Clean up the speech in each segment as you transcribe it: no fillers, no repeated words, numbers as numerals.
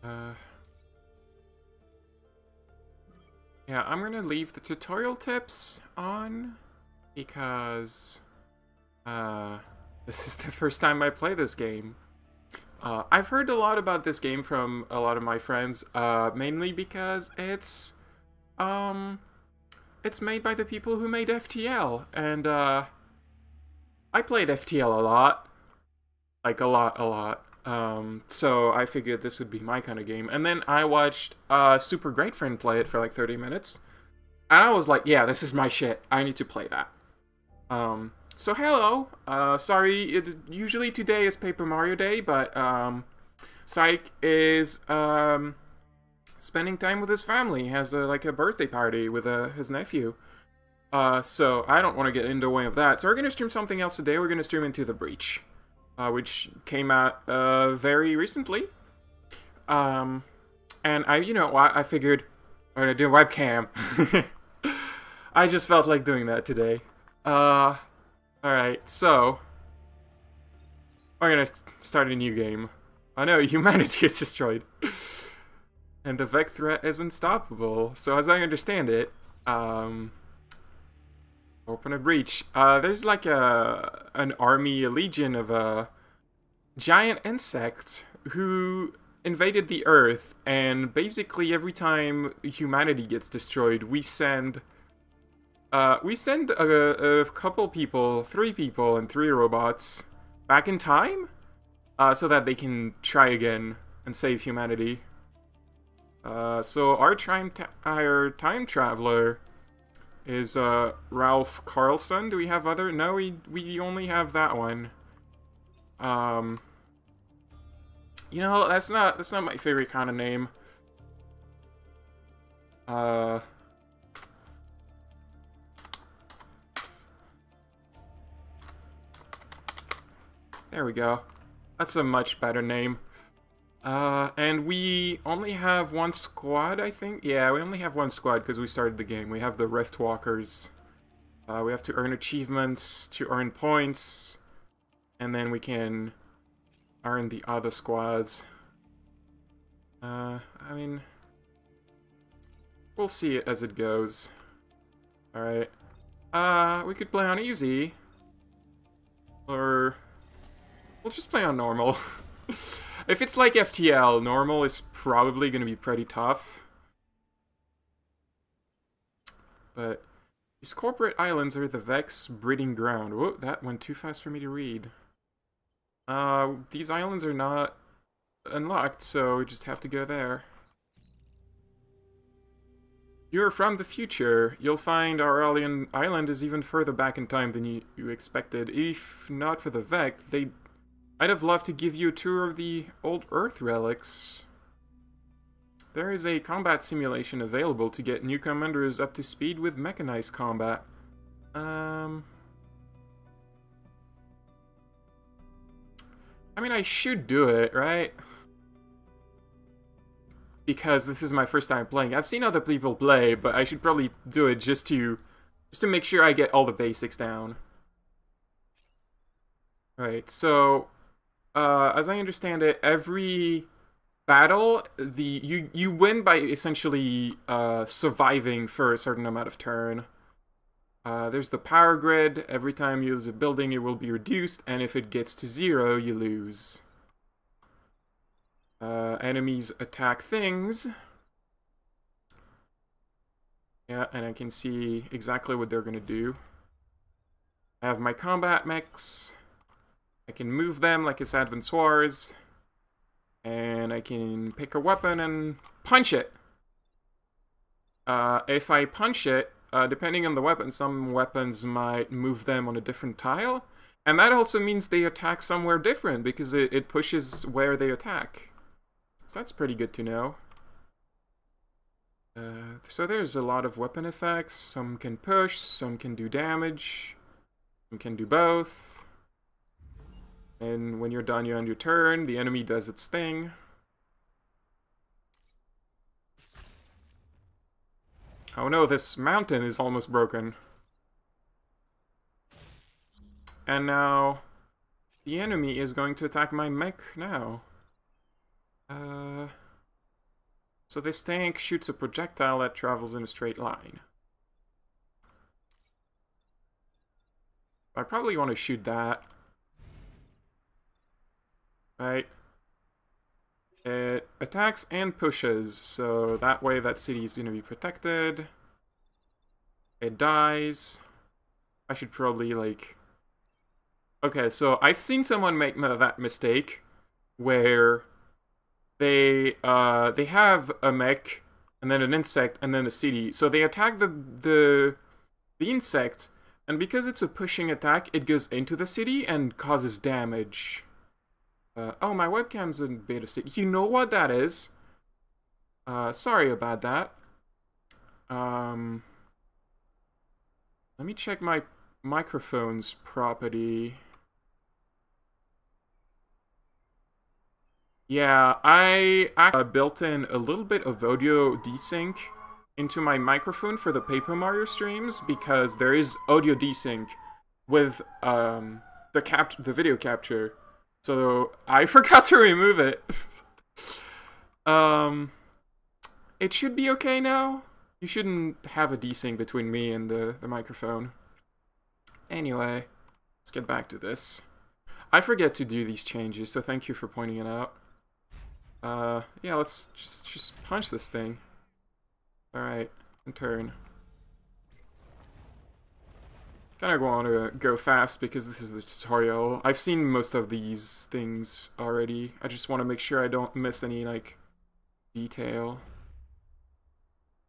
Uh, yeah, I'm gonna leave the tutorial tips on because this is the first time I play this game. I've heard a lot about this game from a lot of my friends, mainly because it's made by the people who made FTL, and I played FTL a lot. Like, a lot. So I figured this would be my kind of game. And then I watched Super Great Friend play it for like 30 minutes. And I was like, yeah, this is my shit. I need to play that. So hello. Sorry, usually today is Paper Mario Day, but Syke is spending time with his family. He has like a birthday party with his nephew. So I don't want to get in the way of that. So we're gonna stream something else today. We're gonna stream Into the Breach, which came out very recently. And I figured I'm gonna do webcam. I just felt like doing that today. Alright, so we're gonna start a new game. Oh no, humanity is destroyed. And the Vec threat is unstoppable. So as I understand it, open a breach. There's like an army, a legion of giant insects who invaded the Earth, and basically every time humanity gets destroyed, we send a couple people, 3 people and 3 robots back in time, so that they can try again and save humanity. So our time traveler is Ralph Carlson. Do we have other? No, we only have that one. You know, that's not my favorite kind of name. There we go. That's a much better name. And we only have 1 squad, I think? Yeah, we only have 1 squad because we started the game. We have the Rift Walkers. We have to earn achievements to earn points, and then we can earn the other squads. I mean, we'll see it as it goes. Alright. We could play on easy, or we'll just play on normal. If it's like FTL, normal is probably going to be pretty tough. But these corporate islands are the Vex breeding ground. Whoa, that went too fast for me to read. These islands are not unlocked, so we just have to go there. You're from the future. You'll find our alien island is even further back in time than you expected. If not for the Vex, I'd have loved to give you a tour of the old Earth relics. There is a combat simulation available to get new commanders up to speed with mechanized combat. I mean, I should do it, right? Because this is my first time playing. I've seen other people play, but I should probably do it just to make sure I get all the basics down. Right, so as I understand it, every battle, you win by essentially surviving for a certain amount of turn. There's the power grid. Every time you use a building, it will be reduced, and if it gets to 0, you lose. Enemies attack things. Yeah, and I can see exactly what they're gonna do. I have my combat mechs. I can move them like it's Advance Wars. And I can pick a weapon and punch it. If I punch it, depending on the weapon, some weapons might move them on a different tile. And that also means they attack somewhere different, because it pushes where they attack. So that's pretty good to know. So there's a lot of weapon effects. Some can push, some can do damage, some can do both. And when you're done, you end your turn, the enemy does its thing. Oh no, this mountain is almost broken. And now the enemy is going to attack my mech now. So this tank shoots a projectile that travels in a straight line. I probably want to shoot that. Right? It attacks and pushes, so that way that city is going to be protected. It dies. I should probably, like... Okay, so I've seen someone make that mistake where they have a mech and then an insect and then a city. So they attack the insect, and because it's a pushing attack, it goes into the city and causes damage. Oh, my webcam's in beta state. You know what that is? Sorry about that. Let me check my microphone's property. Yeah, I built in a little bit of audio desync into my microphone for the Paper Mario streams because there is audio desync with the video capture. So I forgot to remove it. It should be okay now. You shouldn't have a desync between me and the microphone. Anyway, let's get back to this. I forget to do these changes, so thank you for pointing it out. Yeah, let's just punch this thing. Alright, and turn. Kinda want to go fast because this is the tutorial. I've seen most of these things already. I just want to make sure I don't miss any, like, detail.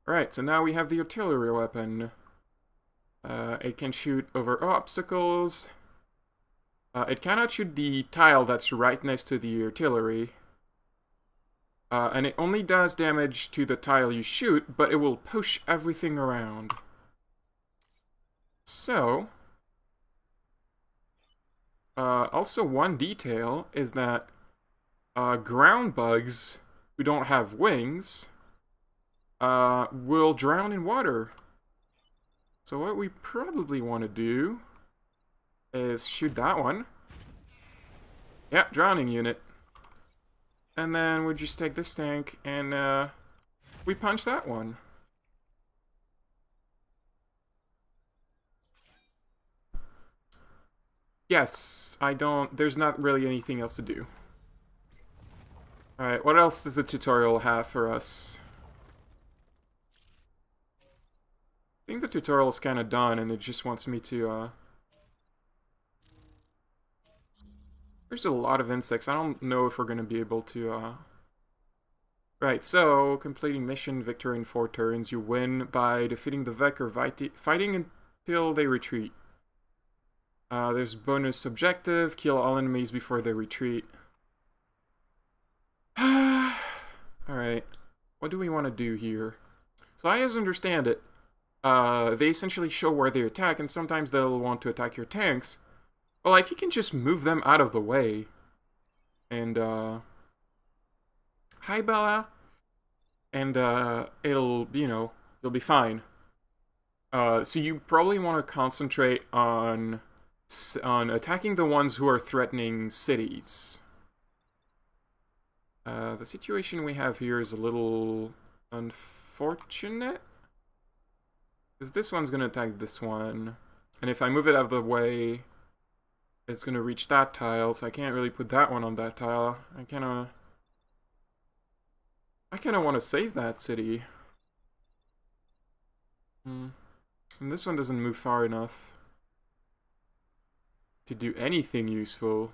Alright, so now we have the artillery weapon. It can shoot over obstacles. It cannot shoot the tile that's right next to the artillery. And it only does damage to the tile you shoot, but it will push everything around. So, also one detail is that ground bugs who don't have wings will drown in water. So what we probably want to do is shoot that one. Yeah, drowning unit. And then we just take this tank and we punch that one. Yes, there's not really anything else to do. Alright, what else does the tutorial have for us? I think the tutorial is kind of done and it just wants me to, There's a lot of insects. I don't know if we're going to be able to, Right, so, completing mission, victory in 4 turns. You win by defeating the Vec or fighting until they retreat. There's bonus objective, kill all enemies before they retreat. Alright, what do we want to do here? So I as understand it, they essentially show where they attack, and sometimes they'll want to attack your tanks. Well, like, you can just move them out of the way. And, hi, Bella. And, it'll, you know, you'll be fine. So you probably want to concentrate on attacking the ones who are threatening cities. The situation we have here is a little unfortunate. Because this one's going to attack this one. And if I move it out of the way, it's going to reach that tile, so I can't really put that one on that tile. I kind of want to save that city. And this one doesn't move far enough to do anything useful.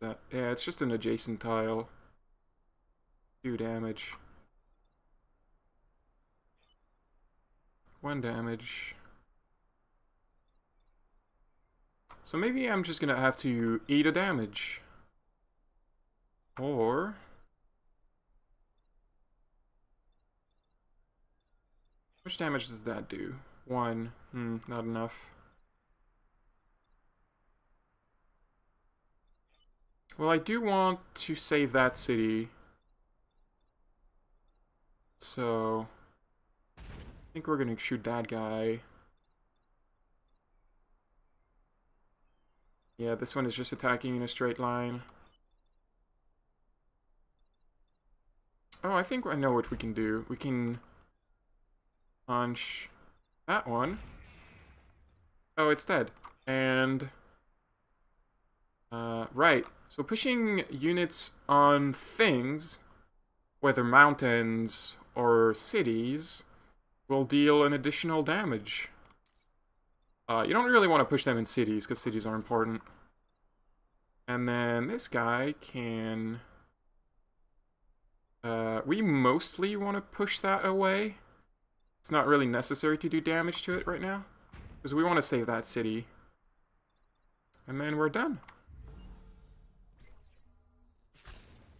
Yeah, it's just an adjacent tile. 2 damage. 1 damage. So maybe I'm just gonna have to eat a damage. Or... how much damage does that do? 1. Not enough. Well, I do want to save that city. So... I think we're gonna shoot that guy. Yeah, this one is just attacking in a straight line. Oh, I think I know what we can do. We can punch that one. Oh, it's dead. And right. So pushing units on things, whether mountains or cities, will deal an additional damage. You don't really want to push them in cities, because cities are important. And then this guy can... we mostly want to push that away. It's not really necessary to do damage to it right now, because we want to save that city. And then we're done.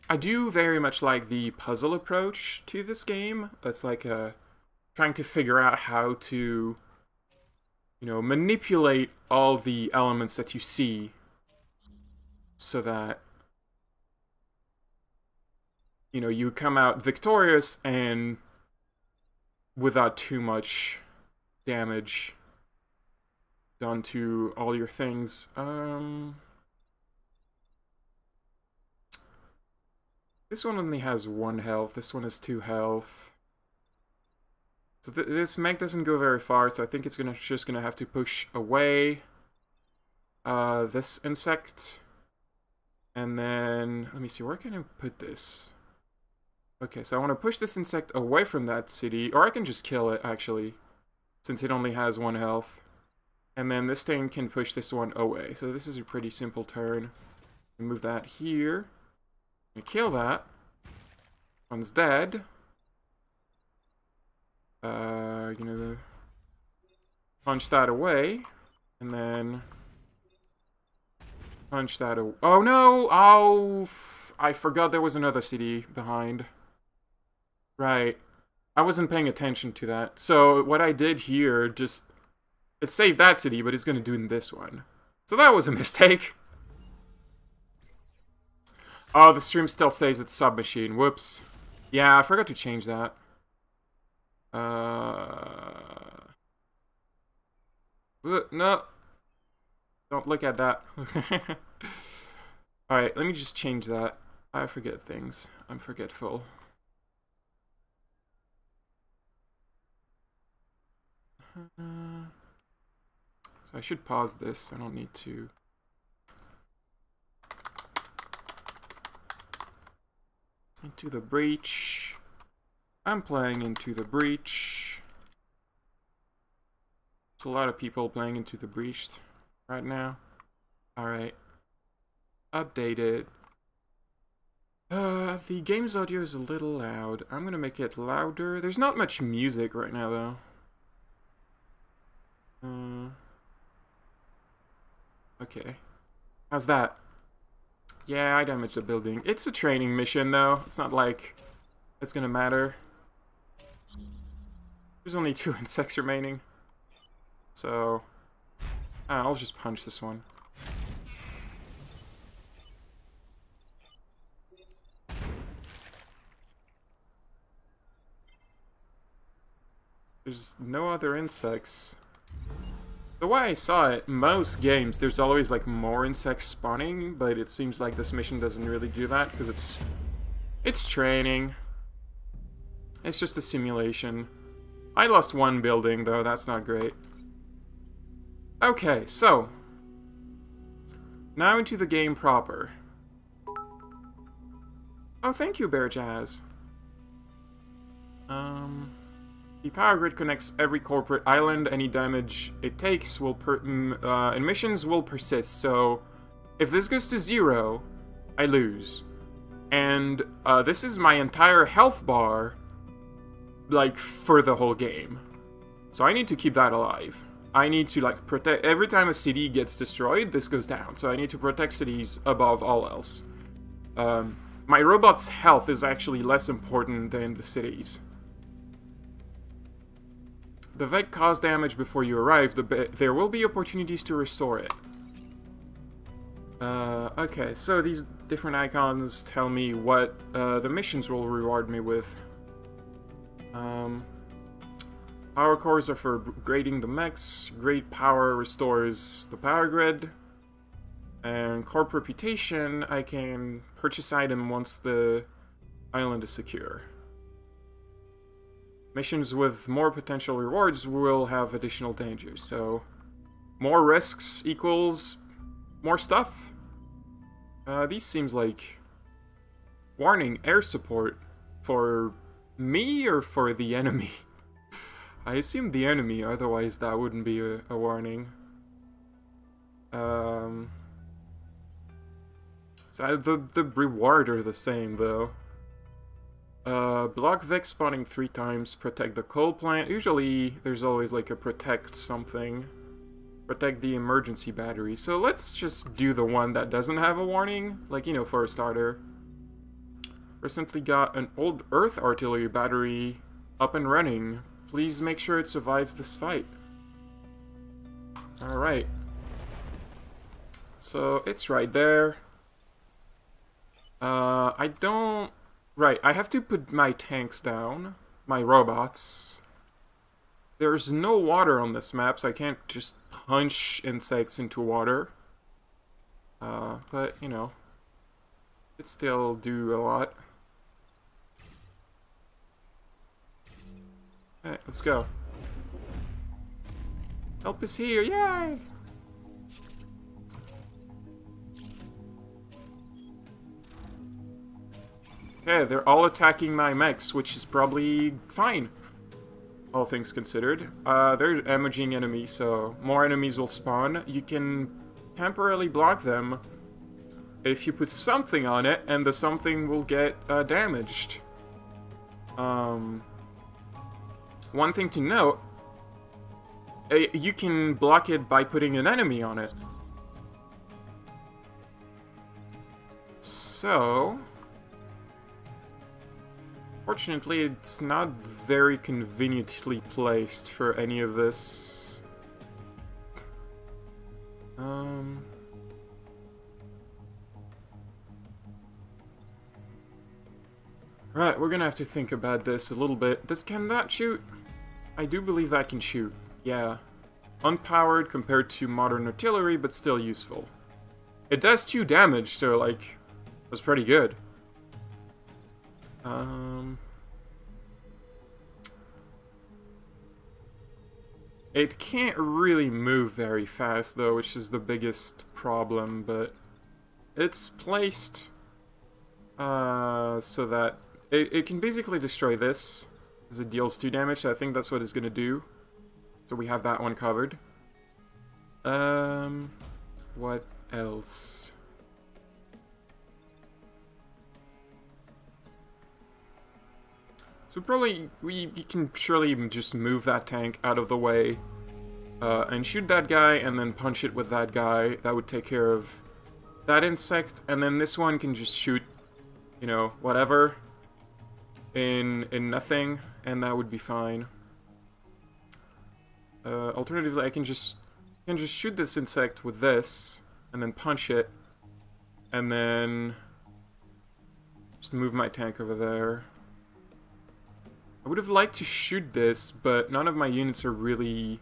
I do very much like the puzzle approach to this game. It's like trying to figure out how to, you know, manipulate all the elements that you see so that, you know, you come out victorious and without too much damage done to all your things. This one only has 1 health, this one has 2 health. So this mech doesn't go very far, so I think it's just gonna have to push away this insect. And then, let me see, where can I put this? Okay, so I want to push this insect away from that city, or I can just kill it, actually, since it only has 1 health. And then this thing can push this one away. So this is a pretty simple turn. Move that here. Kill that. One's dead. Gonna punch that away, and then punch that away. Oh no! Oh, I forgot there was another city behind. Right. I wasn't paying attention to that. So what I did here, just... it saved that city, but it's gonna do in this one. So that was a mistake. Oh, the stream still says it's submachine. Whoops. Yeah, I forgot to change that. No. Don't look at that. Alright, let me just change that. I forget things. I'm forgetful. So I should pause this. I don't need to... Into the Breach. I'm playing Into the Breach. There's a lot of people playing Into the Breach right now. Alright. Updated. The game's audio is a little loud. I'm gonna make it louder. There's not much music right now, though. Okay. How's that? Yeah, I damaged the building. It's a training mission, though. It's not like it's gonna matter. There's only 2 insects remaining. So... I'll just punch this one. There's no other insects. The way I saw it, most games, there's always like more insects spawning, but it seems like this mission doesn't really do that, because it's training. It's just a simulation. I lost 1 building, though, that's not great. Okay, so... now into the game proper. Oh, thank you, Bear Jazz. The power grid connects every corporate island. Any damage it takes will emissions will persist. So, if this goes to 0, I lose. And this is my entire health bar, like, for the whole game. So I need to keep that alive. I need to, like, protect... every time a city gets destroyed, this goes down. So I need to protect cities above all else. My robot's health is actually less important than the cities. The Veg caused damage before you arrive. There will be opportunities to restore it. Okay, so these different icons tell me what the missions will reward me with. Power cores are for upgrading the mechs. Great power restores the power grid. And Corp reputation, I can purchase item once the island is secure. missions with more potential rewards will have additional dangers, so more risks equals more stuff. These seems like warning air support for me or for the enemy? I assume the enemy, otherwise that wouldn't be a warning. So the reward are the same though. Block Vex spawning 3 times, protect the coal plant. Usually there's always like a protect something. Protect the emergency battery. So let's just do the one that doesn't have a warning, like, you know, for a starter. Recently got an old earth artillery battery up and running. Please make sure it survives this fight. Alright. So it's right there. I don't... Right, I have to put my tanks down. My robots. There's no water on this map, so I can't just punch insects into water. But, you know, it still do a lot. Alright, let's go. Help is here, yay! Okay, they're all attacking my mechs, which is probably fine. All things considered. They're damaging enemies, so more enemies will spawn. You can temporarily block them if you put something on it, and the something will get damaged. One thing to note, you can block it by putting an enemy on it. So... Fortunately, it's not very conveniently placed for any of this. Right, we're gonna have to think about this a little bit. Can that shoot? I do believe that can shoot. Yeah. Unpowered compared to modern artillery, but still useful. It does 2 damage, so, like, that's pretty good. It can't really move very fast, though, which is the biggest problem, but it's placed so that it can basically destroy this, as it deals 2 damage, so I think that's what it's gonna do. So we have that one covered. What else? So probably we can surely just move that tank out of the way and shoot that guy and then punch it with that guy. That would take care of that insect, and then this one can just shoot, you know, whatever in nothing, and that would be fine. Alternatively, I can just shoot this insect with this and then punch it, and then just move my tank over there. I would have liked to shoot this, but none of my units are really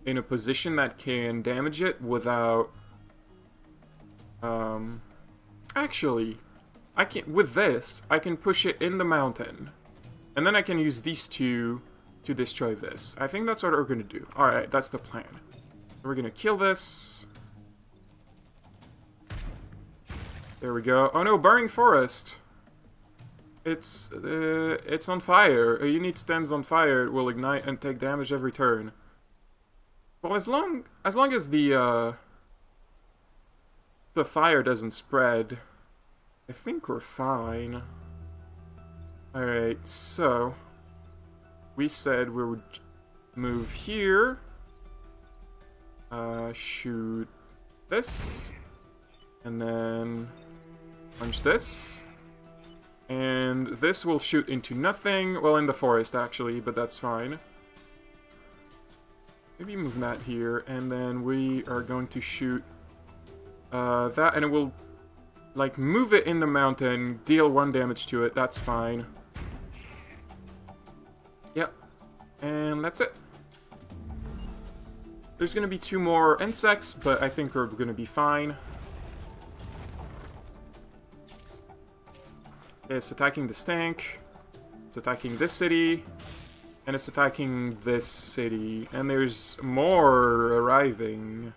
in a position that can damage it without... Actually, I can, with this, I can push it in the mountain. And then I can use these 2 to destroy this. I think that's what we're gonna do. Alright, that's the plan. We're gonna kill this. There we go. Oh no, burning forest! It's on fire. A unit stands on fire, it will ignite and take damage every turn. Well, as long as the fire doesn't spread, I think we're fine. Alright, so we said we would move here, shoot this, and then punch this. And this will shoot into nothing. Well, in the forest, actually, but that's fine. Maybe move that here, and then we are going to shoot that, and it will, like, move it in the mountain, deal 1 damage to it. That's fine. Yep. And that's it. There's going to be 2 more insects, but I think we're going to be fine. It's attacking this tank. It's attacking this city. And it's attacking this city. And there's more arriving.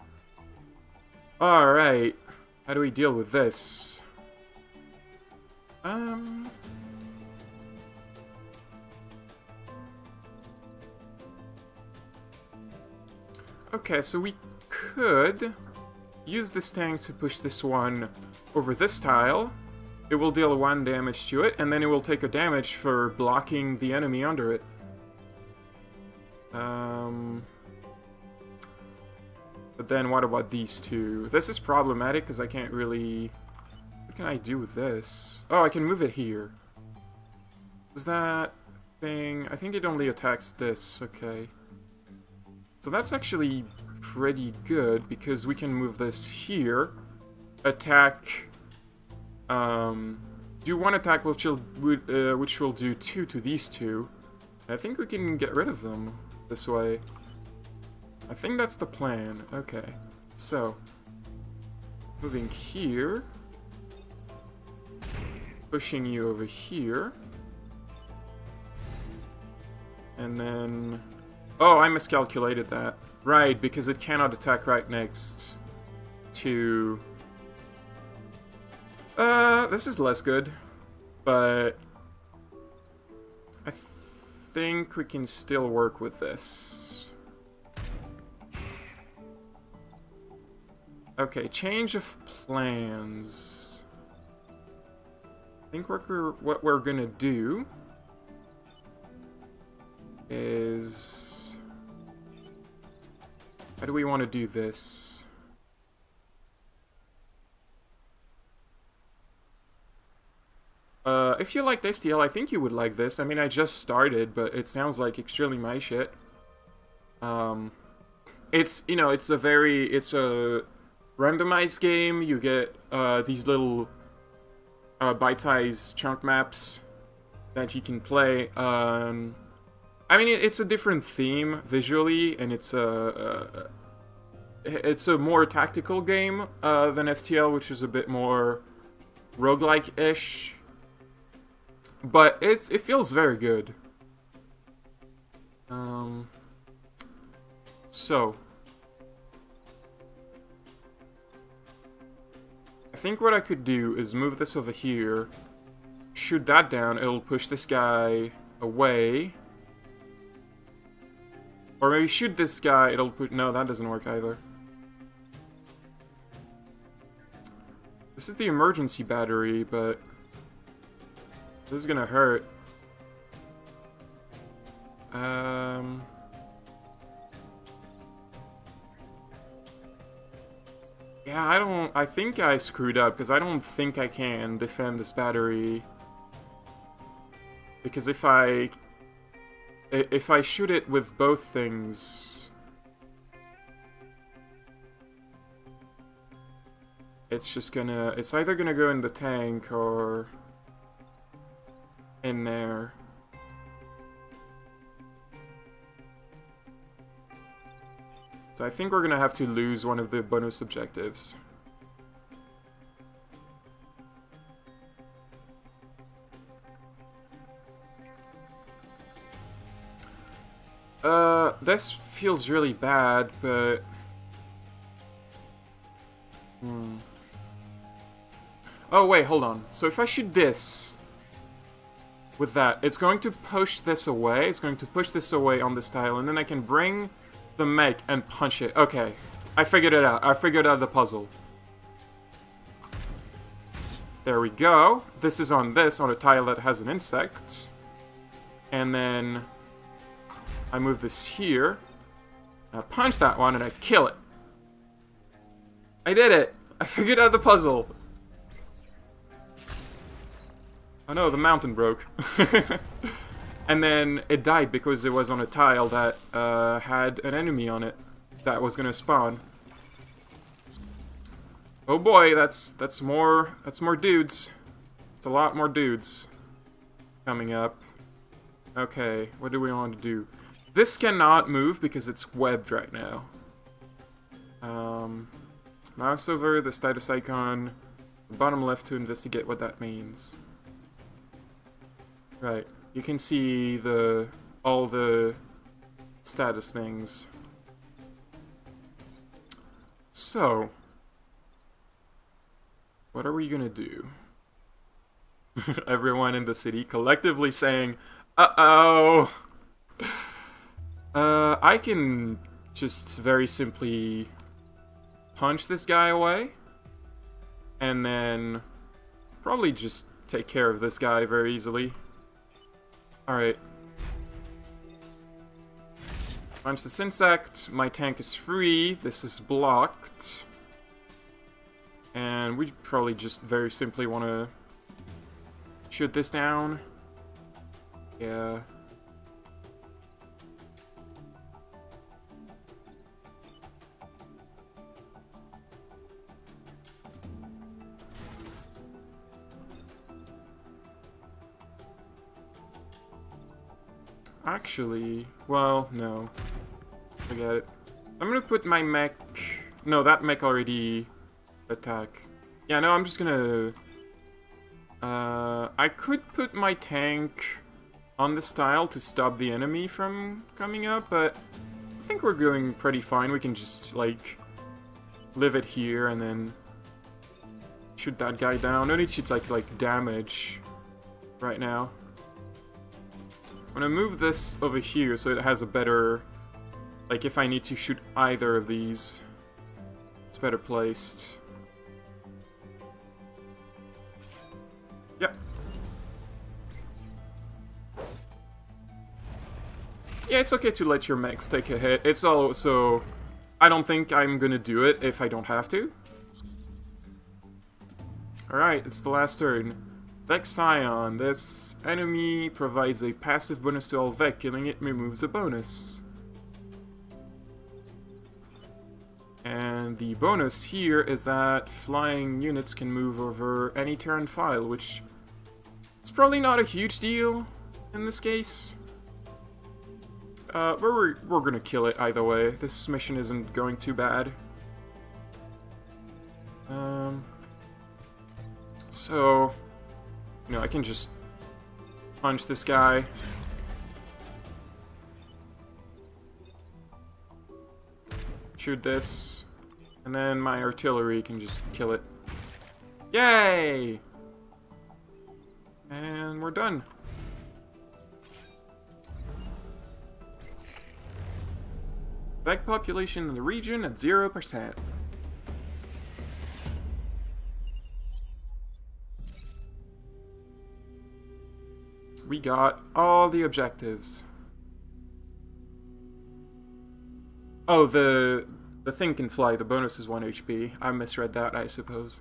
Alright. How do we deal with this? Okay, so we could use this tank to push this one over this tile. It will deal 1 damage to it, and then it will take a damage for blocking the enemy under it. But then what about these two? This is problematic because I can't really... What can I do with this? Oh, I can move it here. Is that thing... I think it only attacks this, okay. So that's actually pretty good because we can move this here. Attack... do 1 attack which will do 2 to these two. I think we can get rid of them this way. I think that's the plan. Okay. So, moving here. Pushing you over here. And then... Oh, I miscalculated that. Right, because it cannot attack right next to... this is less good. But... I think we can still work with this. Okay, change of plans. I think what we're gonna do is... How do we want to do this? If you liked FTL, I think you would like this. I mean, I just started, but it sounds like extremely my shit. It's, you know, it's a randomized game. You get these little bite-sized chunk maps that you can play. I mean, it's a different theme visually, and it's a more tactical game than FTL, which is a bit more roguelike-ish. But it feels very good. So I think what I could do is move this over here, shoot that down, it'll push this guy away. Or maybe shoot this guy, it'll put... No, that doesn't work either. This is the emergency battery, but... This is gonna hurt. Yeah, I think I screwed up, because I don't think I can defend this battery. Because if I shoot it with both things... It's just gonna... It's either gonna go in the tank, or... in there. So I think we're gonna have to lose one of the bonus objectives. This feels really bad, but... Oh wait, hold on. So if I shoot this... with that, it's going to push this away, it's going to push this away on this tile, and then I can bring the mech and punch it. Okay, I figured it out. I figured out the puzzle. There we go. This is on a tile that has an insect. And then I move this here. I punch that one and I kill it. I did it! I figured out the puzzle. Oh no, the mountain broke. And then it died because it was on a tile that had an enemy on it that was gonna spawn. Oh boy, that's more dudes. It's a lot more dudes coming up. Okay, what do we want to do? This cannot move because it's webbed right now. Mouse over the status icon, bottom left to investigate what that means. Right, you can see the all the status things. So, what are we gonna do? Everyone in the city collectively saying, uh-oh! I can just very simply punch this guy away, and then probably just take care of this guy very easily. Alright. Punch this insect, my tank is free, this is blocked. And we probably just very simply want to shoot this down. Yeah. Actually, well, no. Forget it. I'm gonna put my mech... No, that mech already attack. Yeah, no, I'm just gonna... I could put my tank on this tile to stop the enemy from coming up, but I think we're doing pretty fine. We can just, like, live it here and then shoot that guy down. No need to take, like, damage right now. I'm gonna move this over here so it has a better... Like, if I need to shoot either of these, it's better placed. Yep. Yeah, it's okay to let your mechs take a hit. It's also... I don't think I'm gonna do it if I don't have to. Alright, it's the last turn. Vex Scion. This enemy provides a passive bonus to all Vec. Killing it removes a bonus. And the bonus here is that flying units can move over any Terran file, which is probably not a huge deal in this case. We're gonna kill it either way. This mission isn't going too bad. So, you know, I can just punch this guy. Shoot this. And then my artillery can just kill it. Yay! And we're done. Vec population in the region at 0%. We got all the objectives. Oh, the thing can fly. The bonus is 1 HP. I misread that, I suppose.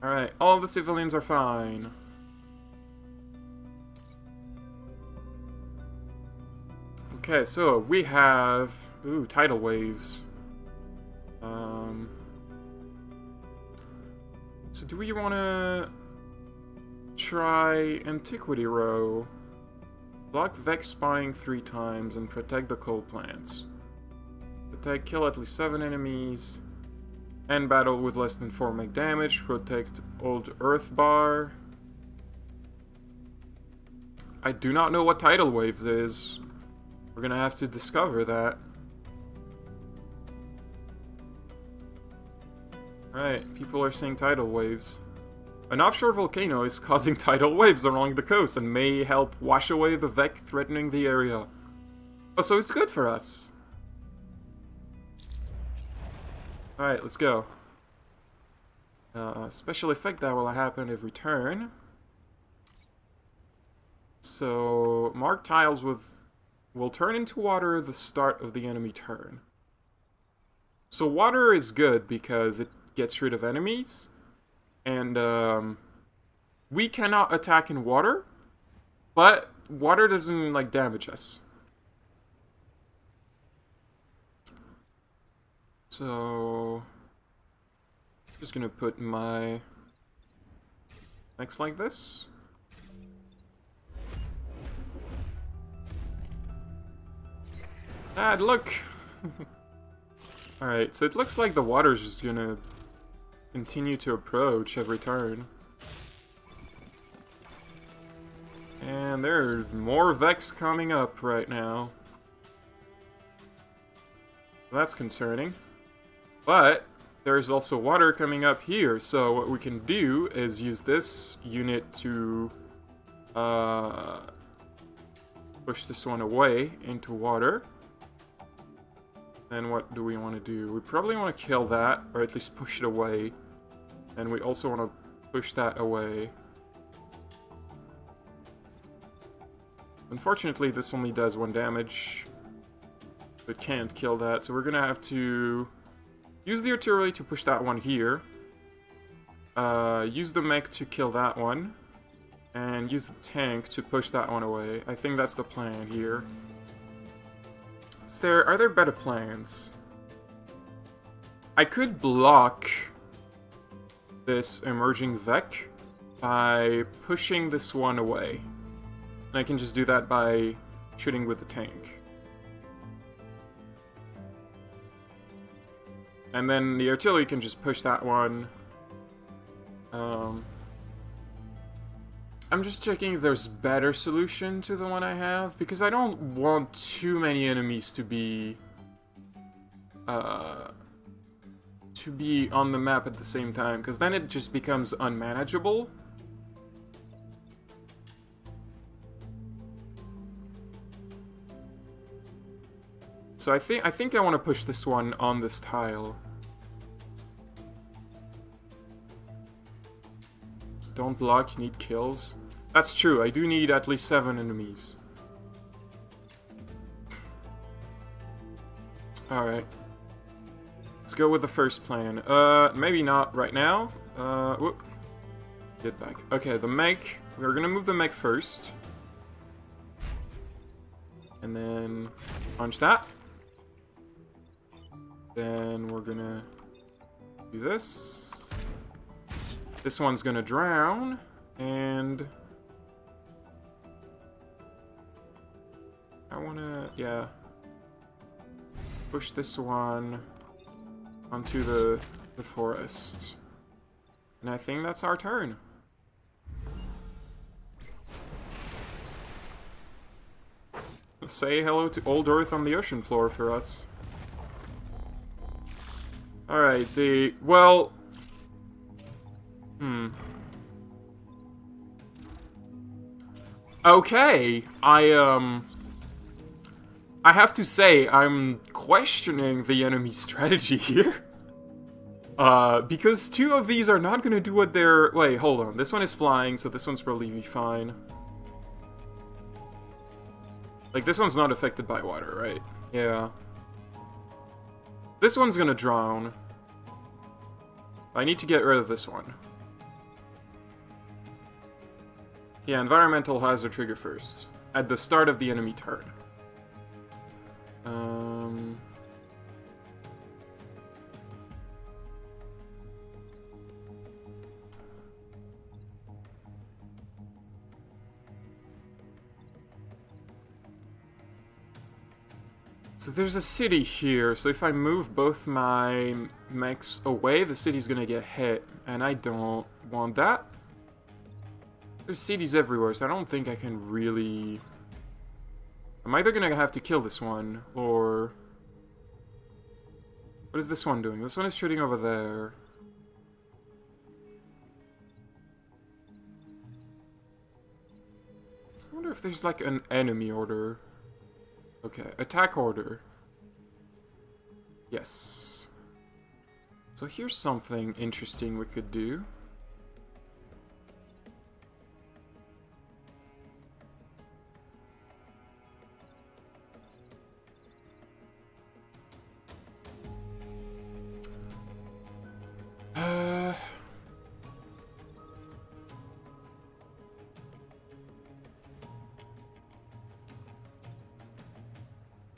Alright, all the civilians are fine. Okay, so we have... Ooh, tidal waves. So do we want to try Antiquity Row? Block Vex spawning 3 times and protect the coal plants. Protect, kill at least 7 enemies. End battle with less than 4 make damage. Protect Old Earth Bar. I do not know what tidal waves is. We're gonna have to discover that. Alright, people are saying tidal waves. An offshore volcano is causing tidal waves along the coast and may help wash away the Vec threatening the area. Oh, so it's good for us. Alright, let's go. Special effect that will happen every turn. So, mark tiles will turn into water at the start of the enemy turn. So water is good because it gets rid of enemies. And we cannot attack in water, but water doesn't, like, damage us. So, just gonna put my mechs like this. Dad, look! Alright, so it looks like the water's just gonna continue to approach every turn. And there's more Vex coming up right now. That's concerning. But there's also water coming up here, so what we can do is use this unit to push this one away into water. And what do we want to do? We probably want to kill that, or at least push it away. And we also want to push that away. Unfortunately, this only does 1 damage. It can't kill that, so we're gonna have to use the artillery to push that one here. Use the mech to kill that one. And use the tank to push that one away. I think that's the plan here. Are there better plans? I could block this emerging Vec by pushing this one away. And I can just do that by shooting with the tank. And then the artillery can just push that one. I'm just checking if there's better solution to the one I have, because I don't want too many enemies to be on the map at the same time, because then it just becomes unmanageable. So I think I want to push this one on this tile. Don't block, you need kills. That's true, I do need at least 7 enemies. Alright. Let's go with the first plan. Maybe not right now. Whoop. Get back. Okay, the mech. We're gonna move the mech first. And then punch that. Then we're gonna do this. This one's gonna drown, and I wanna, yeah, push this one onto the forest. And I think that's our turn. Say hello to old Earth on the ocean floor for us. Alright, well... Okay, I have to say, I'm questioning the enemy strategy here. Because 2 of these are not gonna do what they're... Wait, hold on. This one is flying, so this one's probably fine. Like, this one's not affected by water, right? Yeah. This one's gonna drown. I need to get rid of this one. Yeah, environmental hazard trigger first. At the start of the enemy turn. So there's a city here, so if I move both my mechs away, the city's gonna get hit, and I don't want that. There's cities everywhere, so I don't think I can really... I'm either gonna have to kill this one, or... What is this one doing? This one is shooting over there. I wonder if there's like an enemy order. Okay, attack order. Yes. So here's something interesting we could do.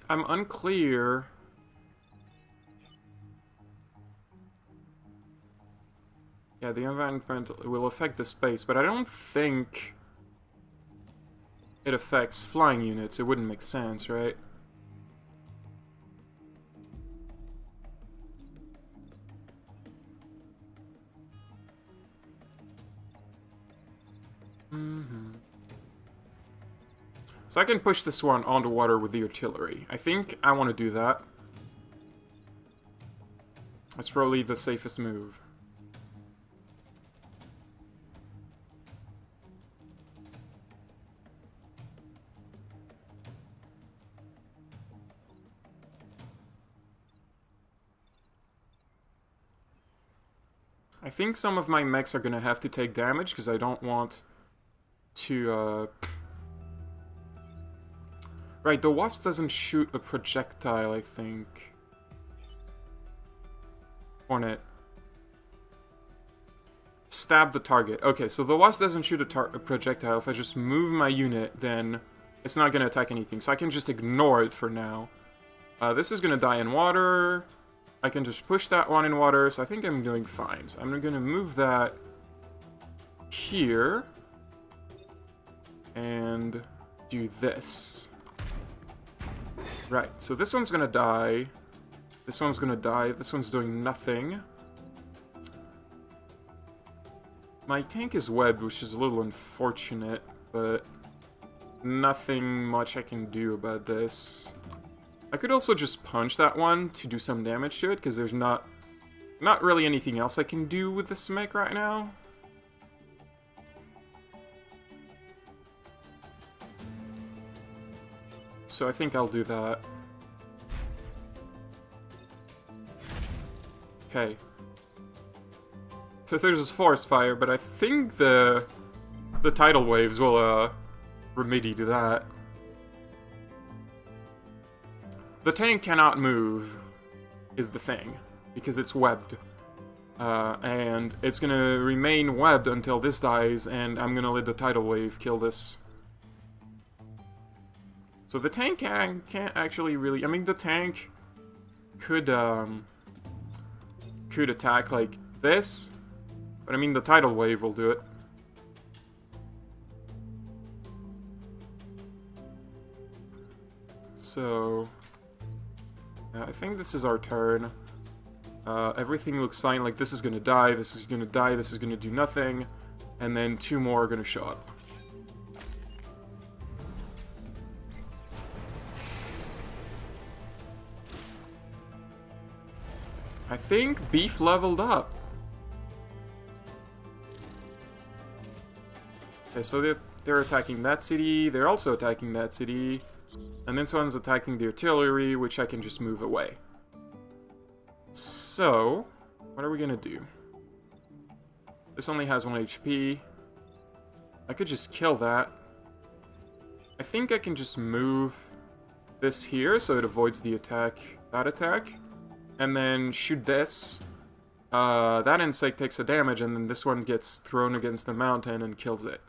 I'm unclear. Yeah, the environment will affect the space, but I don't think it affects flying units. It wouldn't make sense, right? So I can push this one on the water with the artillery. I think I want to do that. That's probably the safest move. I think some of my mechs are gonna have to take damage because I don't want to, Right, the Wasp doesn't shoot a projectile, I think. Hornet. Stab the target. Okay, so the Wasp doesn't shoot a projectile. If I just move my unit, then it's not gonna attack anything. So I can just ignore it for now. This is gonna die in water. I can just push that one in water, so I think I'm doing fine. So I'm gonna move that here. And do this. Right, so this one's gonna die. This one's gonna die. This one's doing nothing. My tank is webbed, which is a little unfortunate, but nothing much I can do about this. I could also just punch that one to do some damage to it, because there's not really anything else I can do with this mech right now. So I think I'll do that. Okay. Because there's this forest fire, but I think the tidal waves will remedy to that. The tank cannot move, is the thing, because it's webbed. And it's gonna remain webbed until this dies, and I'm gonna let the tidal wave kill this. So the tank can't actually really... I mean, the tank could attack like this, but I mean, the tidal wave will do it. So... I think this is our turn. Everything looks fine, like this is gonna die, this is gonna die, this is gonna do nothing, and then two more are gonna show up. I think Beef leveled up. Okay, so they're attacking that city, they're also attacking that city. And this one's attacking the artillery, which I can just move away. So, what are we gonna do? This only has 1 HP. I could just kill that. I think I can just move this here so it avoids the attack, that attack. And then shoot this. That insect takes a damage, and then this one gets thrown against the mountain and kills it.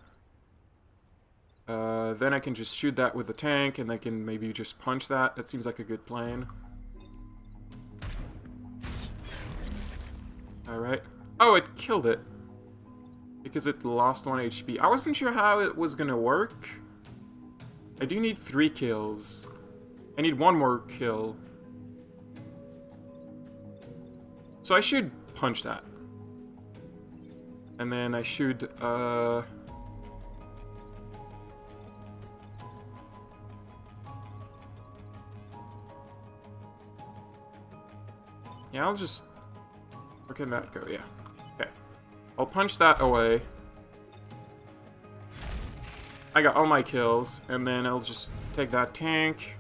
Then I can just shoot that with the tank, and I can maybe just punch that. That seems like a good plan. Alright. Oh, it killed it. Because it lost 1 HP. I wasn't sure how it was gonna work. I do need 3 kills. I need 1 more kill. So I should punch that. And then I should, yeah, I'll just... Where can that go? Yeah. Okay. I'll punch that away. I got all my kills, and then I'll just take that tank,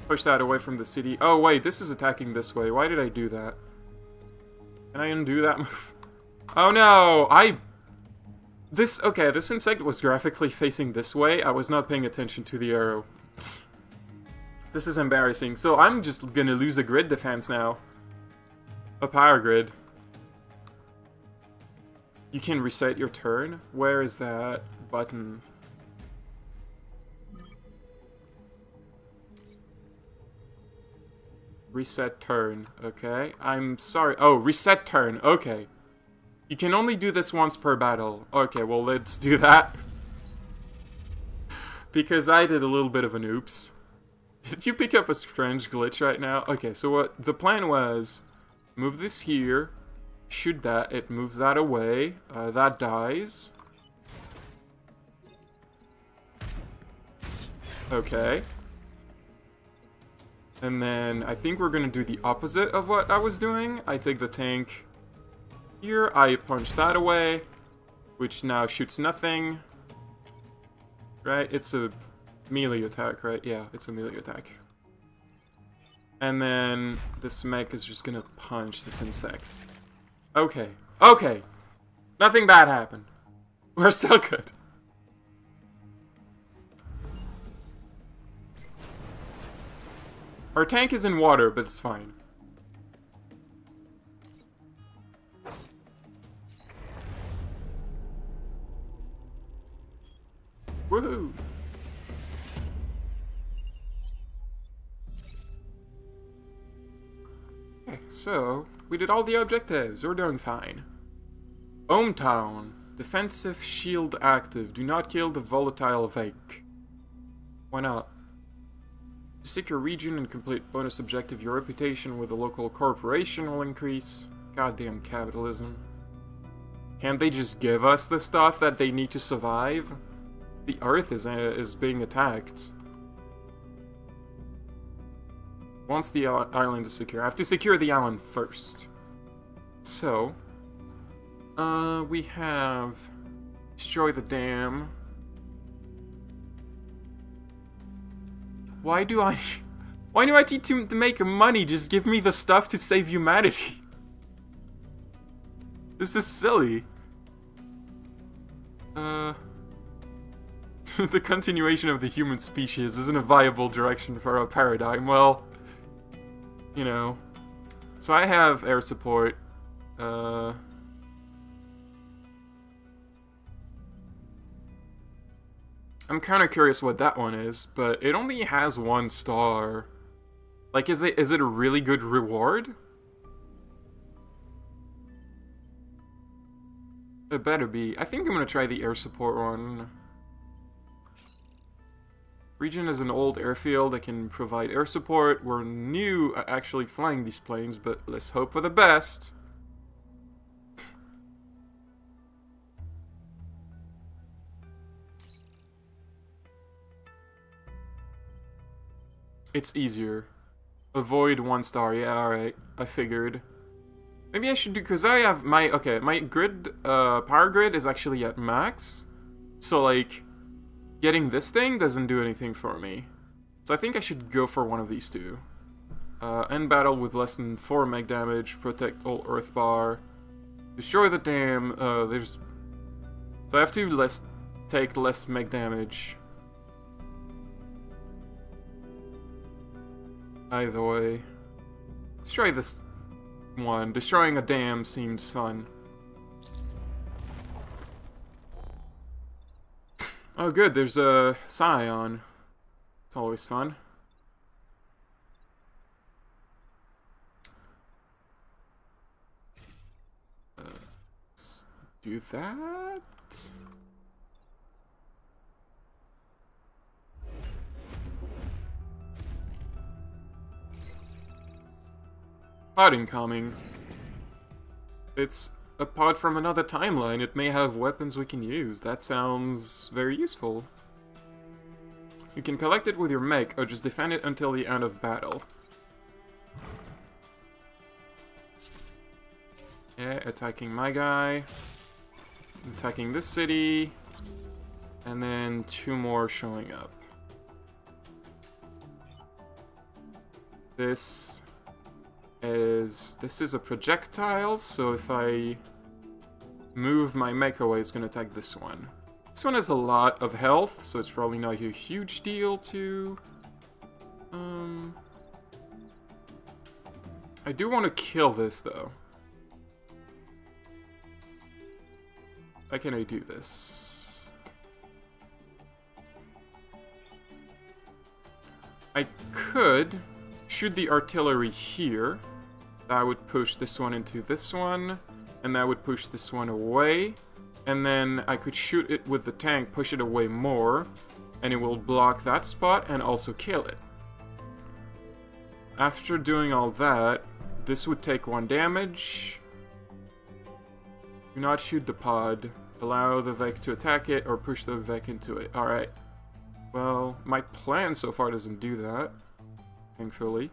push that away from the city. Oh wait, this is attacking this way. Why did I do that? Can I undo that move? Oh no! Okay, this insect was graphically facing this way. I was not paying attention to the arrow. This is embarrassing. So I'm just gonna lose a grid defense now. A power grid. You can reset your turn? Where is that button? Reset turn, okay. I'm sorry. Oh, reset turn, okay. You can only do this once per battle. Okay, well, let's do that. Because I did a little bit of an oops. Did you pick up a strange glitch right now? Okay, so what the plan was, move this here, shoot that, it moves that away, that dies. Okay. And then I think we're gonna do the opposite of what I was doing. I take the tank here, I punch that away, which now shoots nothing. Right? It's a melee attack, right? Yeah, it's a melee attack. And then this mech is just gonna punch this insect. Okay. Okay! Nothing bad happened. We're still good. Our tank is in water, but it's fine. Woohoo! Okay, so we did all the objectives. We're doing fine. Ohmtown. Defensive shield active. Do not kill the volatile Vake. Why not? To seek your region and complete bonus objective, your reputation with the local corporation will increase. Goddamn capitalism. Can't they just give us the stuff that they need to survive? The Earth is being attacked. Once the island is secure. I have to secure the island first. So, we have destroy the dam. Why do I need to make money? Just give me the stuff to save humanity. This is silly. The continuation of the human species isn't a viable direction for our paradigm. Well, you know. So I have air support. I'm kind of curious what that one is, but it only has 1 star. Like, is it a really good reward? It better be. I think I'm gonna try the air support one. Region is an old airfield that can provide air support. We're new at actually flying these planes, but let's hope for the best. It's easier. Avoid 1 star. Yeah, alright. I figured. Maybe I should do, because I have my, okay, my grid, power grid is actually at max. So, like, getting this thing doesn't do anything for me. So I think I should go for one of these two. End battle with less than 4 meg damage, protect all earth bar, destroy the dam, so I have to take less meg damage. Either way. Let's try this one. Destroying a dam seems fun. Oh good, there's a Scion. It's always fun. Let's do that. Pod incoming. It's a pod from another timeline. It may have weapons we can use. That sounds very useful. You can collect it with your mech, or just defend it until the end of battle. Yeah, attacking my guy. Attacking this city. And then 2 more showing up. This is a projectile, so if I move my mech away, it's gonna attack this one. This one has a lot of health, so it's probably not a huge deal to... I do want to kill this, though. How can I do this? I could shoot the artillery here. That would push this one into this one, and that would push this one away. And then I could shoot it with the tank, push it away more, and it will block that spot and also kill it. After doing all that, this would take 1 damage. Do not shoot the pod. Allow the Vek to attack it or push the Vek into it. Alright. Well, my plan so far doesn't do that, thankfully.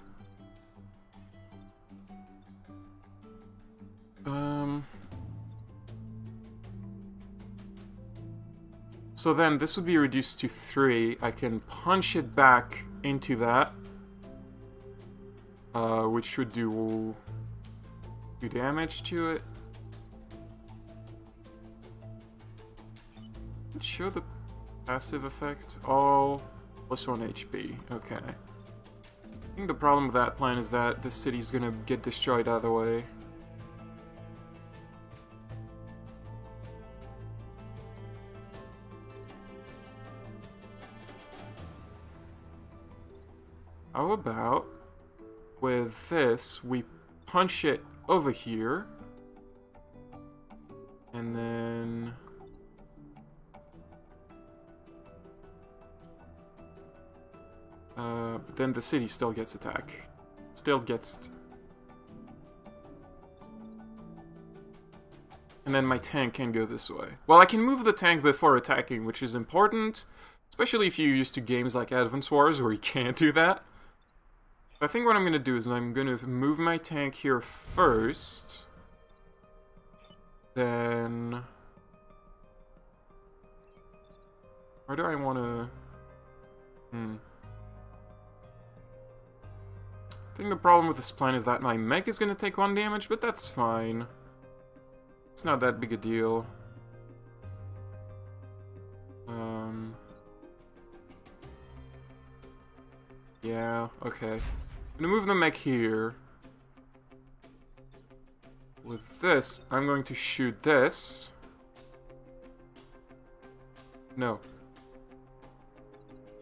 So then this would be reduced to 3. I can punch it back into that, which should do damage to it. Show the passive effect. All plus 1 HP. Okay. I think the problem with that plan is that the city's gonna get destroyed either way. How about with this, we punch it over here, and then but then the city still gets attacked. Still gets... And then my tank can go this way. Well, I can move the tank before attacking, which is important, especially if you're used to games like Advance Wars where you can't do that. I think what I'm going to do is I'm going to move my tank here first. Then... Where do I want to... I think the problem with this plan is that my mech is going to take 1 damage, but that's fine. It's not that big a deal. Yeah, okay. I'm gonna move the mech here. With this, I'm going to shoot this. No.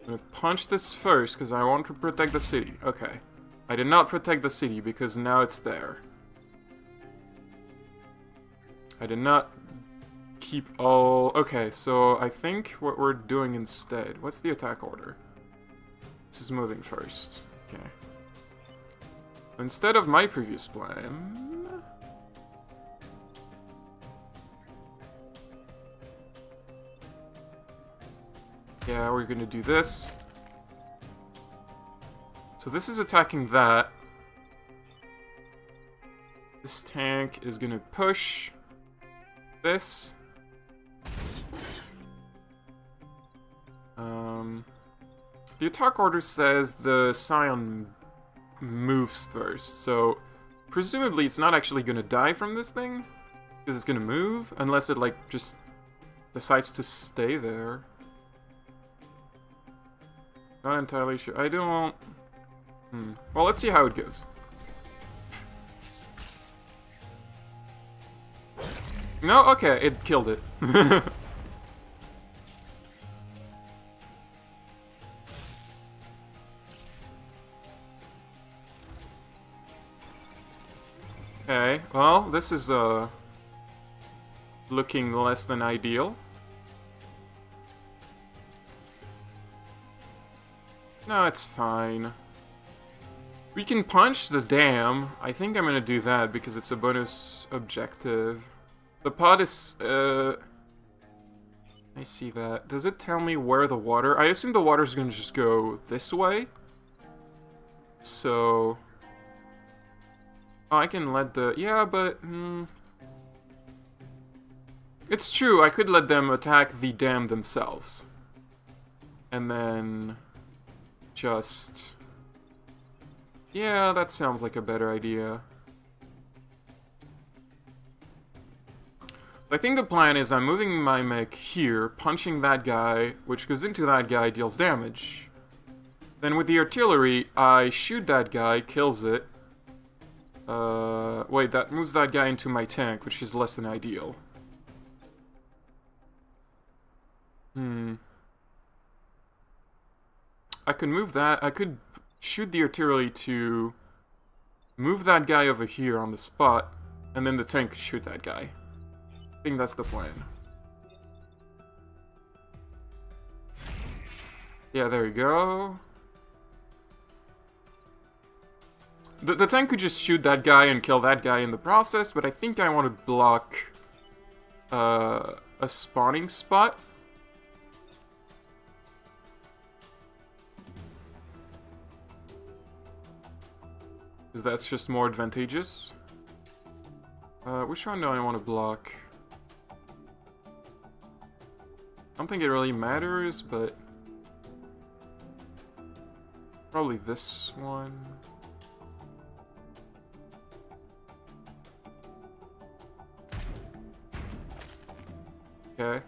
I'm gonna punch this first, because I want to protect the city. Okay. I did not protect the city, because now it's there. I did not keep all... Okay, so I think what we're doing instead... What's the attack order? This is moving first. Okay. Instead of my previous plan... Yeah, we're gonna do this. So this is attacking that. This tank is gonna push this. The attack order says the Scion moves first, so presumably it's not actually gonna die from this thing, because it's gonna move, unless it like just decides to stay there. Not entirely sure. I don't... Well, let's see how it goes. No? Okay, it killed it. Okay, well, this is, looking less than ideal. No, it's fine. We can punch the dam. I think I'm gonna do that because it's a bonus objective. The pod is, I see that. Does it tell me where the water... I assume the water's gonna just go this way. So... Oh, I can let the... Yeah, but... It's true, I could let them attack the dam themselves. And then... Just... Yeah, that sounds like a better idea. So I think the plan is I'm moving my mech here, punching that guy, which goes into that guy, deals damage. Then with the artillery, I shoot that guy, kills it. Wait, that moves that guy into my tank, which is less than ideal. I could move that, I could shoot the artillery to move that guy over here on the spot, and then the tank could shoot that guy. I think that's the plan. Yeah, there you go. The tank could just shoot that guy and kill that guy in the process, but I think I want to block a spawning spot. because that's just more advantageous. Which one do I want to block? I don't think it really matters, but probably this one. Okay.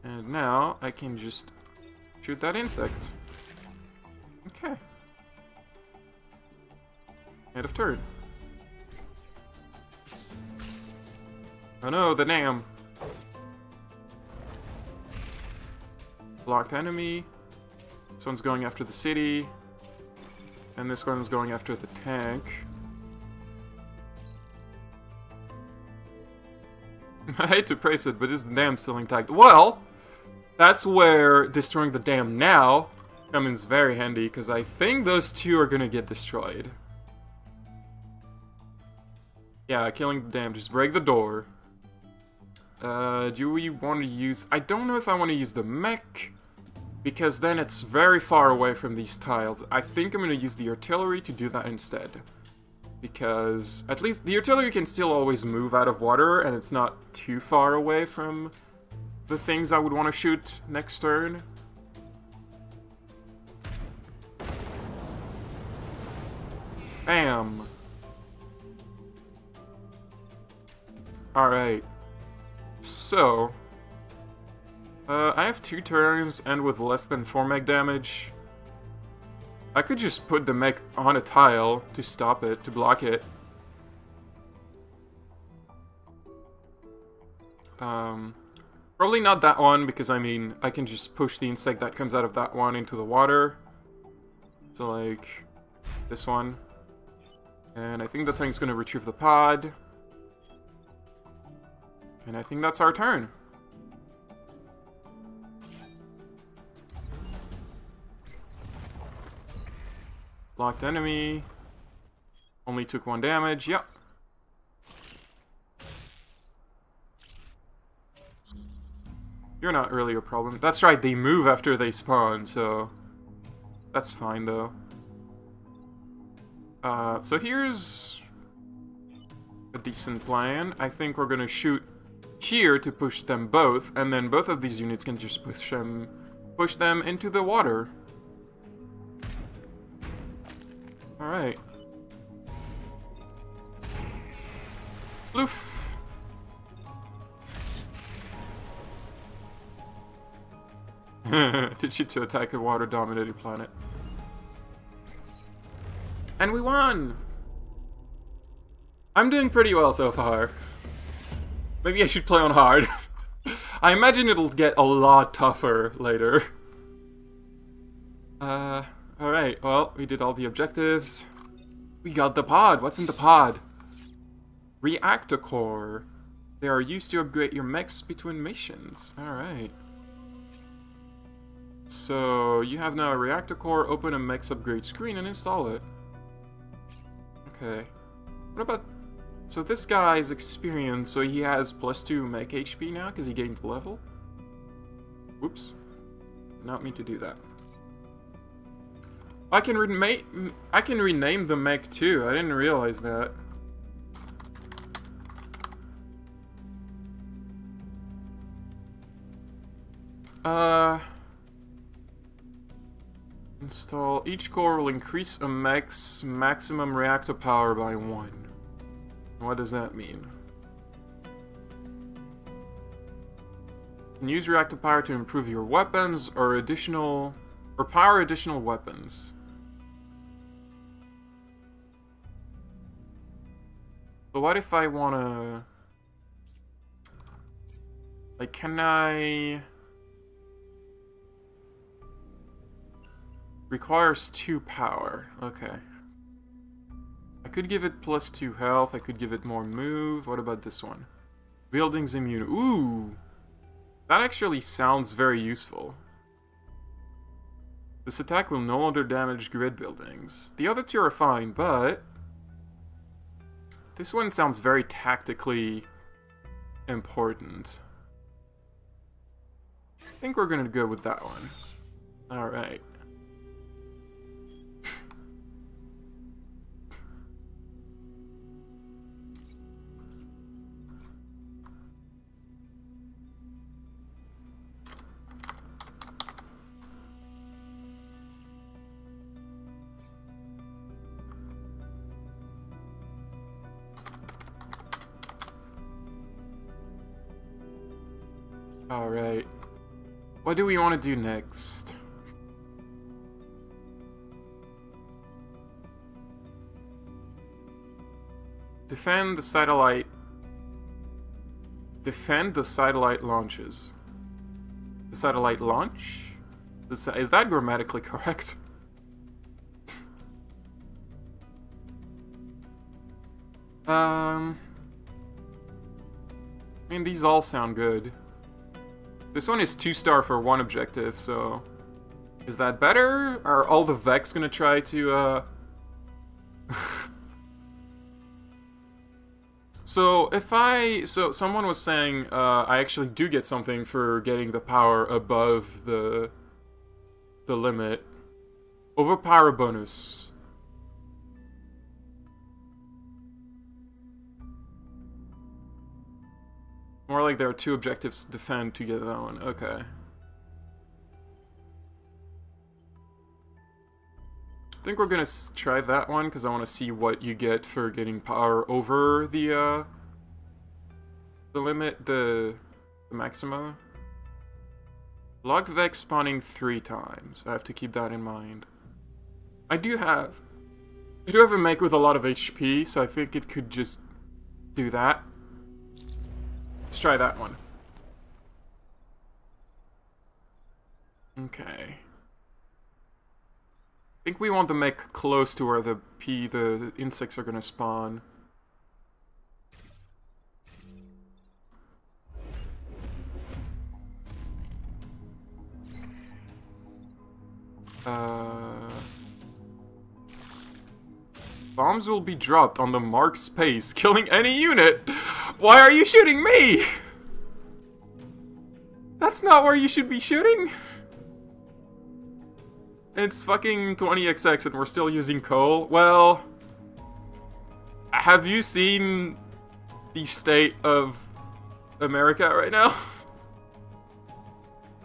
And now I can just shoot that insect. Okay. End of turn. Oh no, the dam! Blocked enemy. This one's going after the city. And this one's going after the tank. I hate to praise it, but this dam still intact. Well, that's where destroying the dam now comes in very handy, because I think those two are gonna get destroyed. Yeah, killing the dam, just break the door. Do we want to use... I don't know if I want to use the mech, because then it's very far away from these tiles. I think I'm gonna use the artillery to do that instead. Because at least the artillery can still always move out of water, and it's not too far away from the things I would want to shoot next turn. Bam! Alright. So... I have 2 turns, and with less than 4 mech damage. I could just put the mech on a tile to stop it, to block it. Probably not that one, because I mean, I can just push the insect that comes out of that one into the water. So like, this one. And I think that thing's gonna retrieve the pod. And I think that's our turn. Blocked enemy. Only took 1 damage, yep. You're not really a problem. That's right, they move after they spawn, so... That's fine, though. So here's... a decent plan. I think we're gonna shoot here to push them both, and then both of these units can just push them into the water. Alright. Bloof! Teach you to attack a water-dominated planet. And we won! I'm doing pretty well so far. Maybe I should play on hard. I imagine it'll get a lot tougher later. Alright, well, we did all the objectives. We got the pod. What's in the pod? Reactor core. They are used to upgrade your mechs between missions. Alright. So, you have now a reactor core. Open a mechs upgrade screen and install it. Okay. What about... So this guy is experienced, so he has +2 mech HP now, because he gained the level. Whoops. Did not mean to do that. I can rename the mech too. I didn't realize that. Install. Each core will increase a mech's maximum reactor power by 1. What does that mean? You can use reactor power to improve your weapons or power additional weapons. So what if I wanna... Like, can I... Requires 2 power. Okay. I could give it +2 health, I could give it more move. What about this one? Buildings immune. Ooh! That actually sounds very useful. This attack will no longer damage grid buildings. The other 2 are fine, but... This one sounds very tactically important. I think we're gonna go with that one. Alright. Alright. What do we want to do next? Defend the satellite. Defend the satellite launches. The satellite launch? Is that grammatically correct? I mean, these all sound good. This one is 2-star for one objective, so... Is that better? Are all the Vex gonna try to, So, so someone was saying, I actually do get something for getting the power above the limit. Overpower bonus. More like there are 2 objectives to defend to get that one. Okay. I think we're gonna try that one because I want to see what you get for getting power over the limit, the maximum. Log Vex spawning 3 times. I have to keep that in mind. I do have a mech with a lot of HP, so I think it could just do that. Let's try that one. Okay. I think we want to make close to where the insects are gonna spawn. Bombs will be dropped on the marked space, killing any unit. Why are you shooting me? That's not where you should be shooting. It's fucking 20XX and we're still using coal. Well, have you seen the state of America right now?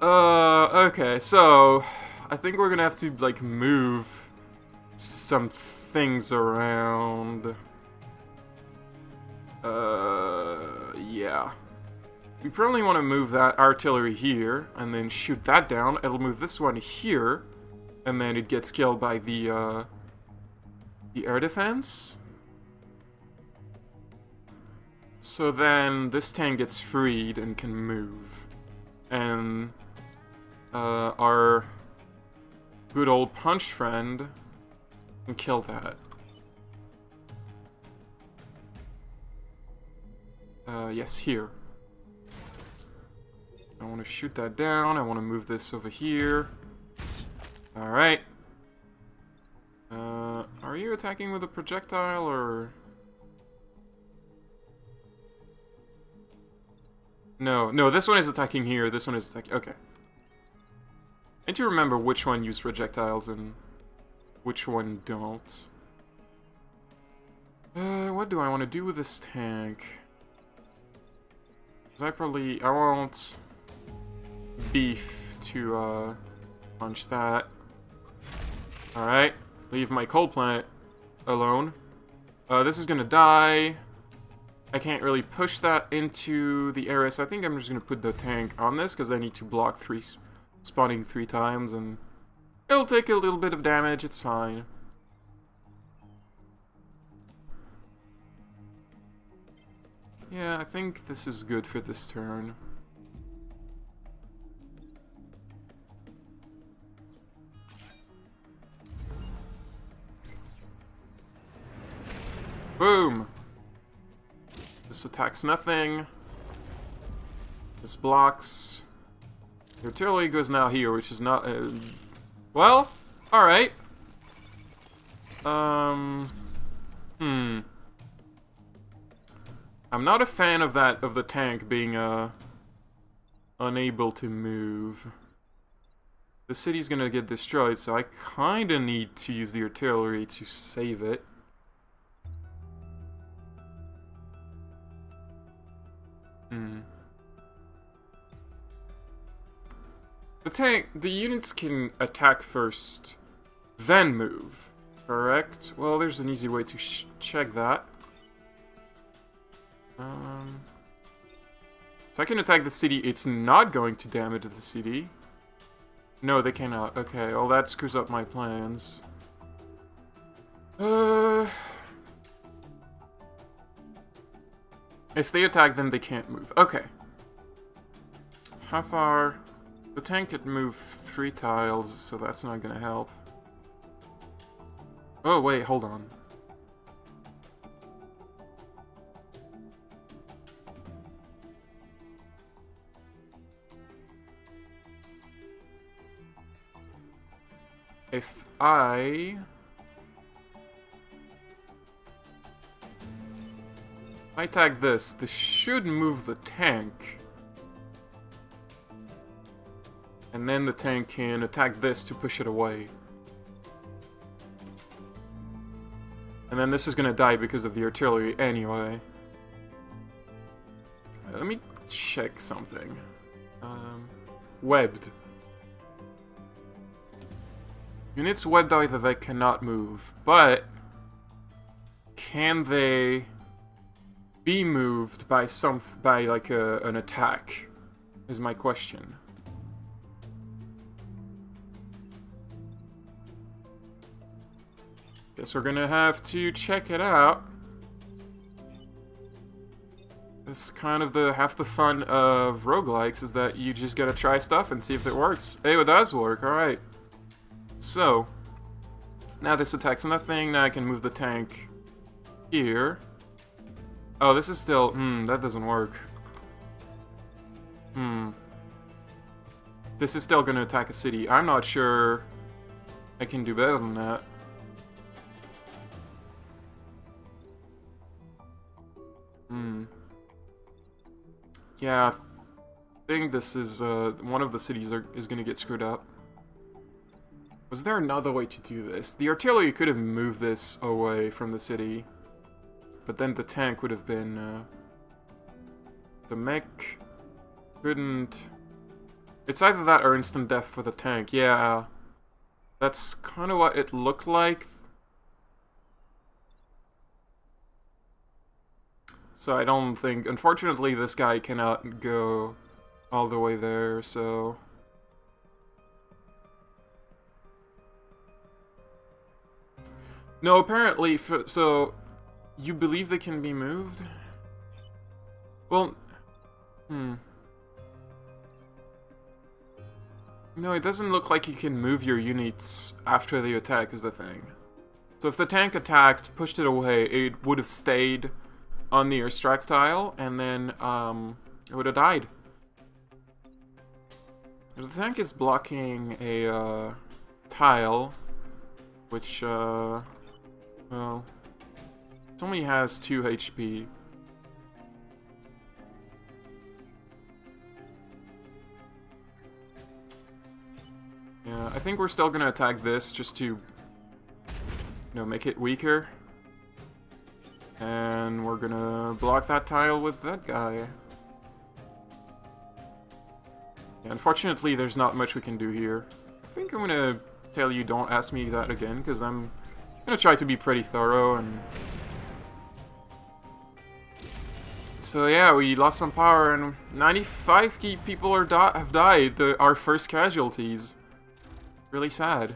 Okay, so I think we're gonna have to, like, move some things around. Yeah. We probably want to move that artillery here, and then shoot that down. It'll move this one here, and then it gets killed by the air defense. So then this tank gets freed and can move. And our good old punch friend can kill that. Yes, here. I want to shoot that down. I want to move this over here. Alright. Are you attacking with a projectile, or...? No, this one is attacking here, this one is attacking... Okay. I need to remember which one use projectiles and which one don't. What do I want to do with this tank? Because I want beef to, punch that. Alright, leave my coal plant alone. This is gonna die. I can't really push that into the area, so I think I'm just gonna put the tank on this, because I need to block spawning 3 times, and it'll take a little bit of damage, it's fine. Yeah, I think this is good for this turn. Boom! This attacks nothing. This blocks. The artillery goes now here, which is not... well, alright. I'm not a fan of that, of the tank being, unable to move. The city's gonna get destroyed, so I kinda need to use the artillery to save it. The units can attack first, then move, correct? Well, there's an easy way to check that. So I can attack the city. It's not going to damage the city. No, they cannot. Okay, well that screws up my plans. If they attack, then they can't move. Okay. How far? The tank could move 3 tiles, so that's not gonna help. Oh, wait, hold on. If I tag this should move the tank. And then the tank can attack this to push it away. And then this is gonna die because of the artillery anyway. Let me check something. Webbed. Units webbed either they cannot move, but can they be moved by like an attack? Is my question. Guess we're gonna have to check it out. That's kind of half the fun of roguelikes, is that you just gotta try stuff and see if it works. Hey, it does work, alright. So, now this attacks nothing, now I can move the tank here. Oh, this is still, that doesn't work. This is still gonna attack a city. I'm not sure I can do better than that. Yeah, I think this is, one of the cities is gonna get screwed up. Was there another way to do this? The artillery could have moved this away from the city, but then the tank would have been, the mech couldn't... It's either that or instant death for the tank, yeah. That's kind of what it looked like. So I don't think... Unfortunately, this guy cannot go all the way there, so... No, apparently, so... You believe they can be moved? Well... No, it doesn't look like you can move your units after the attack is the thing. So if the tank attacked, pushed it away, it would have stayed on the airstrike tile, and then it would have died. The tank is blocking a tile, which, well, it only has 2 HP. Yeah, I think we're still gonna attack this just to, make it weaker. And we're gonna block that tile with that guy. Yeah, unfortunately, there's not much we can do here. I think I'm gonna tell you don't ask me that again, because I'm gonna try to be pretty thorough. And so yeah, we lost some power, and 95 people have died. Our first casualties. Really sad.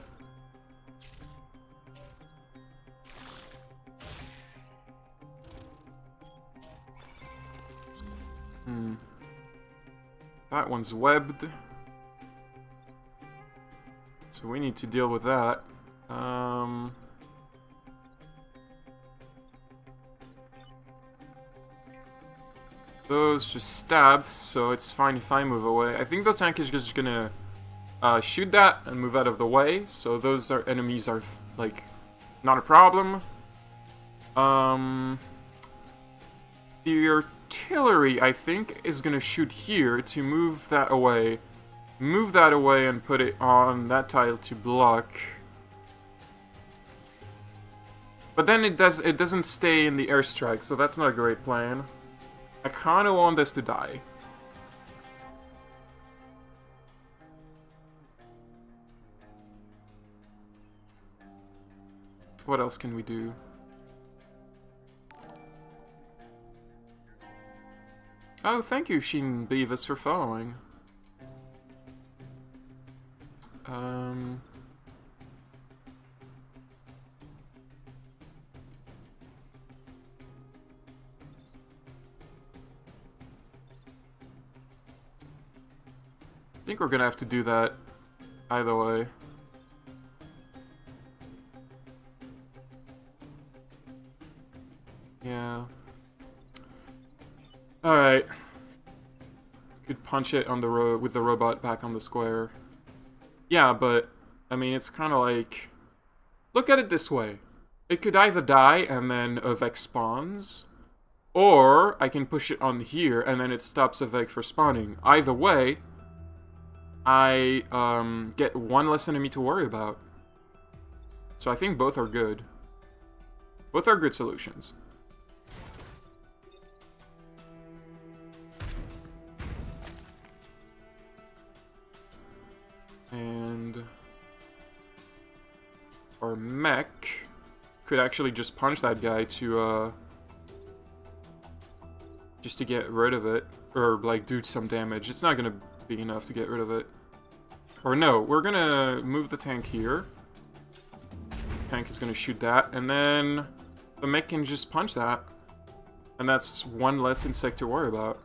That one's webbed. So we need to deal with that. Those just stabs, so it's fine if I move away. I think the tank is just gonna shoot that and move out of the way, so those enemies are, like, not a problem. The artillery, I think, is gonna shoot here to move that away. Move that away and put it on that tile to block. But then it doesn't stay in the airstrike, so that's not a great plan. I kinda want this to die. What else can we do? Oh, thank you, Sheen Beavis, for following. I think we're gonna have to do that either way. Yeah. Alright. Could punch it on the road with the robot back on the square. Yeah, but I mean, it's kind of like, look at it this way. It could either die and then Avec spawns, or I can push it on here and then it stops Avec for spawning. Either way, I get one less enemy to worry about. So I think both are good. Both are good solutions. And our mech could actually just punch that guy to just to get rid of it, or like do some damage. It's not gonna be enough to get rid of it. Or no, we're gonna move the tank here. Tank is gonna shoot that, and then the mech can just punch that. And that's one less insect to worry about.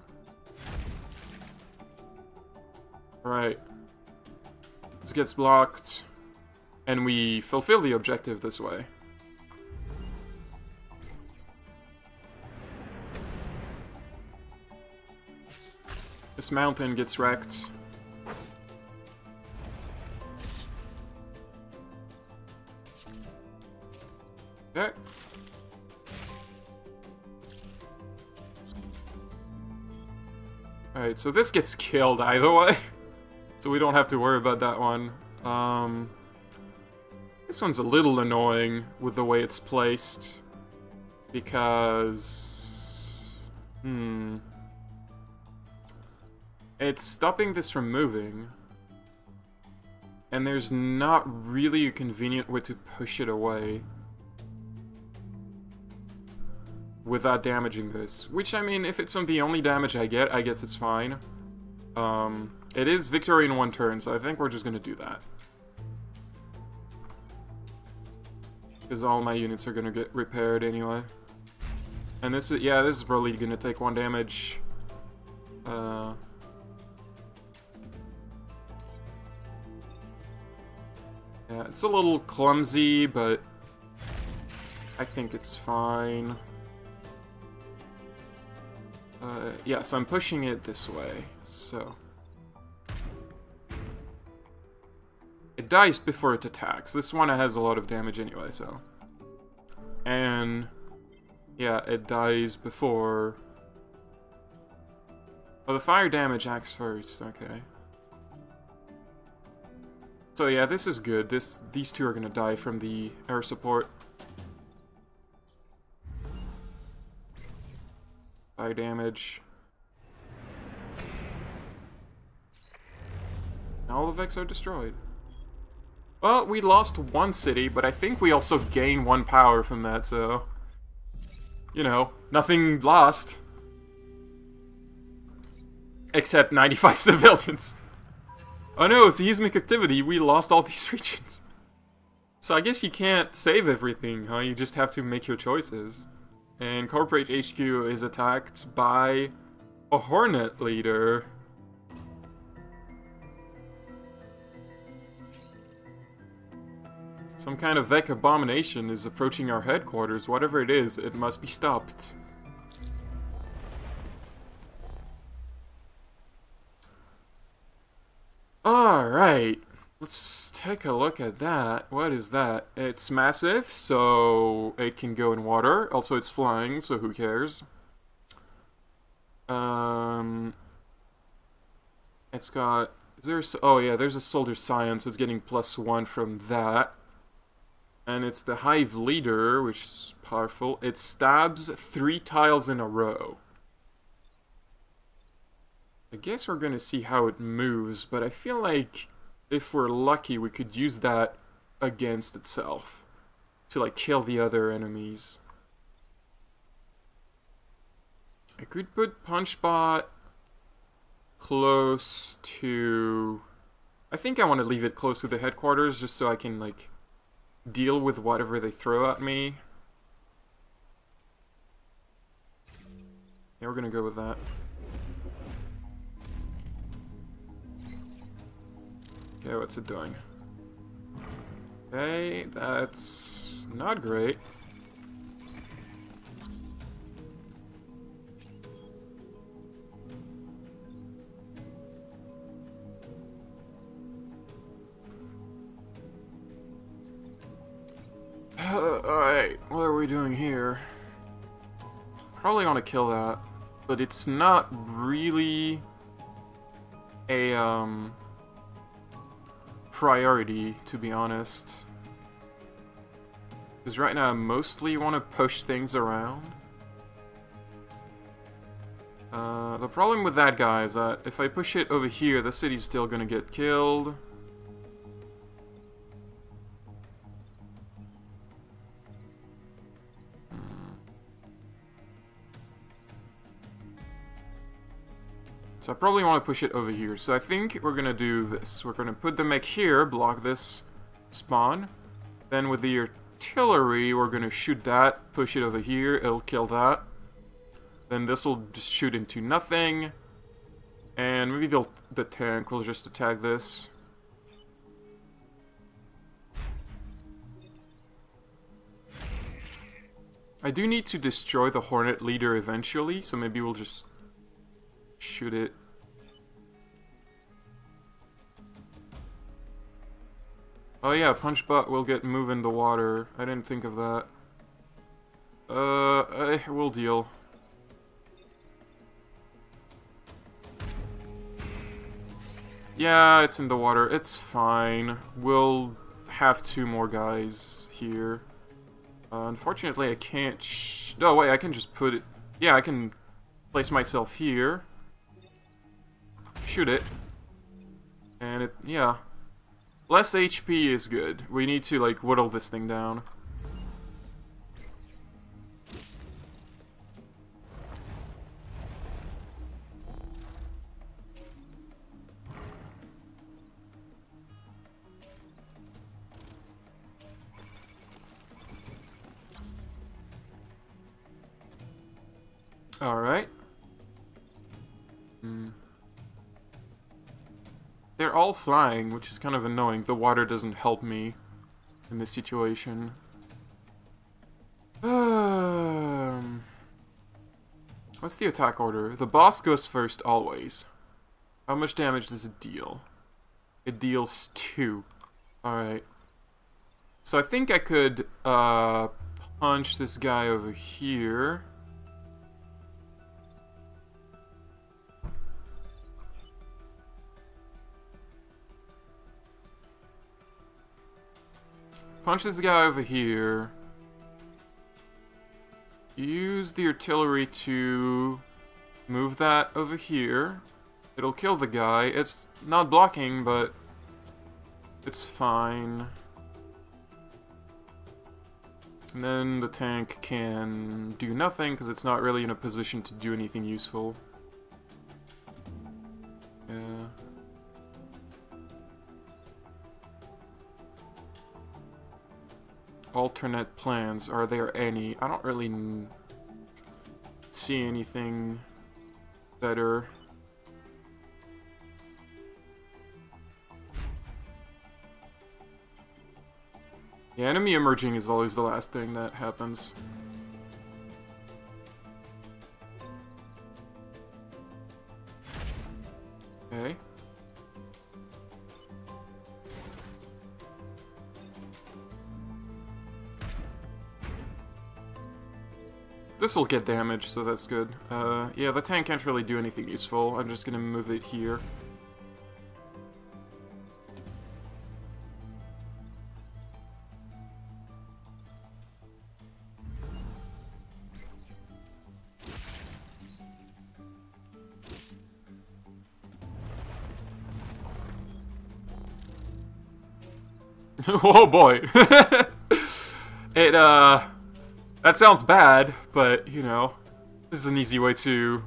Alright. This gets blocked, and we fulfill the objective this way. This mountain gets wrecked. Okay. Alright, so this gets killed either way. So we don't have to worry about that one. This one's a little annoying with the way it's placed. Because... it's stopping this from moving. And there's not really a convenient way to push it away without damaging this. Which, I mean, if it's the only damage I get, I guess it's fine. It is victory in one turn, so I think we're just gonna do that. Because all my units are gonna get repaired anyway. And this is, yeah, this is probably gonna take 1 damage. Yeah, it's a little clumsy, but I think it's fine. Yeah, so I'm pushing it this way, so... It dies before it attacks. This one has a lot of damage anyway, so... And... yeah, it dies before... oh, the fire damage acts first, okay. So yeah, this is good. These two are gonna die from the air support. Fire damage. Now all the Vex are destroyed. Well, we lost 1 city, but I think we also gained 1 power from that, so... you know, nothing lost. Except 95 civilians. Oh no, seismic activity, we lost all these regions. So I guess you can't save everything, huh? You just have to make your choices. And Corporate HQ is attacked by a Hornet leader. Some kind of Vec abomination is approaching our headquarters. Whatever it is, it must be stopped. Alright, let's take a look at that. What is that? It's massive, so it can go in water. Also, it's flying, so who cares? It's got... oh yeah, there's a Soldier Scion, so it's getting +1 from that. And it's the Hive Leader, which is powerful. It stabs 3 tiles in a row. I guess we're gonna see how it moves, but I feel like if we're lucky, we could use that against itself to like kill the other enemies. I could put Punchbot close to... I think I want to leave it close to the headquarters just so I can, like, deal with whatever they throw at me. Yeah, we're gonna go with that. Okay, what's it doing? Okay, that's not great. Alright, what are we doing here? Probably want to kill that, but it's not really a priority, to be honest. Because right now I mostly want to push things around. The problem with that guy is that if I push it over here, the city's still gonna get killed. So I probably want to push it over here. So I think we're gonna do this. We're gonna put the mech here, block this spawn. Then with the artillery, we're gonna shoot that, push it over here, it'll kill that. Then this will just shoot into nothing. And maybe the tank will just attack this. I do need to destroy the Hornet leader eventually, so maybe we'll just shoot it. Oh yeah, Punchbot will get moved in the water. I didn't think of that. We'll deal. Yeah, it's in the water. It's fine. We'll have 2 more guys here. Unfortunately, I can't oh, wait, I can just put it... Yeah, I can place myself here. Shoot it. And it... yeah. Less HP is good. We need to, like, whittle this thing down. Alright. They're all flying, which is kind of annoying. The water doesn't help me in this situation. What's the attack order? The boss goes first always. How much damage does it deal? It deals 2. Alright. So I think I could punch this guy over here. Punch this guy over here. Use the artillery to move that over here. It'll kill the guy. It's not blocking, but it's fine. And then the tank can do nothing because it's not really in a position to do anything useful. Yeah. Alternate plans, are there any? I don't really see anything better. Yeah, enemy emerging is always the last thing that happens. Okay. This'll get damaged, so that's good. Yeah, the tank can't really do anything useful. I'm just gonna move it here. Oh boy! That sounds bad, but, you know, this is an easy way to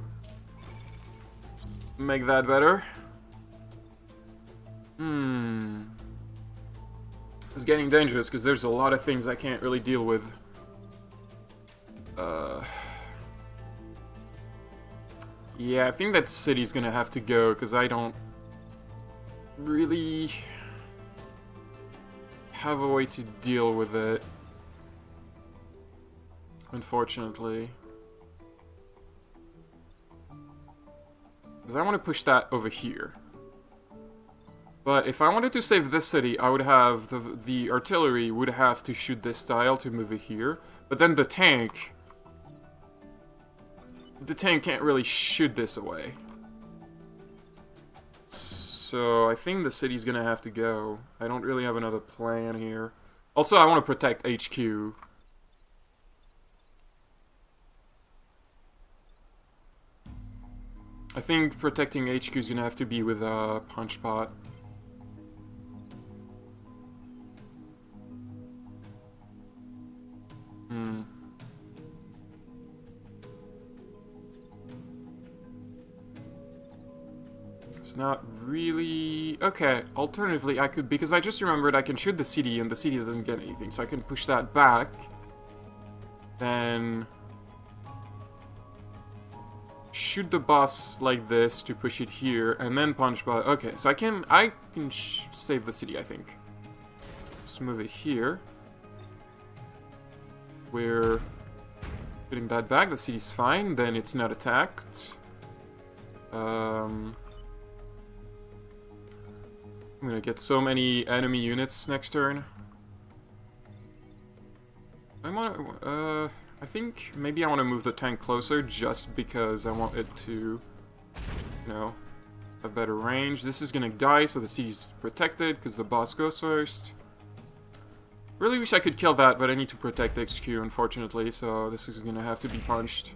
make that better. It's getting dangerous because there's a lot of things I can't really deal with. Yeah, I think that city's gonna have to go because I don't really have a way to deal with it, unfortunately. Because I want to push that over here. But if I wanted to save this city, I would have the artillery would have to shoot this tile to move it here. But then the tank can't really shoot this away. So I think the city's gonna have to go. I don't really have another plan here. Also, I want to protect HQ. I think protecting HQ is gonna have to be with a punch pot. It's not really... Okay, alternatively I could... Because I just remembered I can shoot the city and the city doesn't get anything, so I can push that back. Then... shoot the boss like this to push it here, and then punch bot. Okay, so I can save the city, I think. Let's move it here. We're putting that back. The city's fine. Then it's not attacked. I'm gonna get so many enemy units next turn. I think maybe I want to move the tank closer just because I want it to, you know, have better range. This is gonna die, so the city's protected because the boss goes first. Really wish I could kill that, but I need to protect HQ, unfortunately, so this is gonna have to be punched.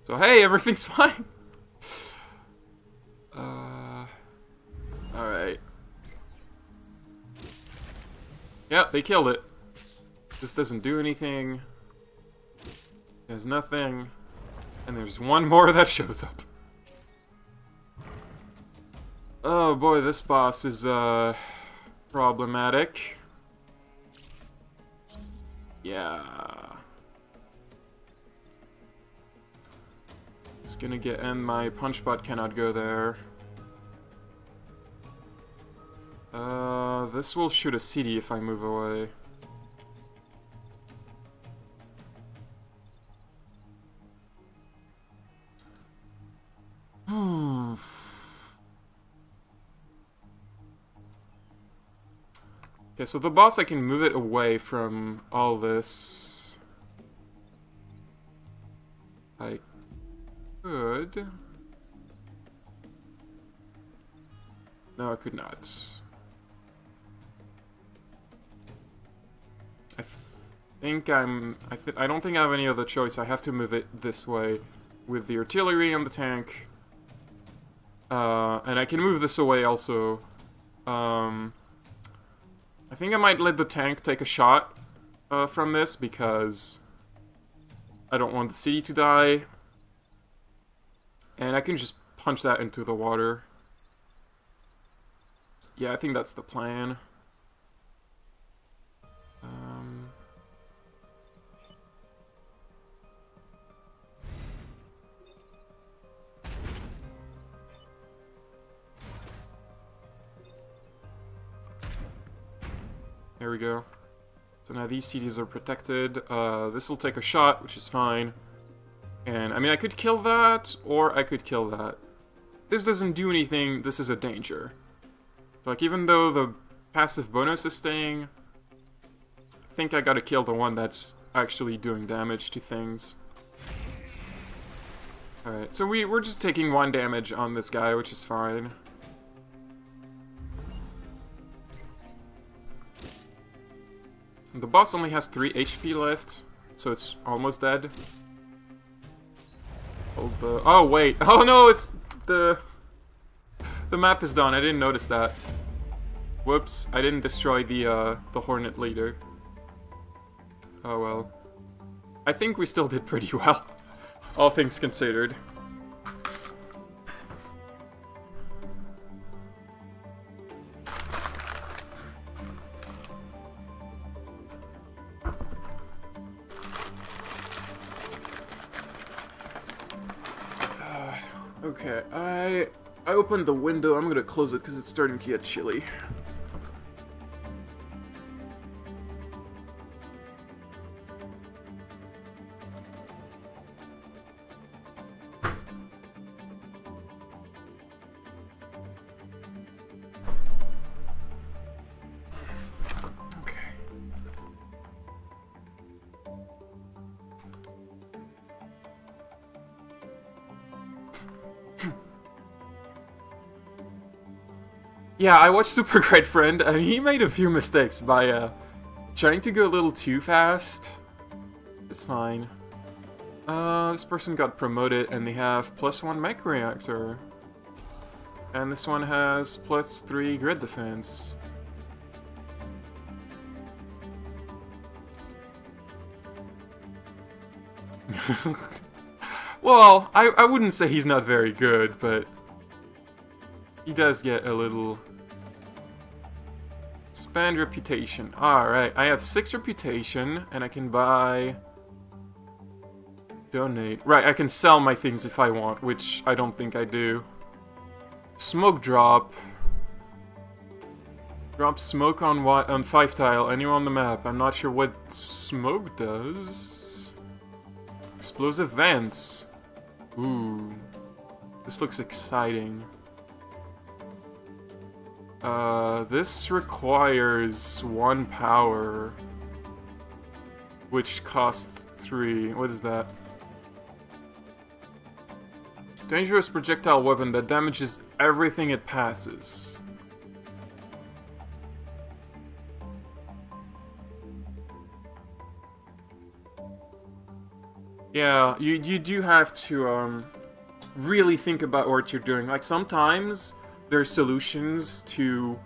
So hey, everything's fine! Alright. Yeah, they killed it. This doesn't do anything. There's nothing. And there's one more that shows up. Oh boy, this boss is, problematic. Yeah. It's gonna get... and my punch bot cannot go there. This will shoot a CD if I move away. Okay, so the boss, I can move it away from all this. I could... no, I could not. I don't think I have any other choice. I have to move it this way with the artillery and the tank. And I can move this away also. I think I might let the tank take a shot from this because I don't want the city to die. And I can just punch that into the water. Yeah, I think that's the plan. There we go. So now these CDs are protected. This will take a shot, which is fine. And, I mean, I could kill that, or I could kill that. This doesn't do anything, this is a danger. So, like, even though the passive bonus is staying, I think I gotta kill the one that's actually doing damage to things. Alright, so we're just taking 1 damage on this guy, which is fine. The boss only has 3 HP left, so it's almost dead. Oh wait, oh no, it's the map is done. I didn't notice that. Whoops, I didn't destroy the Hornet leader. Oh well. I think we still did pretty well, all things considered. Okay, I opened the window. I'm gonna close it because it's starting to get chilly. Yeah, I watched Super Great Friend, and he made a few mistakes by trying to go a little too fast. It's fine. This person got promoted, and they have +1 mech reactor. And this one has +3 grid defense. Well, I wouldn't say he's not very good, but he does get a little... Expand reputation. Alright, I have 6 reputation, and I can buy... Donate. Right, I can sell my things if I want, which I don't think I do. Smoke drop. Drop smoke on 5 tile, anywhere on the map. I'm not sure what smoke does. Explosive vents. Ooh. This looks exciting. This requires 1 power, which costs 3. What is that? Dangerous projectile weapon that damages everything it passes. Yeah, you do have to really think about what you're doing. Like, sometimes there's solutions to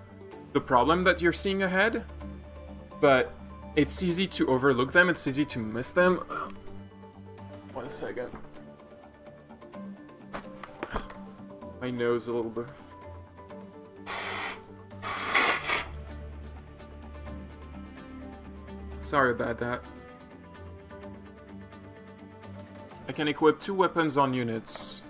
the problem that you're seeing ahead, but it's easy to overlook them, it's easy to miss them. 1 second. My nose a little bit. Sorry about that. I can equip 2 weapons on units.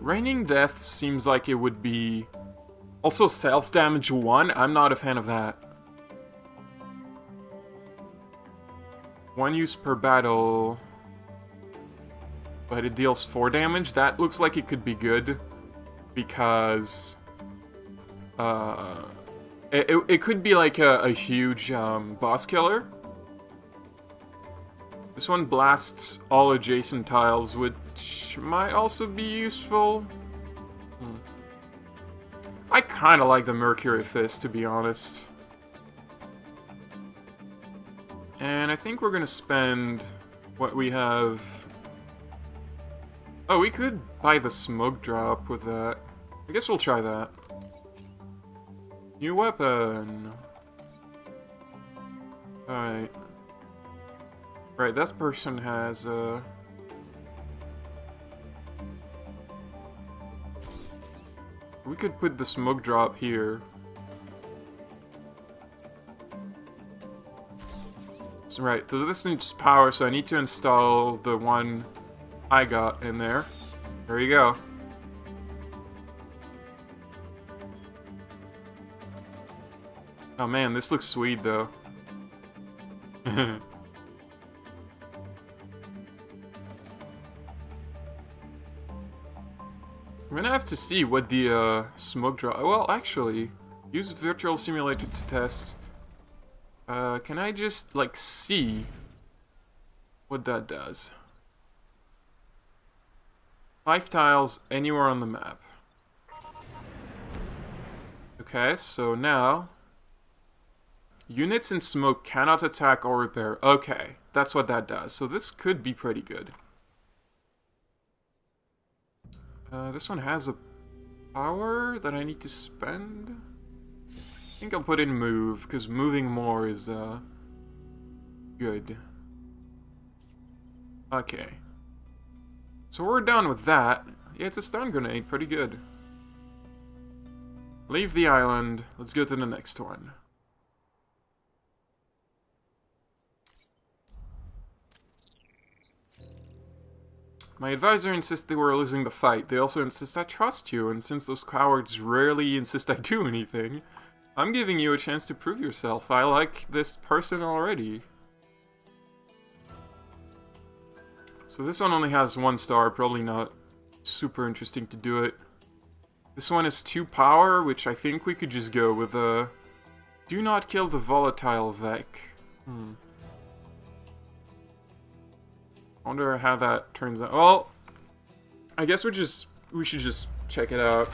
Raining Death seems like it would be... Also self-damage 1, I'm not a fan of that. 1 use per battle... But it deals 4 damage? That looks like it could be good. Because... It could be like a huge boss killer. This one blasts all adjacent tiles, which might also be useful. I kinda like the Mercury Fist, to be honest. And I think we're gonna spend what we have... Oh, we could buy the Smoke Drop with that. I guess we'll try that. New weapon! Alright. Right, that person has we could put the Smoke Drop here. So, right, so this needs power, so I need to install the one I got in there. There you go. Oh man, this looks sweet though. I'm gonna have to see what the smoke drop... Well, actually, use virtual simulator to test. Can I just, like, see what that does? 5 tiles anywhere on the map. Okay, so now... Units in smoke cannot attack or repair. Okay, that's what that does. So this could be pretty good. This one has a power that I need to spend. I think I'll put in move, because moving more is good. Okay. So we're done with that. Yeah, it's a stun grenade, pretty good. Leave the island. Let's go to the next one. My advisor insists that we're losing the fight. They also insist I trust you, and since those cowards rarely insist I do anything, I'm giving you a chance to prove yourself. I like this person already. So this one only has 1 star, probably not super interesting to do it. This one is 2 power, which I think we could just go with a... Do not kill the volatile Vek. I wonder how that turns out. Well, I guess we should just check it out.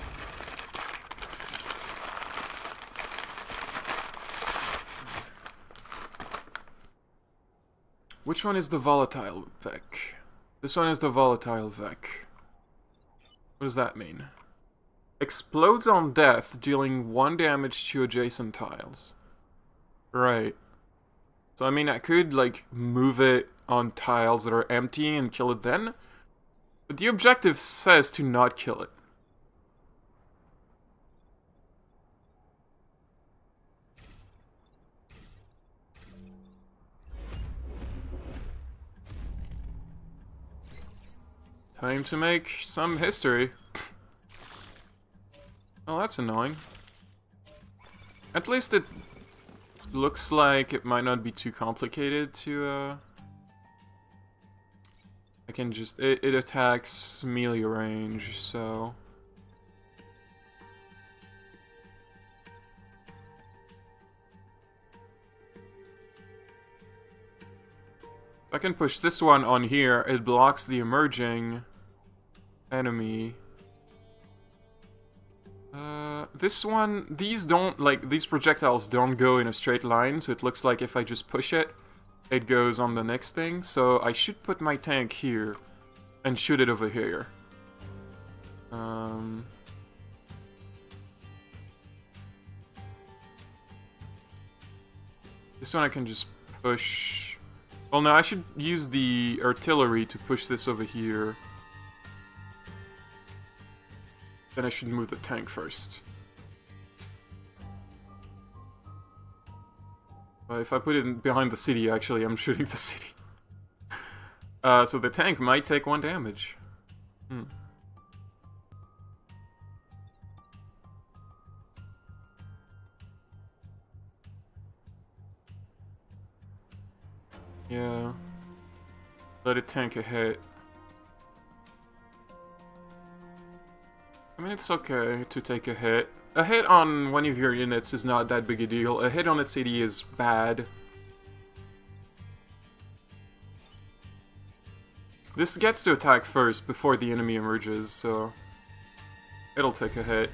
Which one is the volatile Vek? This one is the volatile Vek. What does that mean? Explodes on death, dealing 1 damage to adjacent tiles. Right. So I mean, I could like move it on tiles that are empty and kill it then, but the objective says to not kill it. Time to make some history. Oh, that's annoying. At least it looks like it might not be too complicated to, I can just... It attacks melee range, so... If I can push this one on here, it blocks the emerging enemy. This one, these don't, like, these projectiles don't go in a straight line, so it looks like if I just push it, it goes on the next thing. So I should put my tank here and shoot it over here. This one I can just push. Well, no, I should use the artillery to push this over here. Then I should move the tank first. If I put it behind the city, actually, I'm shooting the city. So the tank might take 1 damage. Yeah. Let it tank a hit. I mean, it's okay to take a hit. A hit on one of your units is not that big a deal. A hit on a city is bad. This gets to attack first before the enemy emerges, so it'll take a hit.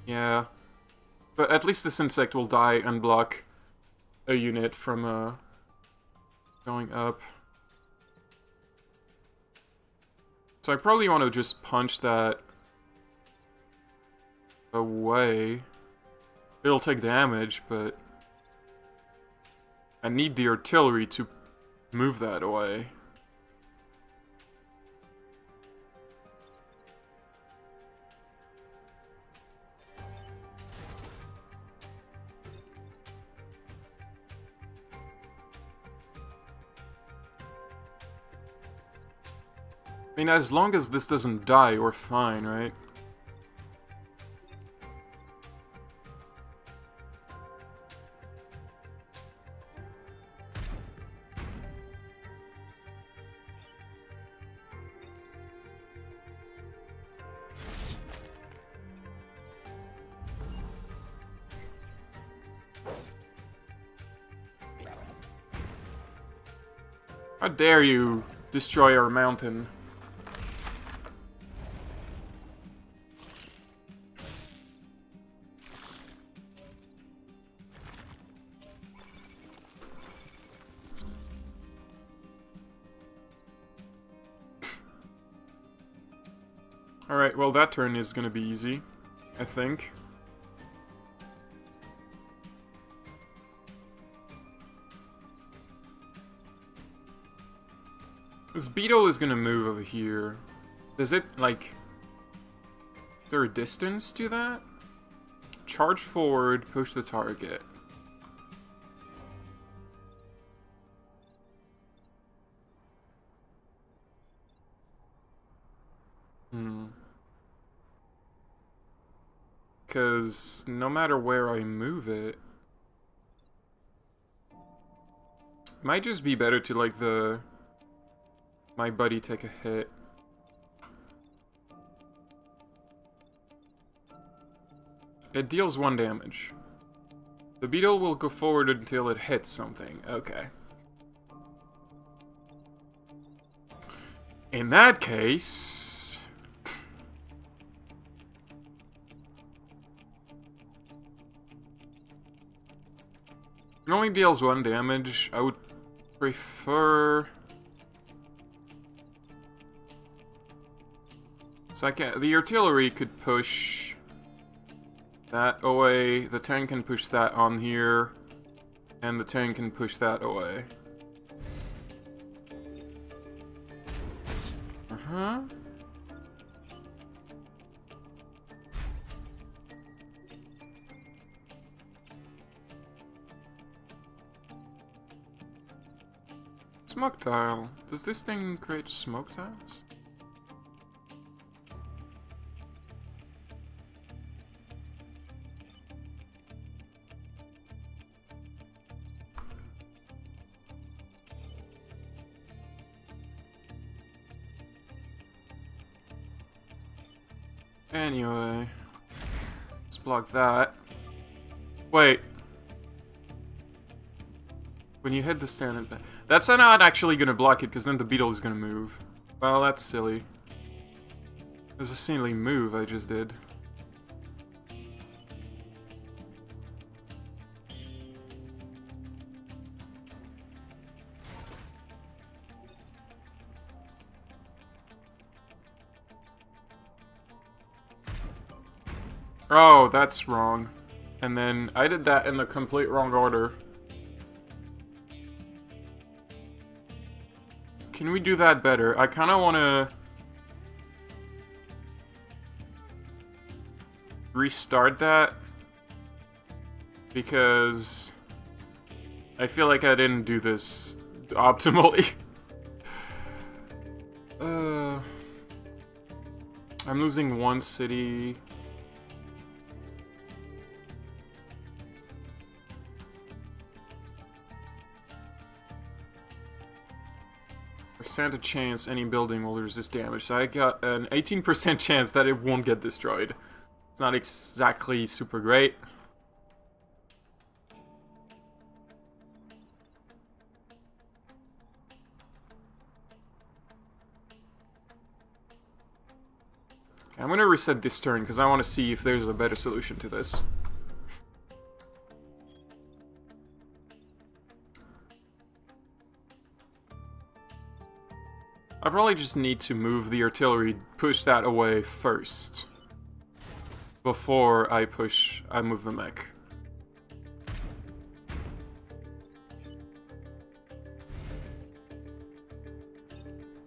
Yeah. But at least this insect will die and block a unit from going up. So I probably want to just punch that away. It'll take damage, but I need the artillery to move that away. I mean, as long as this doesn't die, we're fine, right? How dare you destroy our mountain? Alright, well that turn is gonna be easy, I think. This beetle is gonna move over here. Does it, like... Is there a distance to that? Charge forward, push the target. Because no matter where I move it, might just be better to like my buddy take a hit. It deals 1 damage. The beetle will go forward until it hits something. Okay. In that case... it only deals 1 damage. I would prefer... so the artillery could push that away, the tank can push that on here, and the tank can push that away. Uh-huh. Smoke tile. Does this thing create smoke tiles? Anyway, let's block that. Wait. When you hit the stand, that's not actually gonna block it, because then the beetle is gonna move. Well, that's silly. There's a silly move I just did. Oh, that's wrong. And then I did that in the complete wrong order. Can we do that better? I kind of want to restart that because I feel like I didn't do this optimally. I'm losing 1 city. Percent chance any building will resist damage. So I got an 18% chance that it won't get destroyed. It's not exactly super great. I'm gonna reset this turn because I want to see if there's a better solution to this. I probably just need to move the artillery, push that away first. Before I move the mech.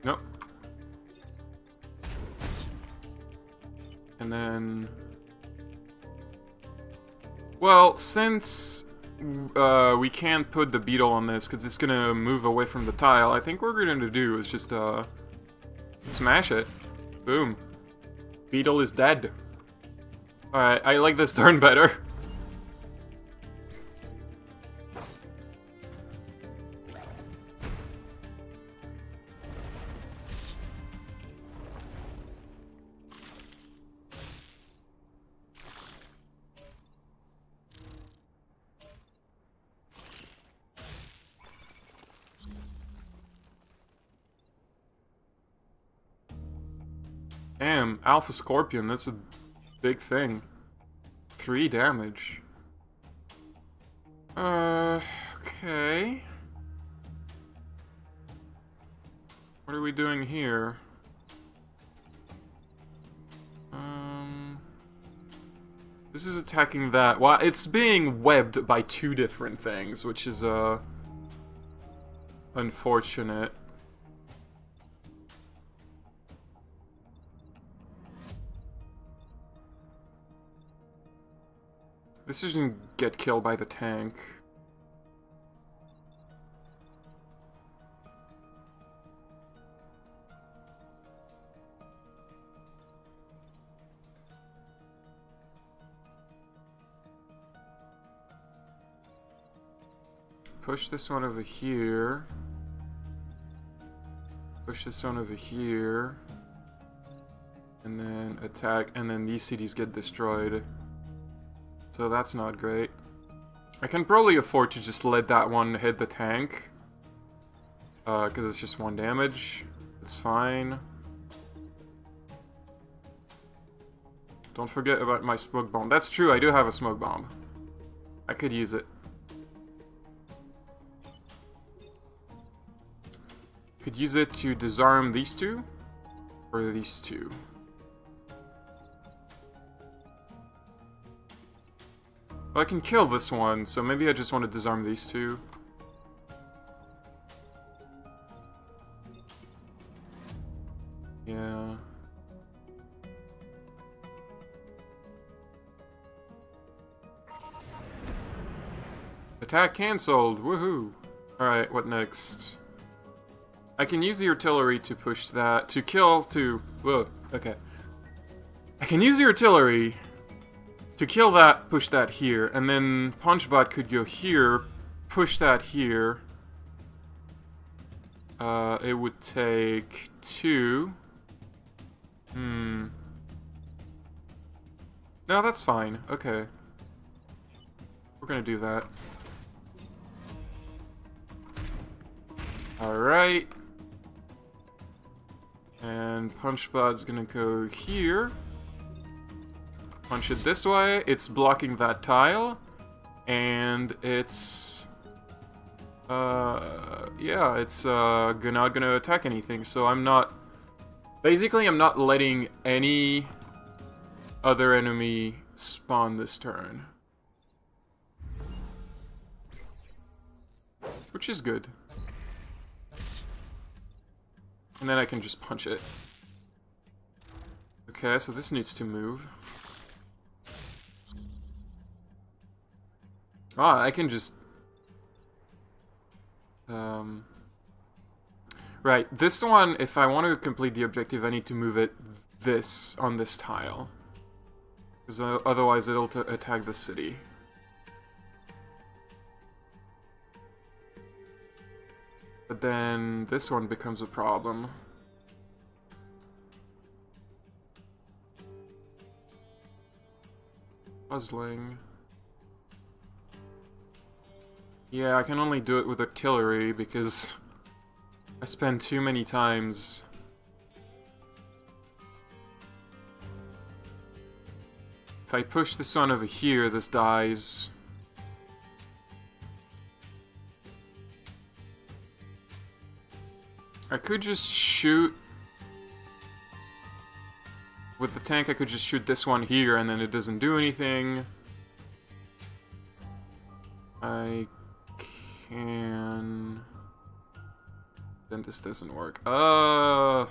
Nope. And then... well, since we can't put the beetle on this because it's gonna move away from the tile, I think what we're gonna do is just smash it. Boom. Beetle is dead. Alright, I like this turn better. Damn, Alpha Scorpion, that's a big thing. 3 damage. Okay. What are we doing here? This is attacking that. Well, it's being webbed by 2 different things, which is, unfortunate. This doesn't get killed by the tank. push this one over here. Push this one over here. And then attack, and then these cities get destroyed. So that's not great. I can probably afford to just let that one hit the tank. Because it's just 1 damage. It's fine. Don't forget about my smoke bomb. That's true, I do have a smoke bomb. I could use it. Could use it to disarm these two. Or these two. Well, I can kill this one, so maybe I just want to disarm these two. Yeah. Attack cancelled! Woohoo! Alright, what next? I can use the artillery to push that, to kill, to... Whoa, okay. I can use the artillery to kill that, push that here, and then Punchbot could go here, push that here. It would take 2. No, that's fine. Okay. We're gonna do that. Alright. And Punchbot's gonna go here. Punch it this way. It's blocking that tile. And it's... yeah, it's not gonna attack anything, so I'm not... Basically, I'm not letting any other enemy spawn this turn. Which is good. And then I can just punch it. Okay, so this needs to move. Ah, I can just... Right, this one, if I want to complete the objective, I need to move it on this tile. Because otherwise it'll attack the city. But then this one becomes a problem. Puzzling. Yeah, I can only do it with artillery because I spend too many times. If I push this one over here, this dies. I could just shoot... With the tank, I could just shoot this one here and then it doesn't do anything. I can... Then this doesn't work. No.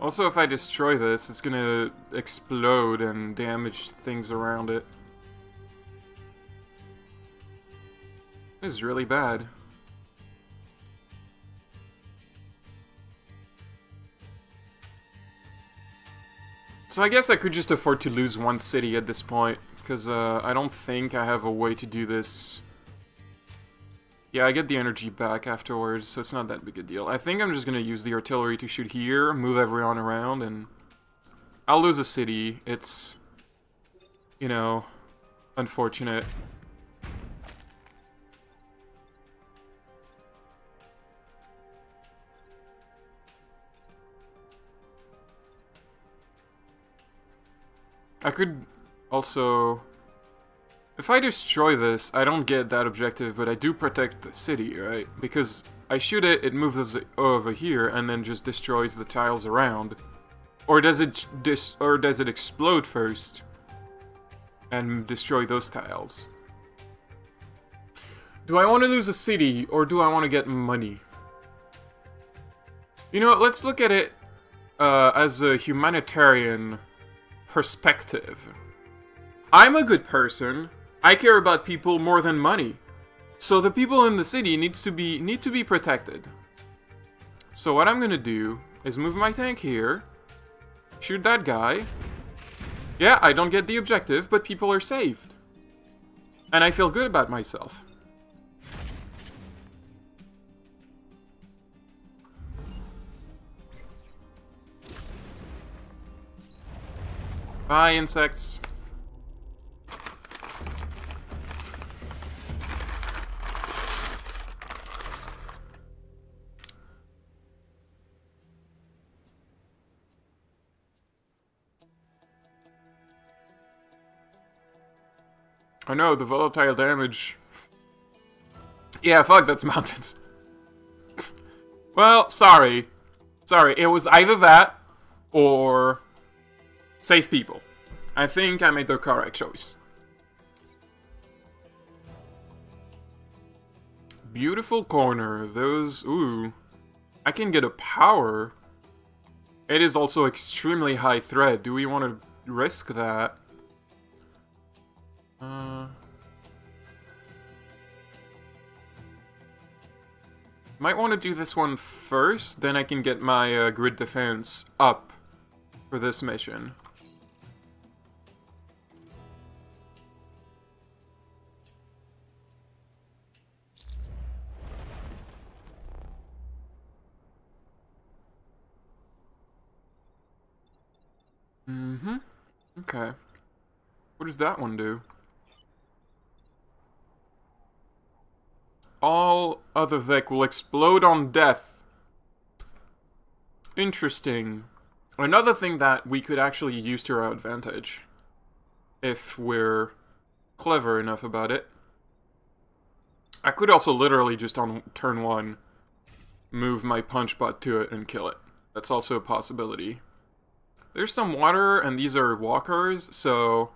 Also, if I destroy this, it's gonna explode and damage things around it. This is really bad. So I guess I could just afford to lose 1 city at this point, because I don't think I have a way to do this. Yeah, I get the energy back afterwards, so it's not that big a deal. I think I'm just gonna use the artillery to shoot here, move everyone around, and I'll lose a city. It's, you know, unfortunate. I could also... If I destroy this, I don't get that objective, but I do protect the city, right? Because I shoot it, it moves over here, and then just destroys the tiles around. Or does it explode first and destroy those tiles? Do I want to lose a city, or do I want to get money? You know, let's look at it as a humanitarian perspective. I'm a good person. I care about people more than money. So the people in the city need to be protected. So what I'm gonna do is move my tank here, shoot that guy. Yeah, I don't get the objective, but people are saved. And I feel good about myself. Bye, insects. I know, the volatile damage. Yeah, fuck, that's mountains. Well, sorry. Sorry, it was either that, or save people. I think I made the correct choice. Beautiful corner, those, ooh. I can get a power. It is also extremely high threat. Do we want to risk that? Might want to do this one first, then I can get my grid defense up for this mission. Okay. What does that one do? All other Vec will explode on death. Interesting. Another thing that we could actually use to our advantage, if we're clever enough about it. I could also literally just on turn 1 move my punch bot to it and kill it. That's also a possibility. There's some water, and these are walkers, so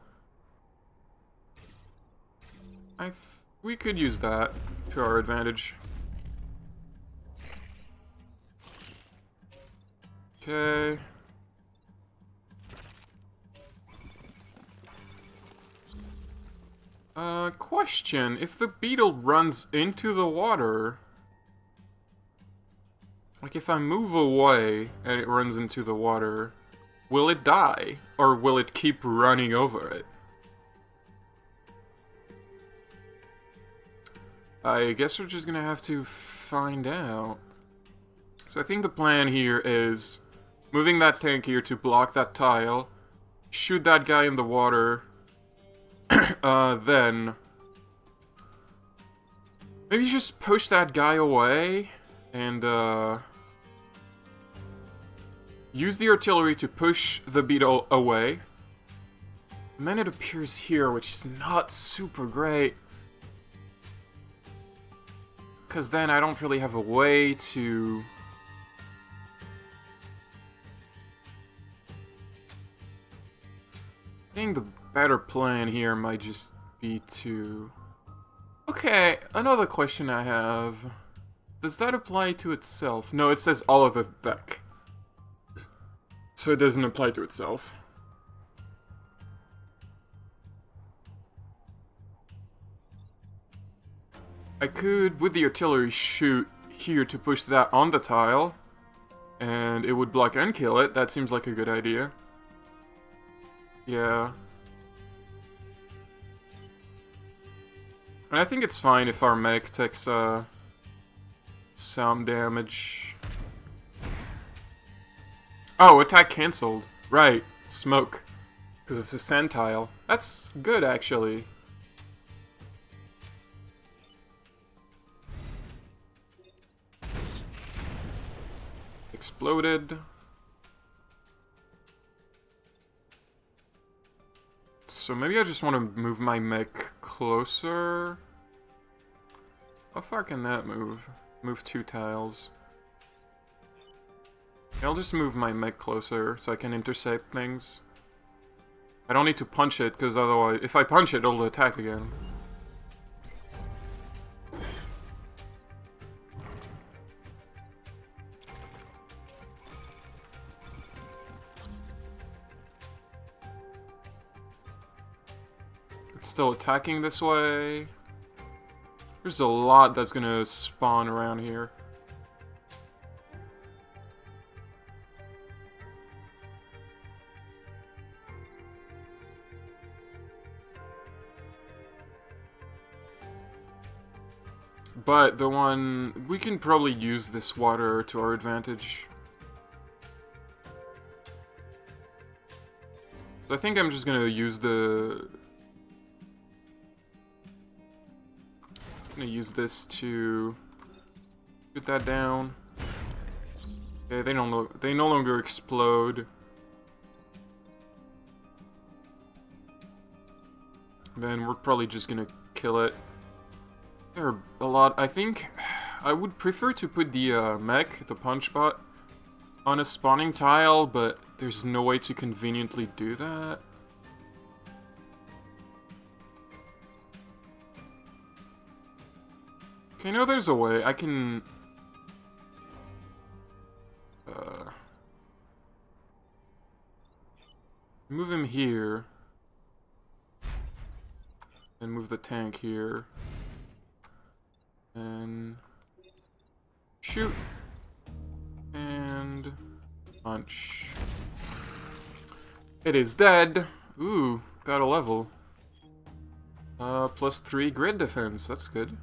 we could use that to our advantage. Okay. Question. If the beetle runs into the water, like if I move away and it runs into the water, will it die? Or will it keep running over it? I guess we're just gonna have to find out. So I think the plan here is moving that tank here to block that tile, shoot that guy in the water, then maybe just push that guy away and use the artillery to push the beetle away. And then it appears here, which is not super great, because then I don't really have a way to... I think the better plan here might just be to... Okay, another question I have. Does that apply to itself? No, it says all of the deck. So it doesn't apply to itself. I could, with the artillery, shoot here to push that on the tile, and it would block and kill it. That seems like a good idea. Yeah. And I think it's fine if our mech takes some damage. Oh, attack cancelled. Right, smoke. Because it's a sand tile. That's good, actually. Exploded. So maybe I just want to move my mech closer. How far can that move? Move 2 tiles. I'll just move my mech closer so I can intercept things. I don't need to punch it, because otherwise, if I punch it, it'll attack again. It's still attacking this way. There's a lot that's gonna spawn around here. But the one... we can probably use this water to our advantage. So I think I'm just gonna use the... I'm gonna use this to put that down. Okay, they no longer explode. Then we're probably just gonna kill it. There are a lot. I think I would prefer to put the mech, the punch bot, on a spawning tile, but there's no way to conveniently do that. Okay, no, there's a way. I can... move him here. And move the tank here. And... shoot. And... punch. It is dead. Ooh, got a level. +3 grid defense. That's good.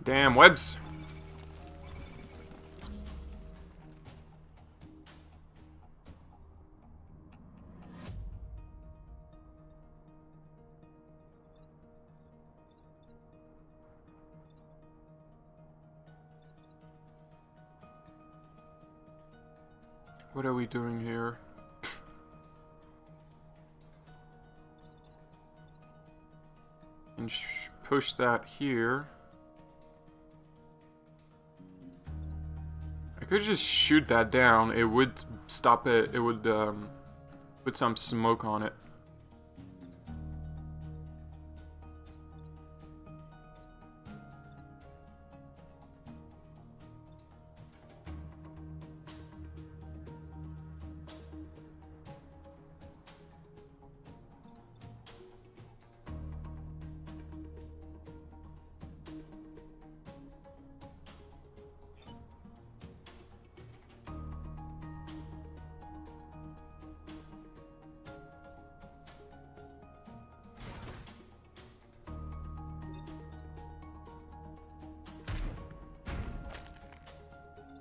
Damn, webs. What are we doing here? And push that here. I could just shoot that down. It would stop it. It would put some smoke on it.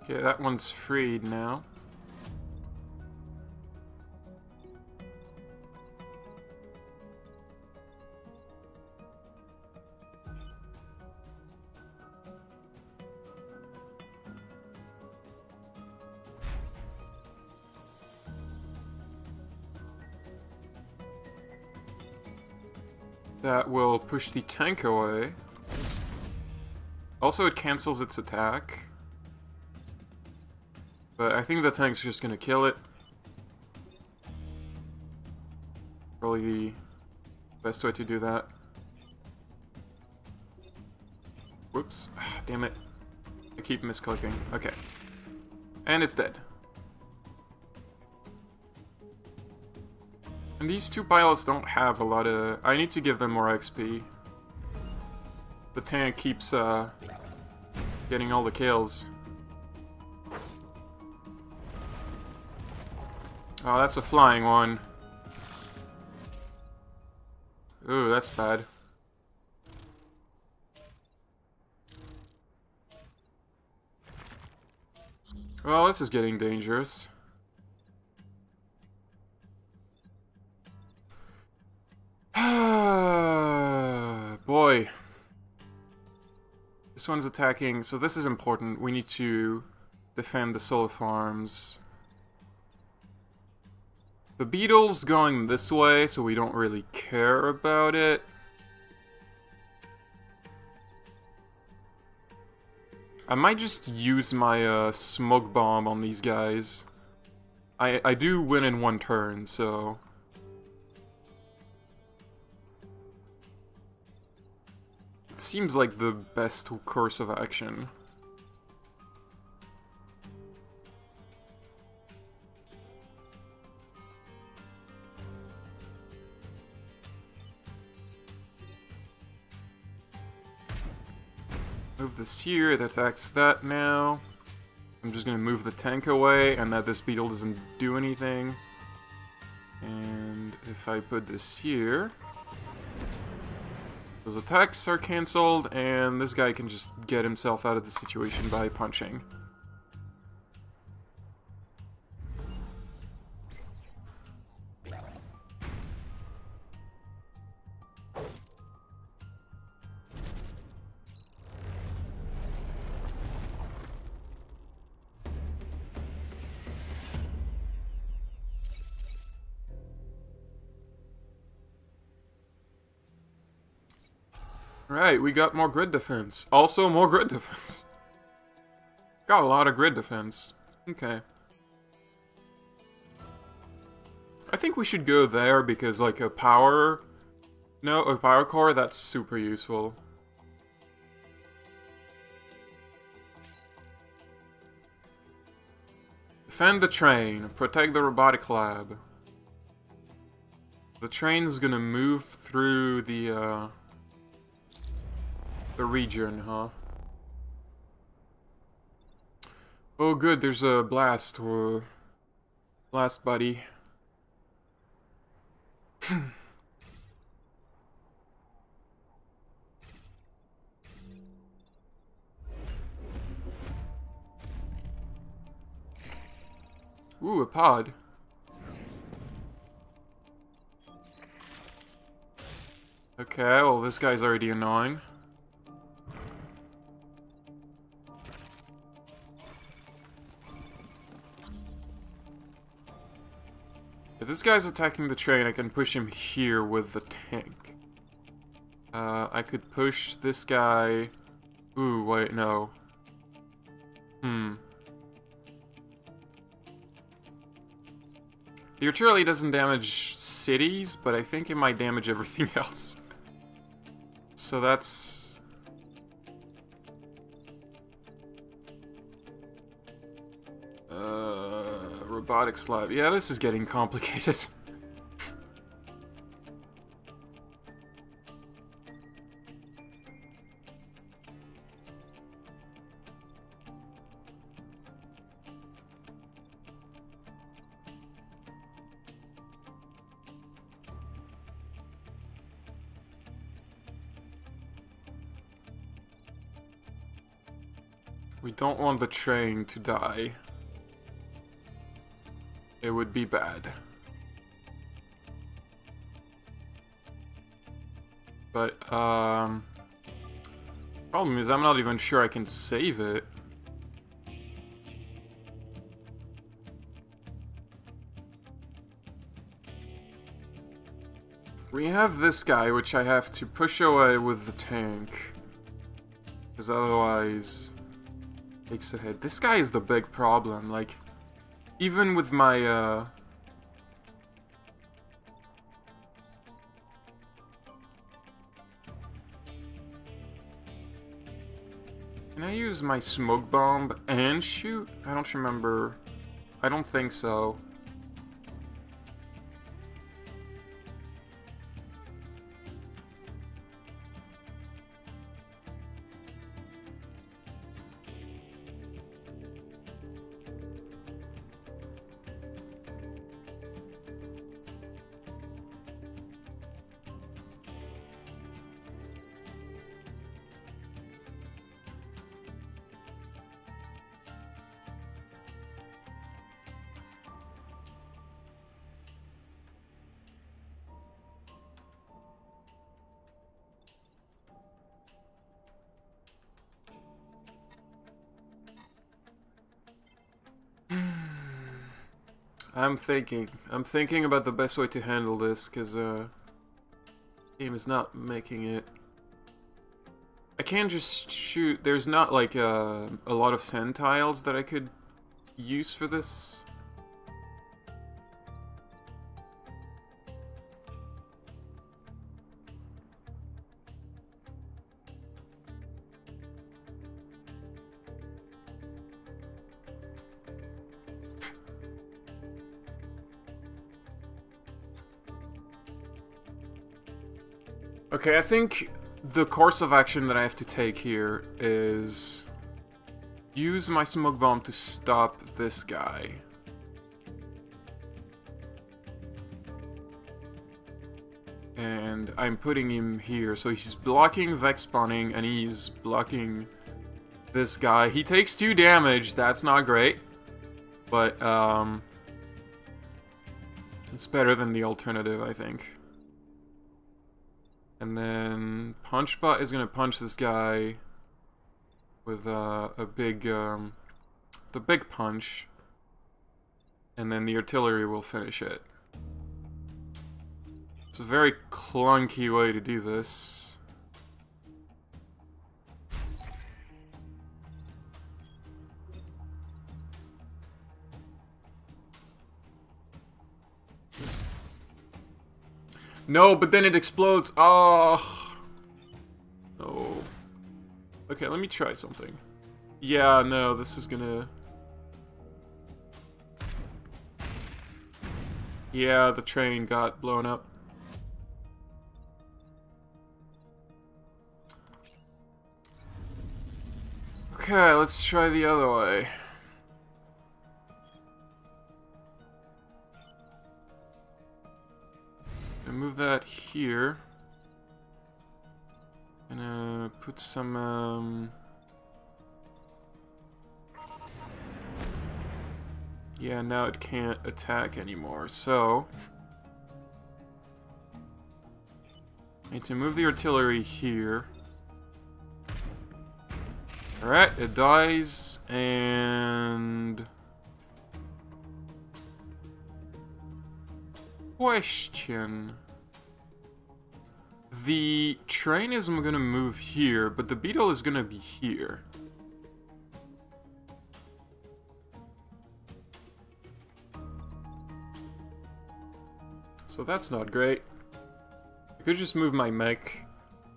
Okay, that one's freed now. That will push the tank away. Also, it cancels its attack. But I think the tank's just gonna kill it. Probably the best way to do that. Whoops. Damn it. I keep misclicking. Okay. And it's dead. And these two pilots don't have a lot of... I need to give them more XP. The tank keeps getting all the kills. Oh, that's a flying one. Ooh, that's bad. Well, this is getting dangerous. Boy. This one's attacking, so this is important. We need to defend the solar farms. The beetle's going this way, so we don't really care about it. I might just use my smoke bomb on these guys. I do win in one turn, so... seems like the best course of action. Move this here, it attacks that now. I'm just gonna move the tank away and that this beetle doesn't do anything. And if I put this here, those attacks are cancelled and this guy can just get himself out of the situation by punching. Right, we got more grid defense. Also more grid defense. Got a lot of grid defense. Okay. I think we should go there because like a power... No, a power core, that's super useful. Defend the train. Protect the robotic lab. The train is gonna move through the region, huh? Oh good, there's a blast. Blast, buddy. Ooh, a pod. Okay, well this guy's already annoying. If this guy's attacking the train, I can push him here with the tank. I could push this guy... Ooh, wait, no. The artillery doesn't damage cities, but I think it might damage everything else. So that's... Robotics lab. Yeah, this is getting complicated. We don't want the train to die. It would be bad. But, problem is I'm not even sure I can save it. We have this guy, which I have to push away with the tank. Because otherwise... takes the hit. This guy is the big problem, like... Even with my, Can I use my smoke bomb and shoot? I don't remember. I don't think so. I'm thinking about the best way to handle this, because, game is not making it. I can't just shoot, there's not, like, a lot of sand tiles that I could use for this. Okay, I think the course of action that I have to take here is use my smoke bomb to stop this guy. And I'm putting him here, so he's blocking Vex spawning and he's blocking this guy. He takes 2 damage, that's not great. But, it's better than the alternative, I think. And then Punchbot is gonna punch this guy with a big, the big punch, and then the artillery will finish it. It's a very clunky way to do this. No, but then it explodes. Oh. No. Okay, let me try something. Yeah, no, this is gonna... Yeah, the train got blown up. Okay, let's try the other way. Move that here. Gonna put some yeah, now it can't attack anymore, so I need to move the artillery here. Alright, it dies, and question. The train is gonna move here, but the beetle is gonna be here. So that's not great. I could just move my mech.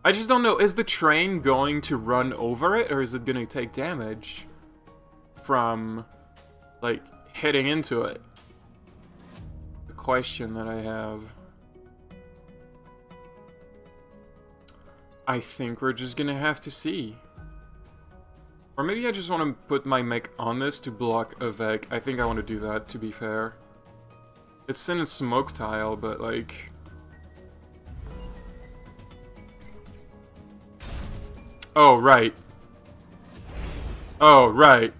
I just don't know, is the train going to run over it, or is it gonna take damage from, like, hitting into it? The question that I have. I think we're just gonna have to see. Or maybe I just want to put my mech on this to block a Vec. I think I want to do that, to be fair. It's in a smoke tile, but like... Oh, right. Oh, right.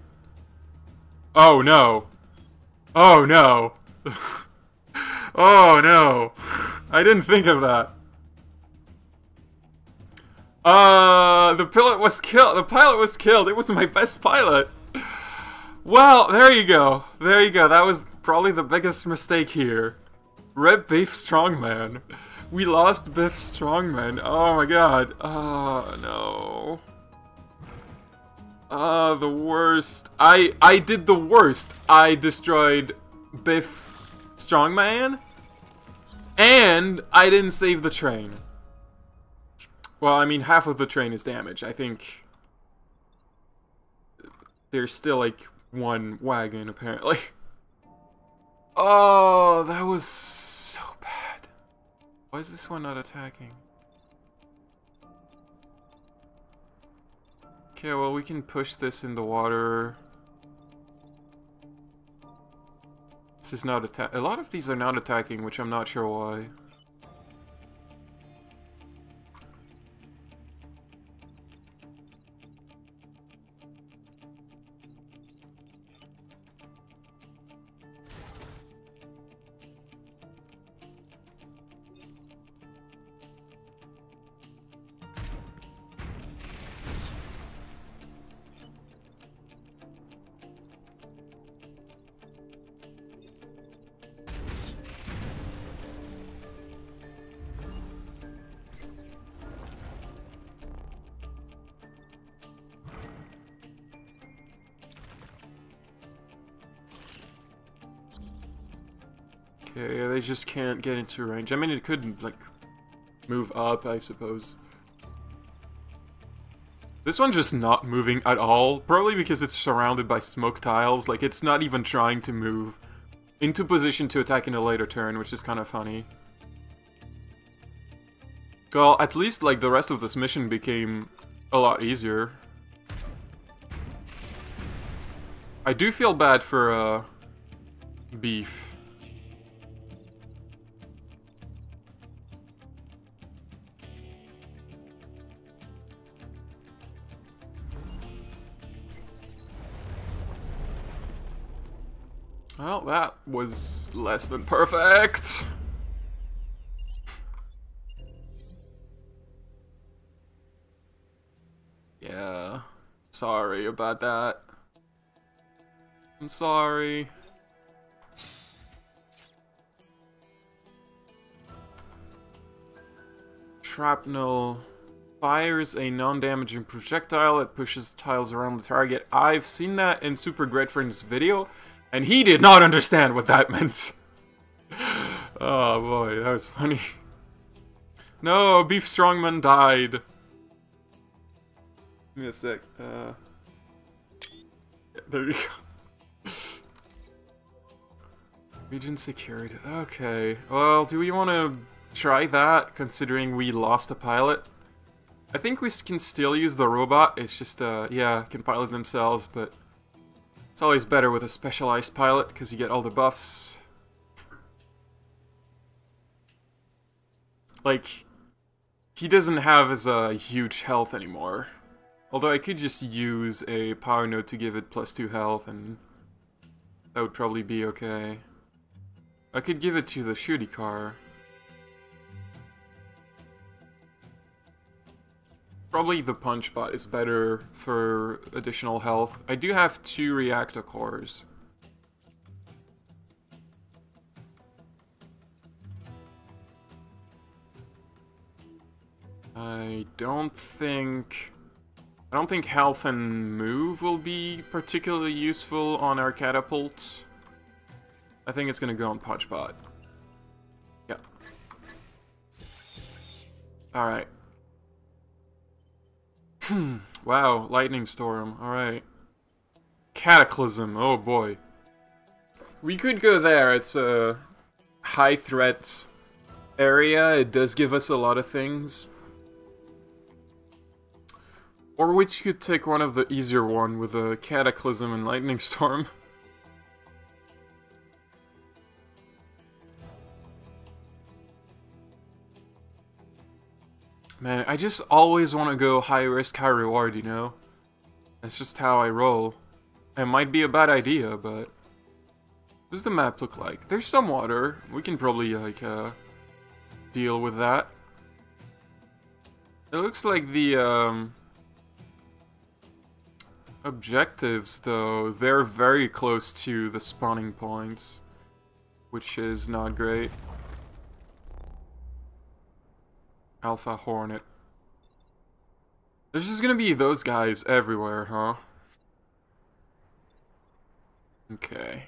Oh, no. Oh, no. Oh, no. I didn't think of that. The pilot was killed. The pilot was killed. It was my best pilot. Well, there you go. There you go. That was probably the biggest mistake here. Rip Biff Strongman. We lost Biff Strongman. Oh my god. Oh no. The worst. I did the worst. I destroyed Biff Strongman, and I didn't save the train. Well, I mean, half of the train is damaged. I think there's still, like, one wagon, apparently. Oh, that was so bad. Why is this one not attacking? Okay, well, we can push this in the water. This is not attack. A lot of these are not attacking, which I'm not sure why. Okay, they just can't get into range. I mean, it could, like, move up, I suppose. This one's just not moving at all, probably because it's surrounded by smoke tiles. Like, it's not even trying to move into position to attack in a later turn, which is kind of funny. Well, at least like the rest of this mission became a lot easier. I do feel bad for Beef. Well, that was less than perfect. Yeah, sorry about that. I'm sorry. Shrapnel fires a non-damaging projectile that pushes tiles around the target. I've seen that in Super Gretfriend's video, and he did not understand what that meant. Oh boy, that was funny. No, Beef Strongman died. Give me a sec. There you go. Region secured. Okay. Well, do we want to try that, considering we lost a pilot? I think we can still use the robot. It's just, yeah, can pilot themselves, but it's always better with a specialized pilot, because you get all the buffs. Like, he doesn't have as a huge health anymore. Although I could just use a power node to give it +2 health, and that would probably be okay. I could give it to the shooty car. Probably the punch bot is better for additional health. I do have 2 reactor cores. I don't think health and move will be particularly useful on our catapult. I think it's gonna go on Punchbot. Yeah. Alright. Wow, lightning storm. Alright. Cataclysm. Oh boy. We could go there. It's a high threat area. It does give us a lot of things. Or we could take one of the easier one with a Cataclysm and Lightning Storm. Man, I just always want to go high risk, high reward, you know? That's just how I roll. It might be a bad idea, but... what does the map look like? There's some water. We can probably, like, deal with that. It looks like the, objectives, though, they're very close to the spawning points, which is not great. Alpha Hornet. There's just gonna be those guys everywhere, huh? Okay.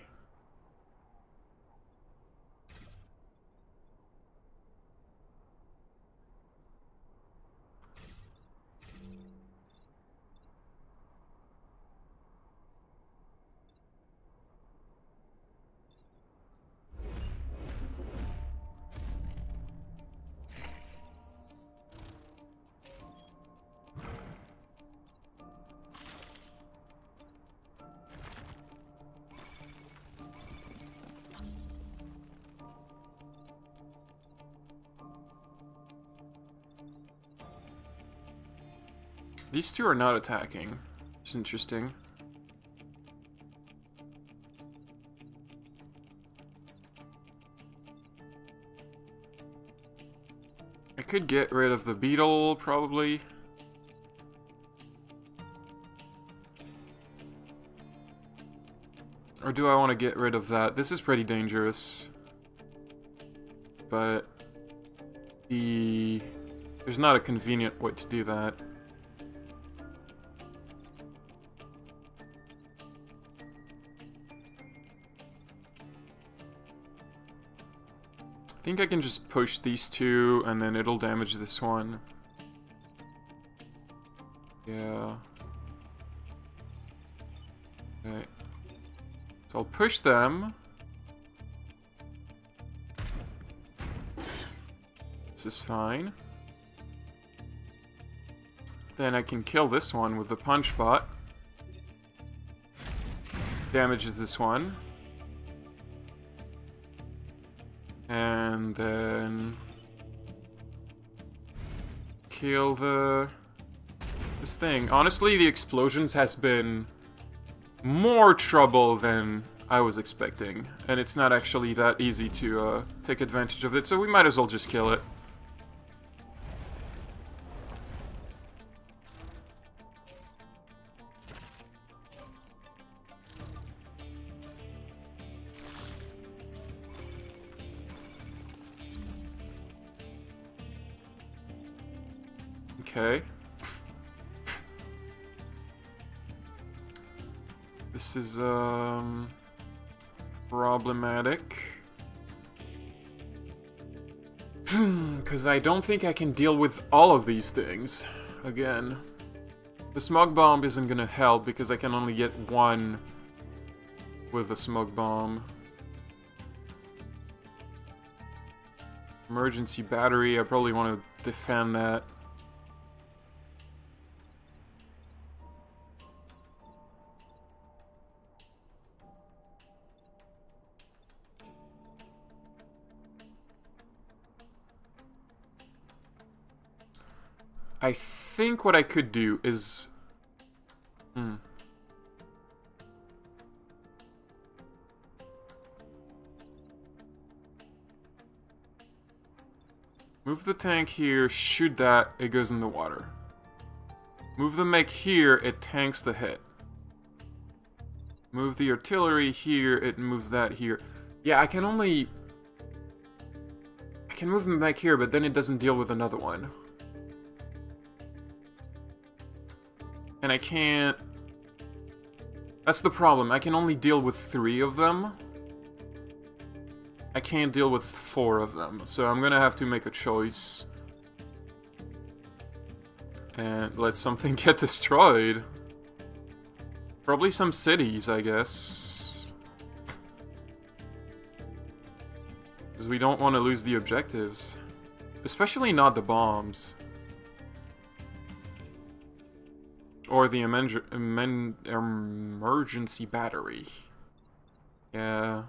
These two are not attacking, which is interesting. I could get rid of the beetle, probably. Or do I want to get rid of that? This is pretty dangerous. But... there's not a convenient way to do that. I think I can just push these two, and then it'll damage this one. Yeah. Okay. So I'll push them. This is fine. Then I can kill this one with the punch bot. Damages this one. And then kill this thing. Honestly, the explosions has been more trouble than I was expecting, and it's not actually that easy to take advantage of it, so we might as well just kill it. Okay. This is, problematic. Because I don't think I can deal with all of these things. Again. The smoke bomb isn't gonna help because I can only get one with the smoke bomb. Emergency battery, I probably want to defend that. I think what I could do is... Move the tank here, shoot that, it goes in the water. Move the mech here, it tanks the hit. Move the artillery here, it moves that here. Yeah, I can only... I can move the mech here, but then it doesn't deal with another one. And I can't... That's the problem. I can only deal with 3 of them. I can't deal with 4 of them. So I'm gonna have to make a choice. And let something get destroyed. Probably some cities, I guess. Because we don't want to lose the objectives. Especially not the bombs. Or the emergency battery. Yeah.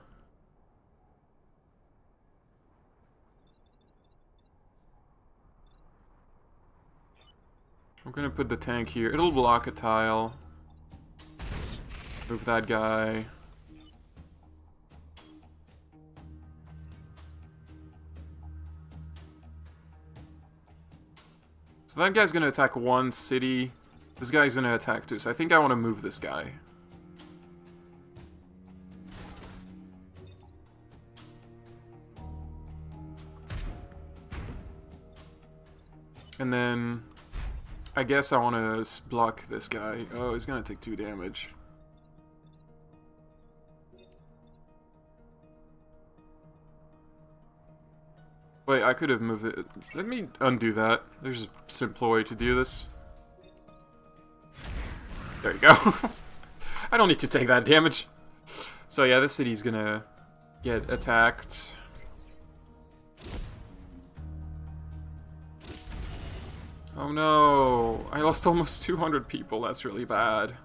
I'm gonna put the tank here. It'll block a tile. Move that guy. So that guy's gonna attack one city. This guy's gonna attack too, so I think I want to move this guy. And then... I guess I want to block this guy. Oh, he's gonna take 2 damage. Wait, I could have moved it. Let me undo that. There's a simple way to do this. There you go. I don't need to take that damage. So yeah, this city's gonna get attacked. Oh no, I lost almost 200 people, that's really bad.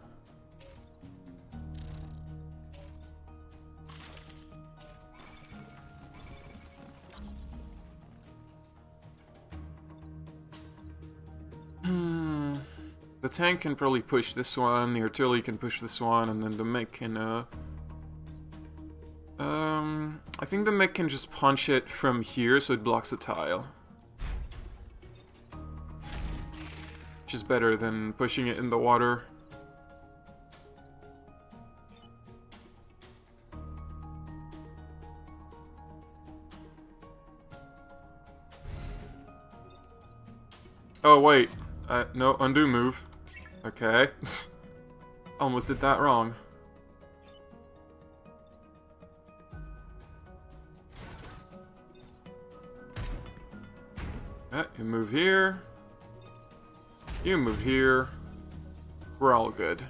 The tank can probably push this one, the artillery can push this one, and then the mech can, I think the mech can just punch it from here so it blocks a tile. Which is better than pushing it in the water. Oh wait, no, undo move. Okay. Almost did that wrong. You move here. You move here. We're all good.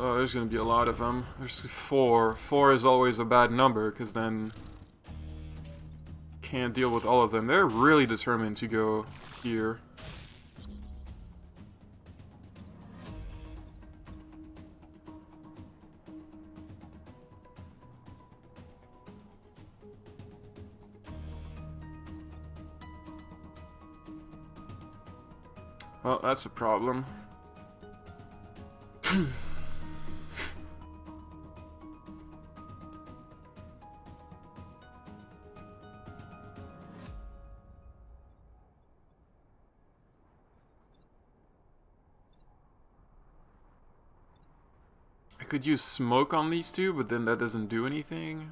Oh, there's gonna be a lot of them. There's 4. 4 is always a bad number, because then can't deal with all of them. They're really determined to go here. Well, that's a problem. I could use smoke on these two, but then that doesn't do anything.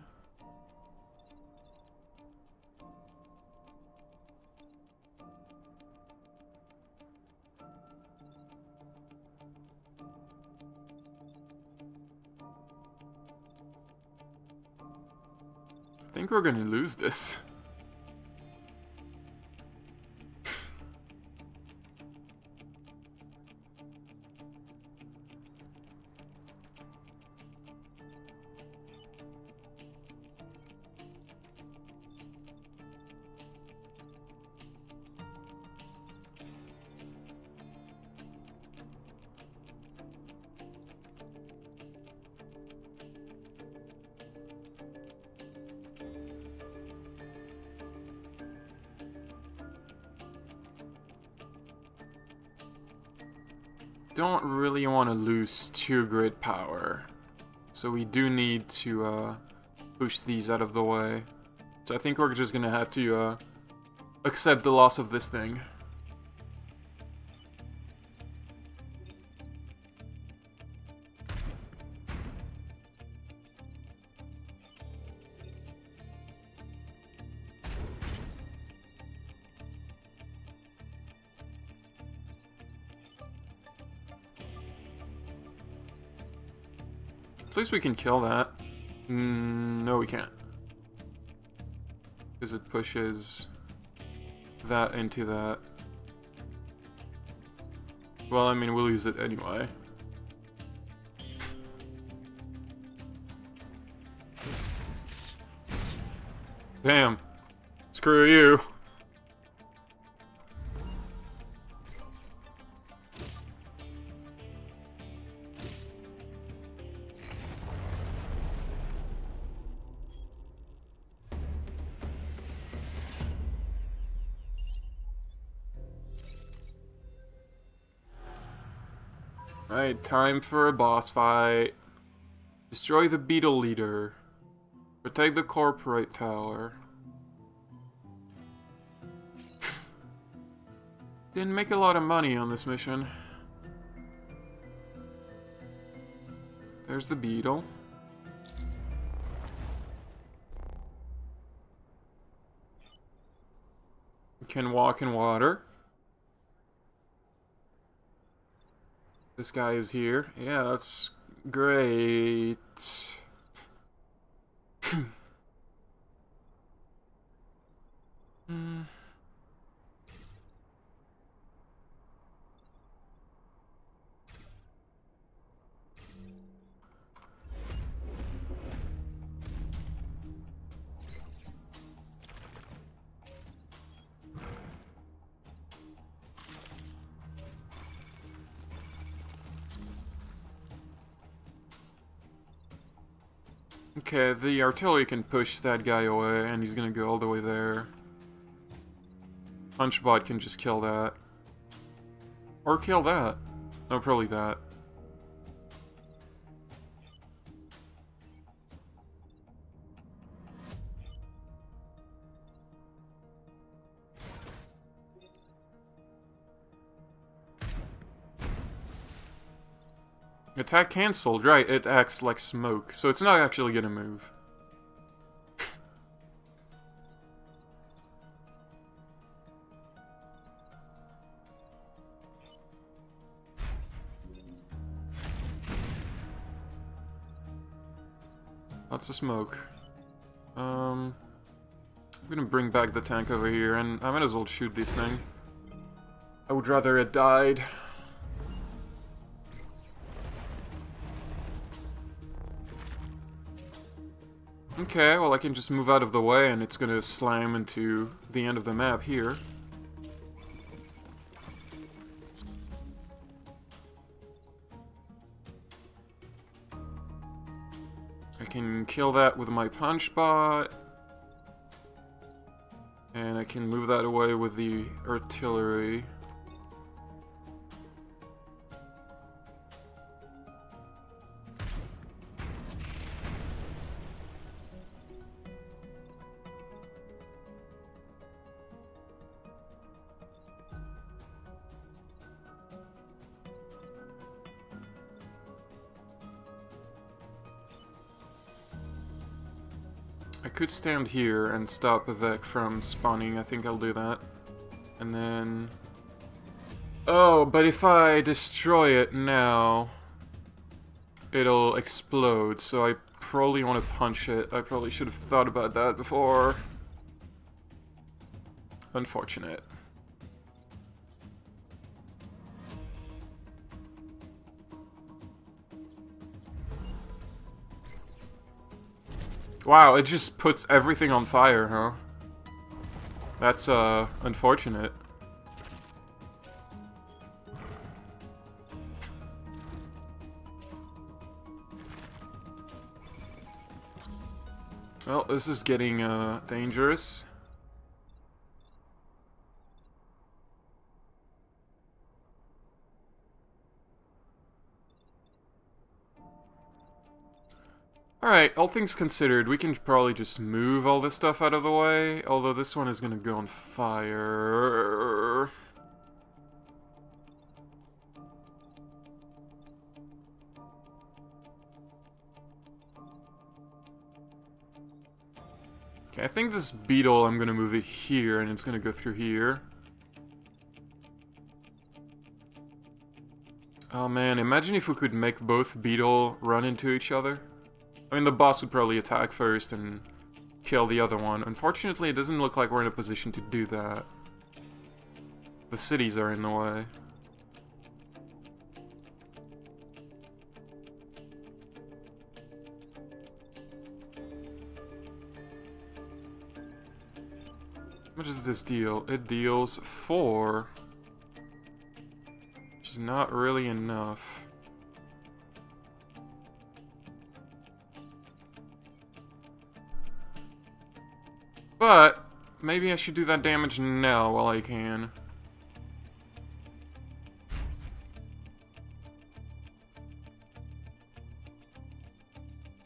I think we're gonna lose this. Don't really want to lose 2 grid power, so we do need to push these out of the way. So I think we're just gonna have to accept the loss of this thing. At least we can kill that. No, we can't. Because it pushes that into that. Well, I mean, we'll use it anyway. Damn. Screw you. Alright, time for a boss fight. Destroy the beetle leader. Protect the corporate tower. Didn't make a lot of money on this mission. There's the beetle. You can walk in water. This guy is here. Yeah, that's great. Okay, the artillery can push that guy away, and he's gonna go all the way there. Punchbot can just kill that. Or kill that. No, probably that. Attack cancelled, right, it acts like smoke, so it's not actually gonna move. Lots of smoke. I'm gonna bring back the tank over here, and I might as well shoot this thing. I would rather it died. Okay, well I can just move out of the way and it's gonna slam into the end of the map here. I can kill that with my punch bot. And I can move that away with the artillery. I could stand here and stop Avec from spawning. I think I'll do that. And then... Oh, but if I destroy it now, it'll explode, so I probably want to punch it. I probably should have thought about that before. Unfortunate. Wow, it just puts everything on fire, huh? That's, unfortunate. Well, this is getting, dangerous. Alright, all things considered, we can probably just move all this stuff out of the way, although this one is gonna go on fire. Okay, I think this beetle, I'm gonna move it here, and it's gonna go through here. Oh man, imagine if we could make both beetle run into each other. I mean, the boss would probably attack first and kill the other one. Unfortunately, it doesn't look like we're in a position to do that. The cities are in the way. How much does this deal? It deals 4. Which is not really enough. But, maybe I should do that damage now while I can.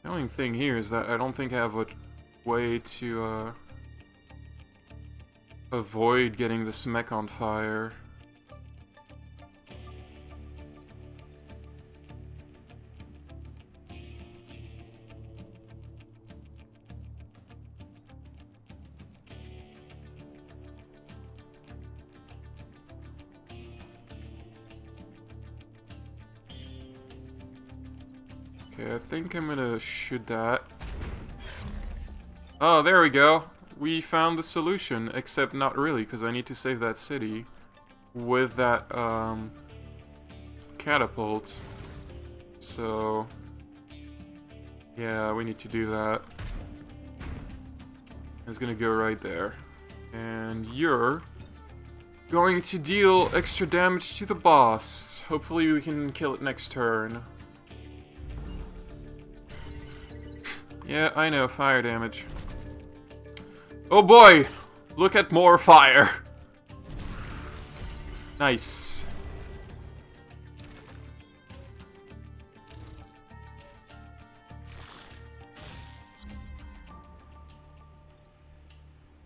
The only thing here is that I don't think I have a way to, avoid getting this mech on fire. Okay, I think I'm gonna shoot that. Oh, there we go. We found the solution, except not really, because I need to save that city with that, catapult. So, yeah, we need to do that. It's gonna go right there. And you're going to deal extra damage to the boss. Hopefully we can kill it next turn. Yeah, I know, fire damage. Oh boy! Look at more fire! Nice.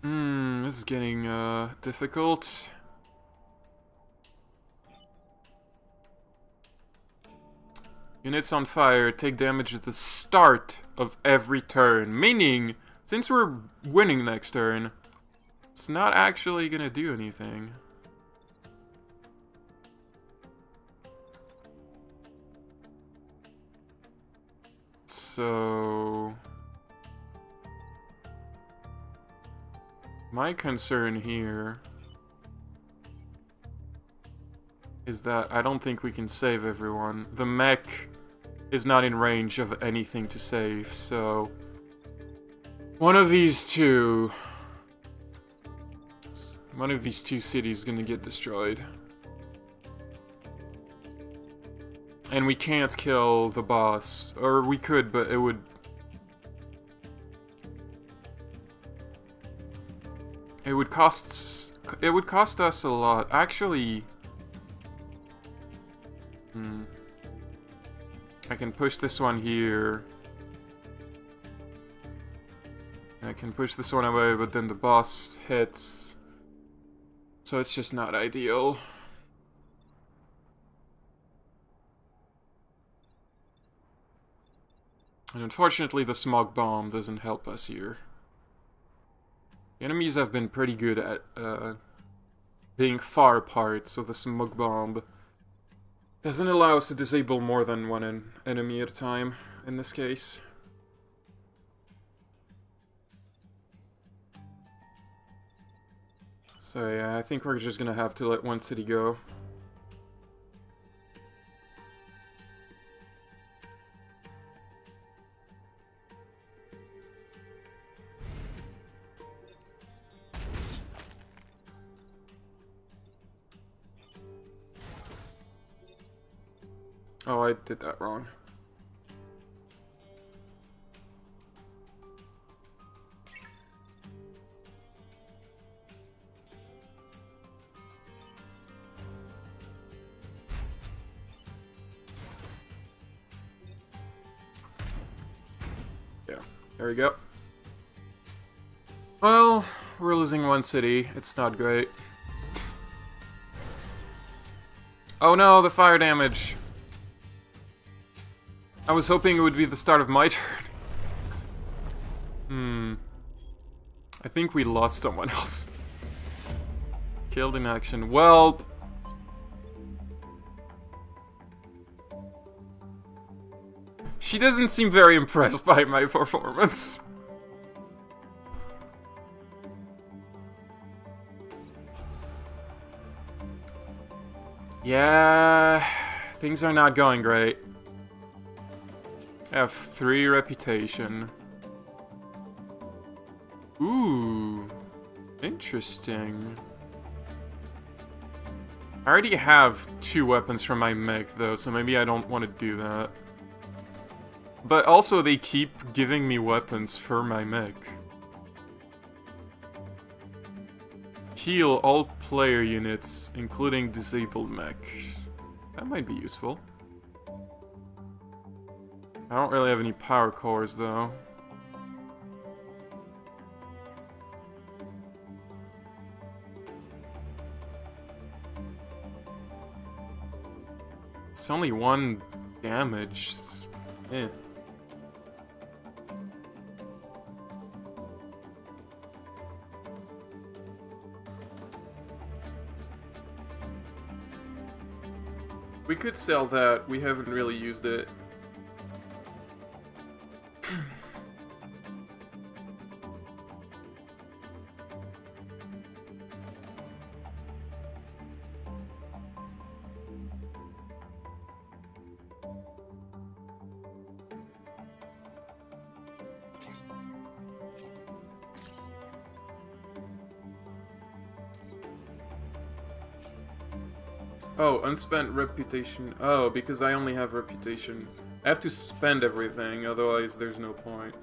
This is getting, difficult. Units on fire take damage at the start of every turn, meaning, since we're winning next turn, it's not actually gonna do anything. So... my concern here is that I don't think we can save everyone. The mech is not in range of anything to save, so One of these two cities is gonna get destroyed. And we can't kill the boss. Or we could, but it would... It would cost us a lot. Actually... I can push this one here. I can push this one away, but then the boss hits. So it's just not ideal. And unfortunately, the smog bomb doesn't help us here. The enemies have been pretty good at being far apart, so the smog bomb doesn't allow us to disable more than one enemy at a time, in this case. So yeah, I think we're just gonna have to let one city go. Oh, I did that wrong. Yeah, there we go. Well, we're losing one city. It's not great. Oh no, the fire damage! I was hoping it would be the start of my turn. I think we lost someone else. Killed in action. Well... She doesn't seem very impressed by my performance. Yeah... Things are not going great. I have 3 reputation. Ooh, interesting. I already have 2 weapons from my mech though, so maybe I don't want to do that. But also they keep giving me weapons for my mech. Heal all player units, including disabled mech. That might be useful. I don't really have any power cores, though. It's only 1 damage. Eh. We could sell that. We haven't really used it. Oh, unspent reputation. Oh, because I only have reputation. I have to spend everything, otherwise there's no point.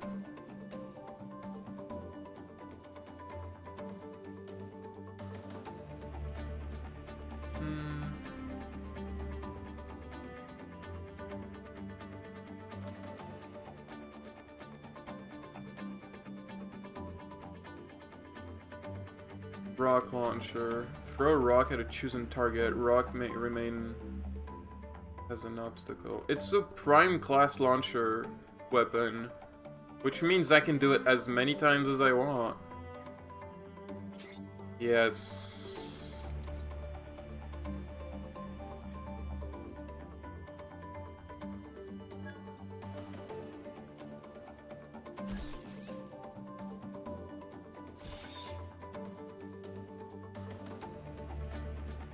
Rock launcher. Throw a rock at a chosen target. Rock may remain as an obstacle. It's a prime class launcher weapon, which means I can do it as many times as I want. Yes.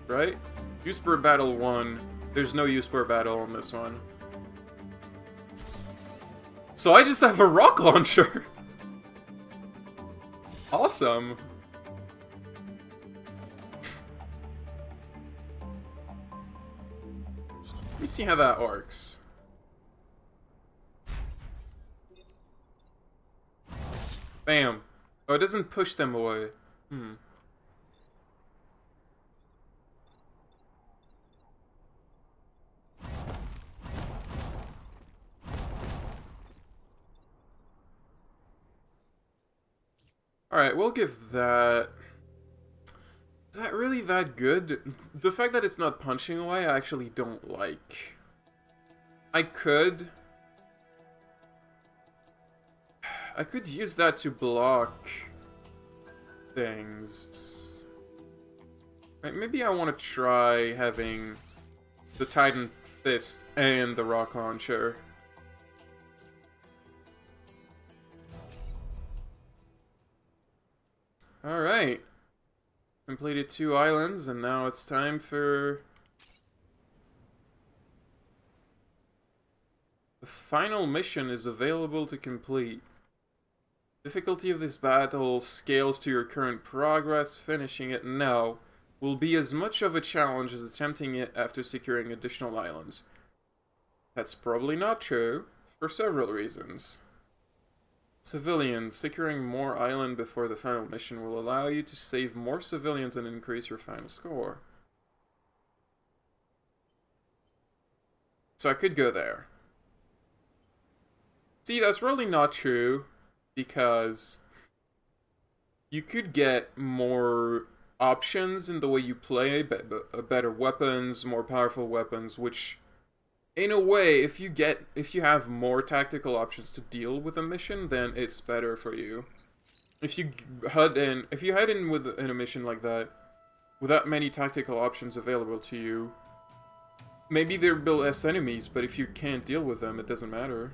Right? Use per battle 1. There's no use per battle on this one. So I just have a rock launcher! awesome. Let me see how that works. Bam. Oh, it doesn't push them away. Alright, we'll give that... Is that really that good? The fact that it's not punching away, I actually don't like. I could use that to block things. Right, maybe I want to try having the Titan Fist and the Rock Launcher. Alright. Completed 2 islands, and now it's time for the final mission is available to complete. Difficulty of this battle scales to your current progress. Finishing it now will be as much of a challenge as attempting it after securing additional islands. That's probably not true, for several reasons. Civilians. Securing more island before the final mission will allow you to save more civilians and increase your final score. So I could go there. See, that's really not true, because you could get more options in the way you play, better weapons, more powerful weapons, which... In a way, if you have more tactical options to deal with a mission, then it's better for you. If you head in in a mission like that, without many tactical options available to you, maybe there will be less enemies, but if you can't deal with them, it doesn't matter.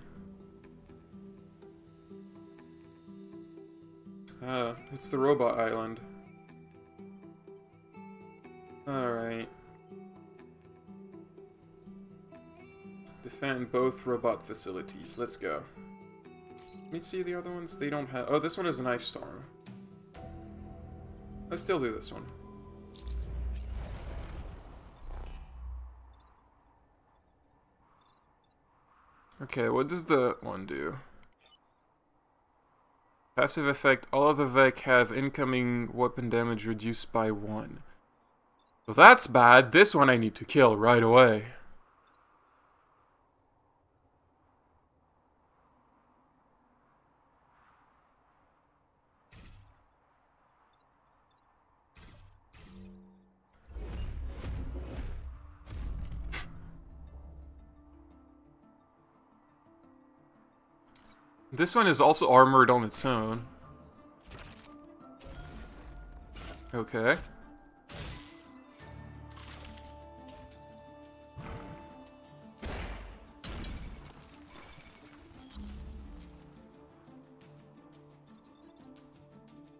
Ah, it's the robot island. Alright. Defend both robot facilities. Let's go. Let me see the other ones. They don't have... Oh, this one is an ice storm. Let's still do this one. Okay, what does the one do? Passive effect. All of the VEC have incoming weapon damage reduced by 1. Well, that's bad. This one I need to kill right away. This one is also armored on its own. Okay.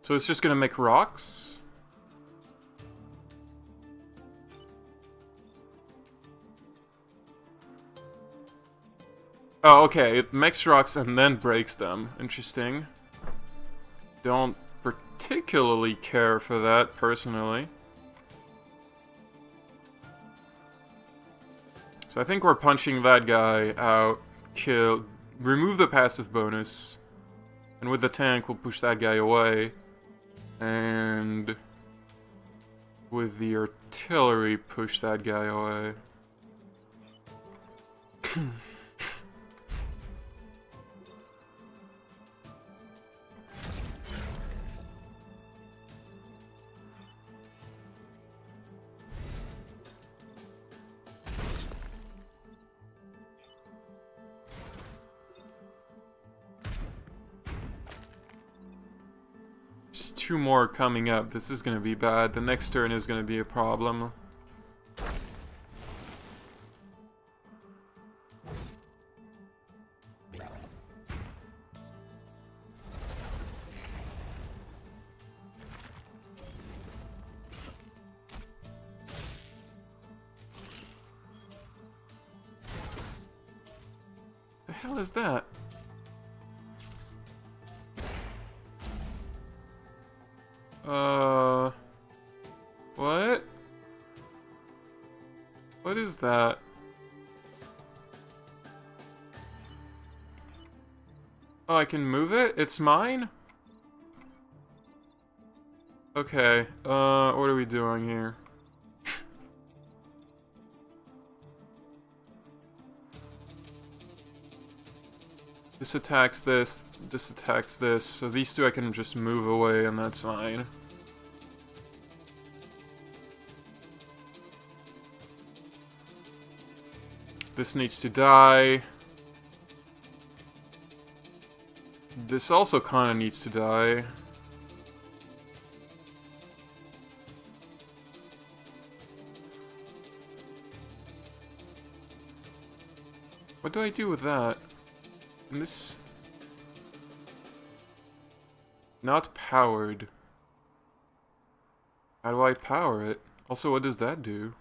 So it's just gonna make rocks? Oh, okay, it makes rocks and then breaks them. Interesting. Don't particularly care for that, personally. So I think we're punching that guy out, remove the passive bonus, and with the tank we'll push that guy away. And with the artillery, push that guy away. There's 2 more coming up. This is gonna be bad. The next turn is gonna be a problem. The hell is that? What is that? Oh, I can move it? It's mine? Okay, what are we doing here? This attacks this attacks this, so these two I can just move away and that's fine. This needs to die. This also kinda needs to die. What do I do with that? And this... Not powered. How do I power it? Also, what does that do?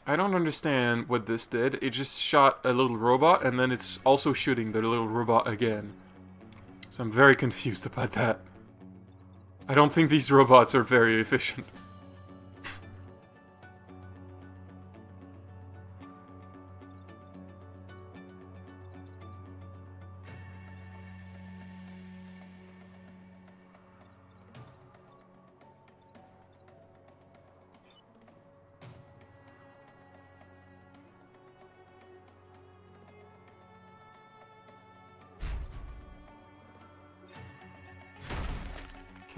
I don't understand what this did. It just shot a little robot, and then it's also shooting the little robot again. So I'm very confused about that. I don't think these robots are very efficient.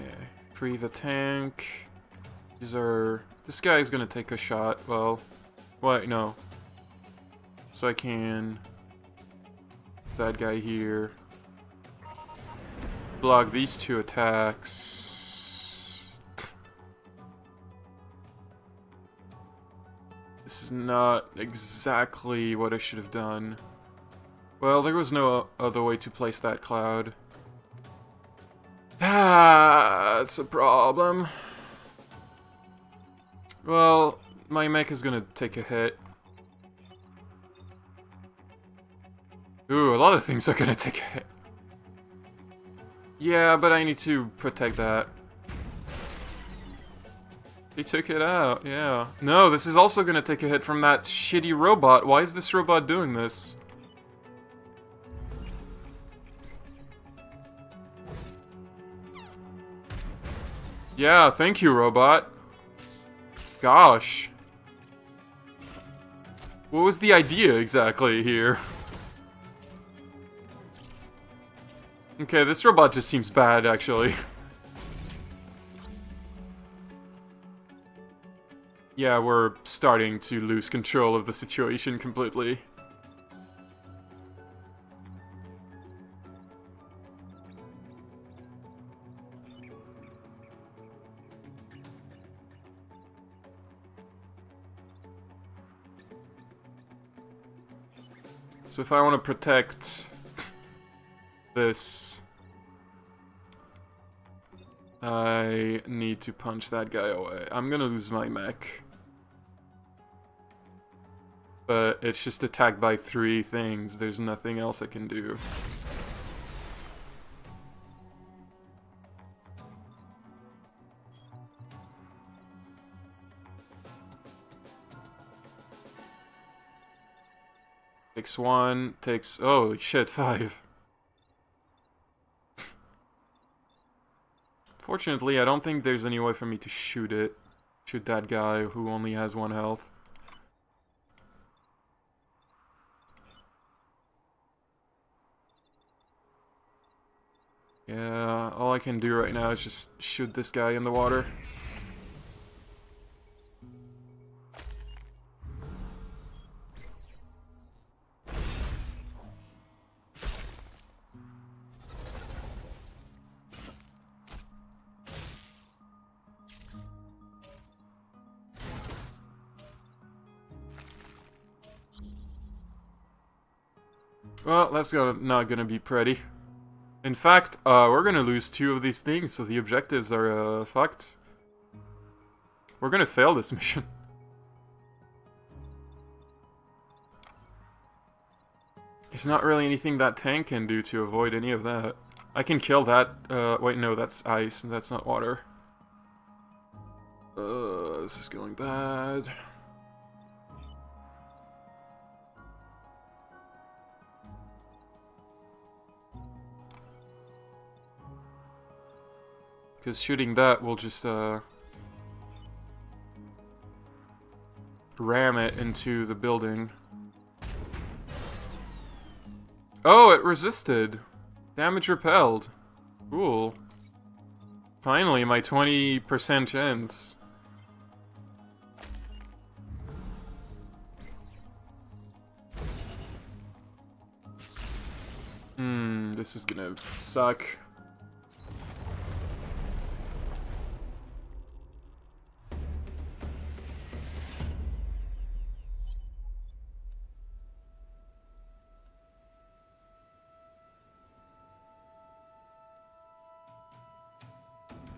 Okay, free the tank. These are... This guy's gonna take a shot. Well, wait, no. So I can... That guy here. Block these two attacks. This is not exactly what I should have done. Well, there was no other way to place that cloud. That's a problem. Well, my mech is gonna take a hit. Ooh, a lot of things are gonna take a hit. Yeah, but I need to protect that. He took it out, yeah. No, this is also gonna take a hit from that shitty robot. Why is this robot doing this? Yeah, thank you, robot. Gosh. What was the idea exactly here? Okay, this robot just seems bad, actually. Yeah, we're starting to lose control of the situation completely. So if I want to protect this, I need to punch that guy away. I'm gonna lose my mech. But it's just attacked by 3 things. There's nothing else I can do. Takes 1, takes... Holy shit, 5. Fortunately, I don't think there's any way for me to shoot it. Shoot that guy who only has 1 health. Yeah, all I can do right now is just shoot this guy in the water. Well, that's not gonna be pretty. In fact, we're gonna lose 2 of these things, so the objectives are, fucked. We're gonna fail this mission. There's not really anything that tank can do to avoid any of that. I can kill that. Wait, no, that's ice, and that's not water. This is going bad. Because shooting that will just, ram it into the building. Oh, it resisted. Damage repelled. Cool. Finally, my 20% chance. This is gonna suck.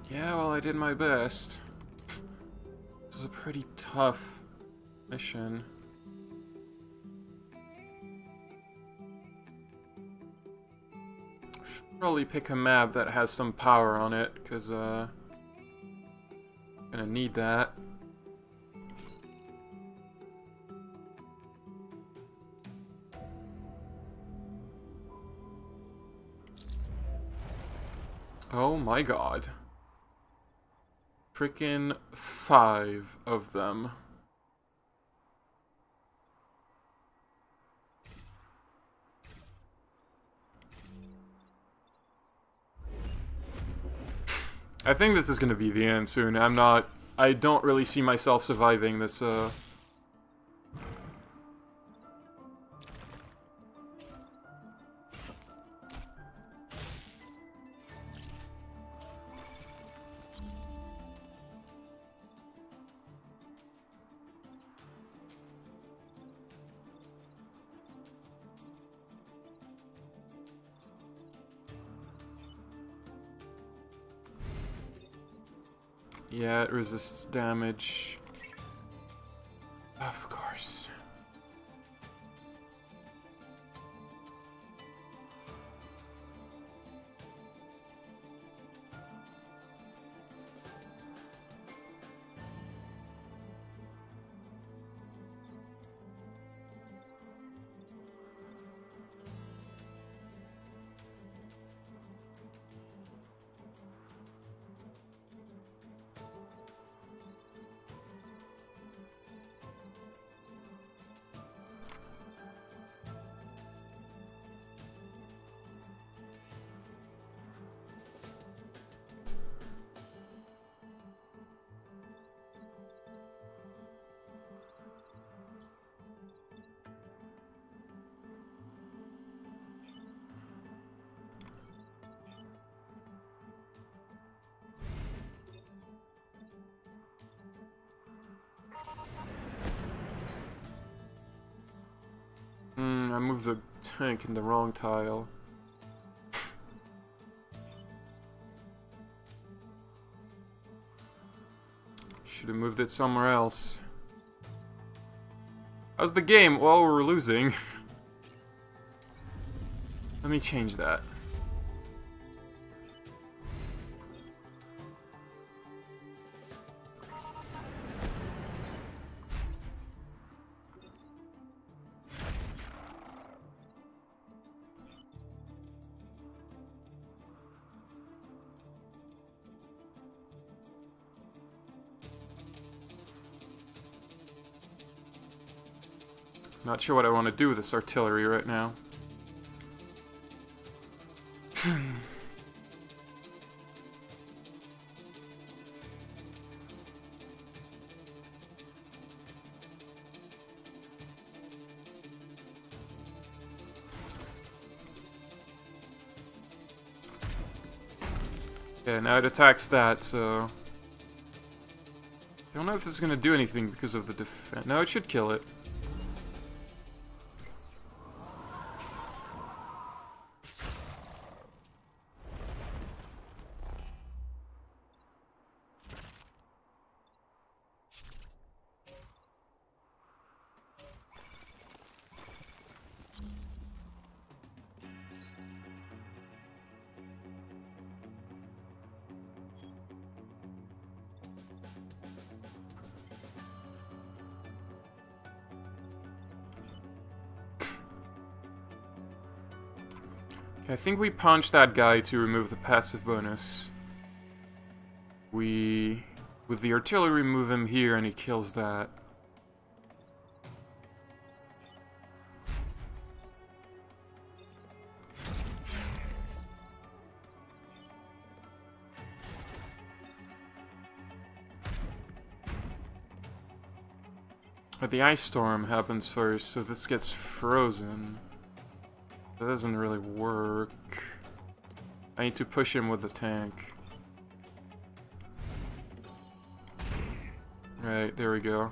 Yeah, well, I did my best. This is a pretty tough mission. Should probably pick a map that has some power on it, because, gonna need that. Oh my god. Frickin' 5 of them. I think this is gonna be the end soon. I don't really see myself surviving this, Yeah, it resists damage. Of course. I moved the tank in the wrong tile. Should have moved it somewhere else. How's the game? Well, we're losing. Let me change that. Not sure what I want to do with this artillery right now. Yeah, now it attacks that, so... I don't know if it's gonna do anything because of the defense. No, it should kill it. Okay, I think we punch that guy to remove the passive bonus. We, with the artillery, move him here and he kills that. But the ice storm happens first, so this gets frozen. That doesn't really work. I need to push him with the tank. Right, there we go.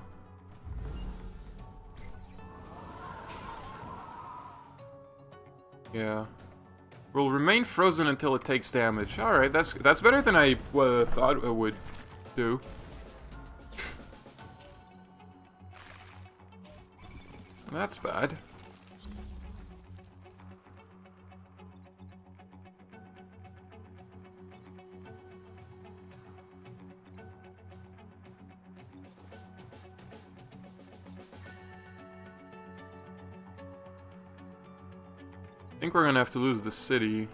Yeah. Will remain frozen until it takes damage. Alright, that's better than I thought it would do. That's bad. I think we're gonna have to lose the city.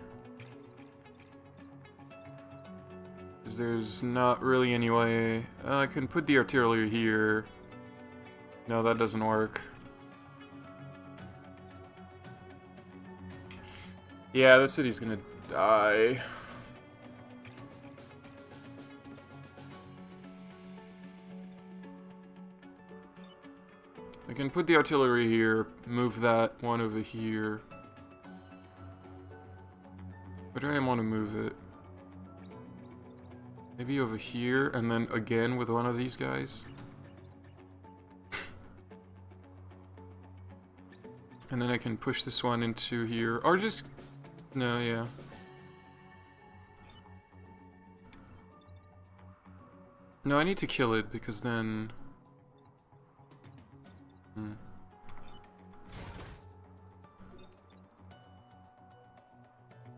Because there's not really any way. I can put the artillery here. No, that doesn't work. Yeah, the city's gonna die. I can put the artillery here, move that one over here. Where do I want to move it? Maybe over here, and then again with one of these guys? And then I can push this one into here, or just... No, yeah. No, I need to kill it, because then...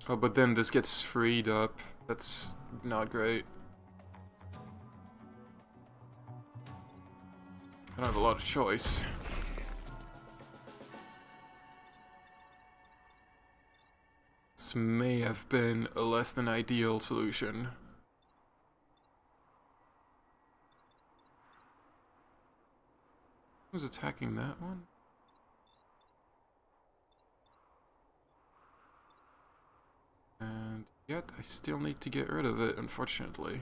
Oh, but then this gets freed up. That's not great. I don't have a lot of choice. This may have been a less than ideal solution. Who's attacking that one? And yet, I still need to get rid of it, unfortunately.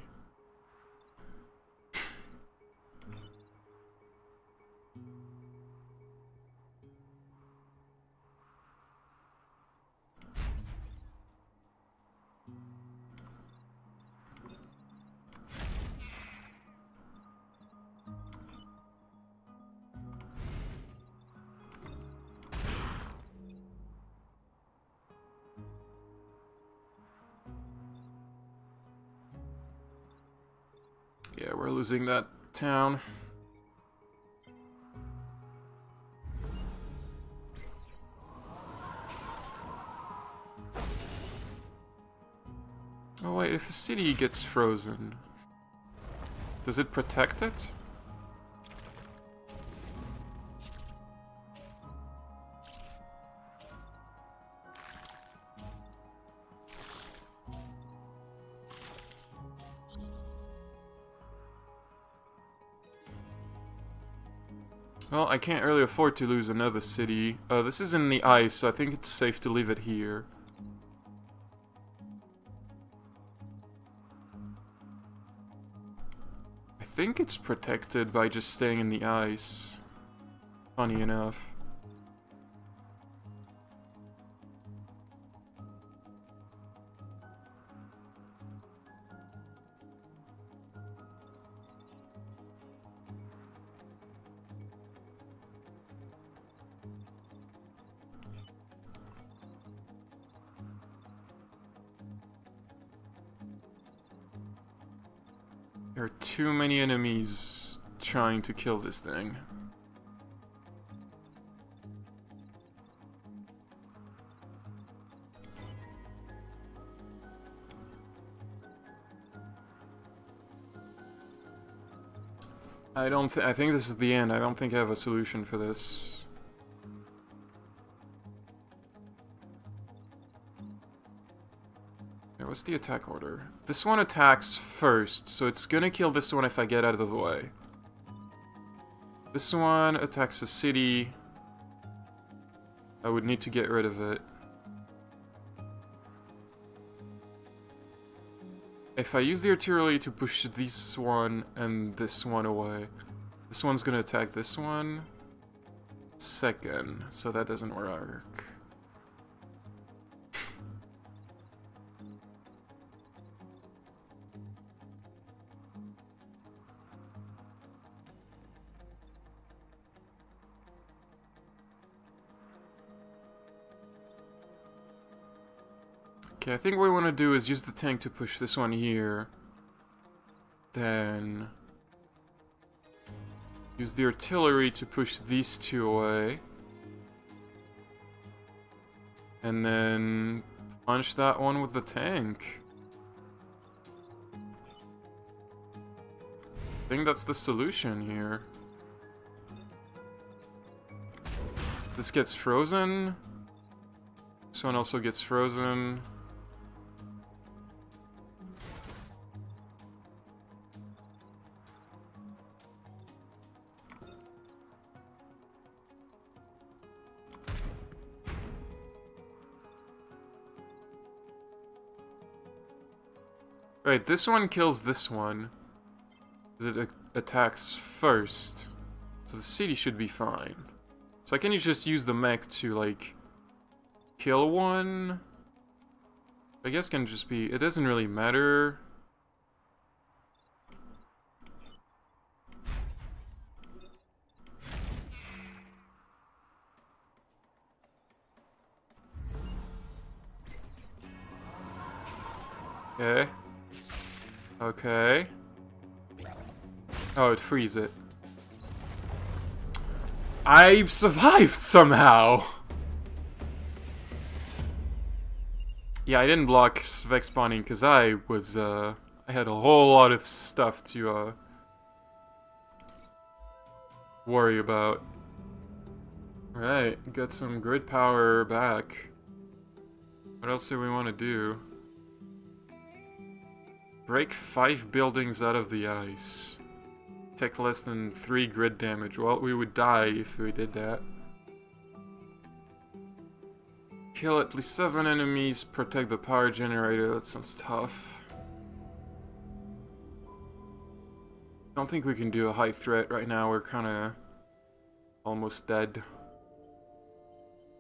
Yeah, we're losing that town. Oh wait, if a city gets frozen, does it protect it? Well, I can't really afford to lose another city. This is in the ice, so I think it's safe to leave it here. I think it's protected by just staying in the ice. Funny enough. There are too many enemies trying to kill this thing. I think this is the end. I don't think I have a solution for this. what's the attack order? This one attacks first, so it's gonna kill this one if I get out of the way. This one attacks a city. I would need to get rid of it. If I use the artillery to push this one and this one away, this one's gonna attack this one second, so that doesn't work. Okay, I think what we want to do is use the tank to push this one here. Then use the artillery to push these two away. And then punch that one with the tank. I think that's the solution here. This gets frozen. This one also gets frozen. Right, this one kills this one. Because it attacks first. So the city should be fine. So I can just use the mech to, like, kill one. I guess can just be... It doesn't really matter. Okay. Okay. Oh, it frees it. I survived somehow! Yeah, I didn't block Vex spawning because I was, I had a whole lot of stuff to, worry about. Alright, got some grid power back. What else do we want to do? Break 5 buildings out of the ice. Take less than 3 grid damage. Well, we would die if we did that. Kill at least 7 enemies, protect the power generator. That sounds tough. Don't think we can do a high threat right now. We're kinda almost dead.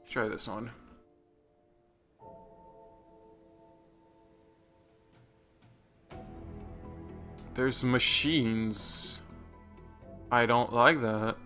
Try this one. There's machines. I don't like that.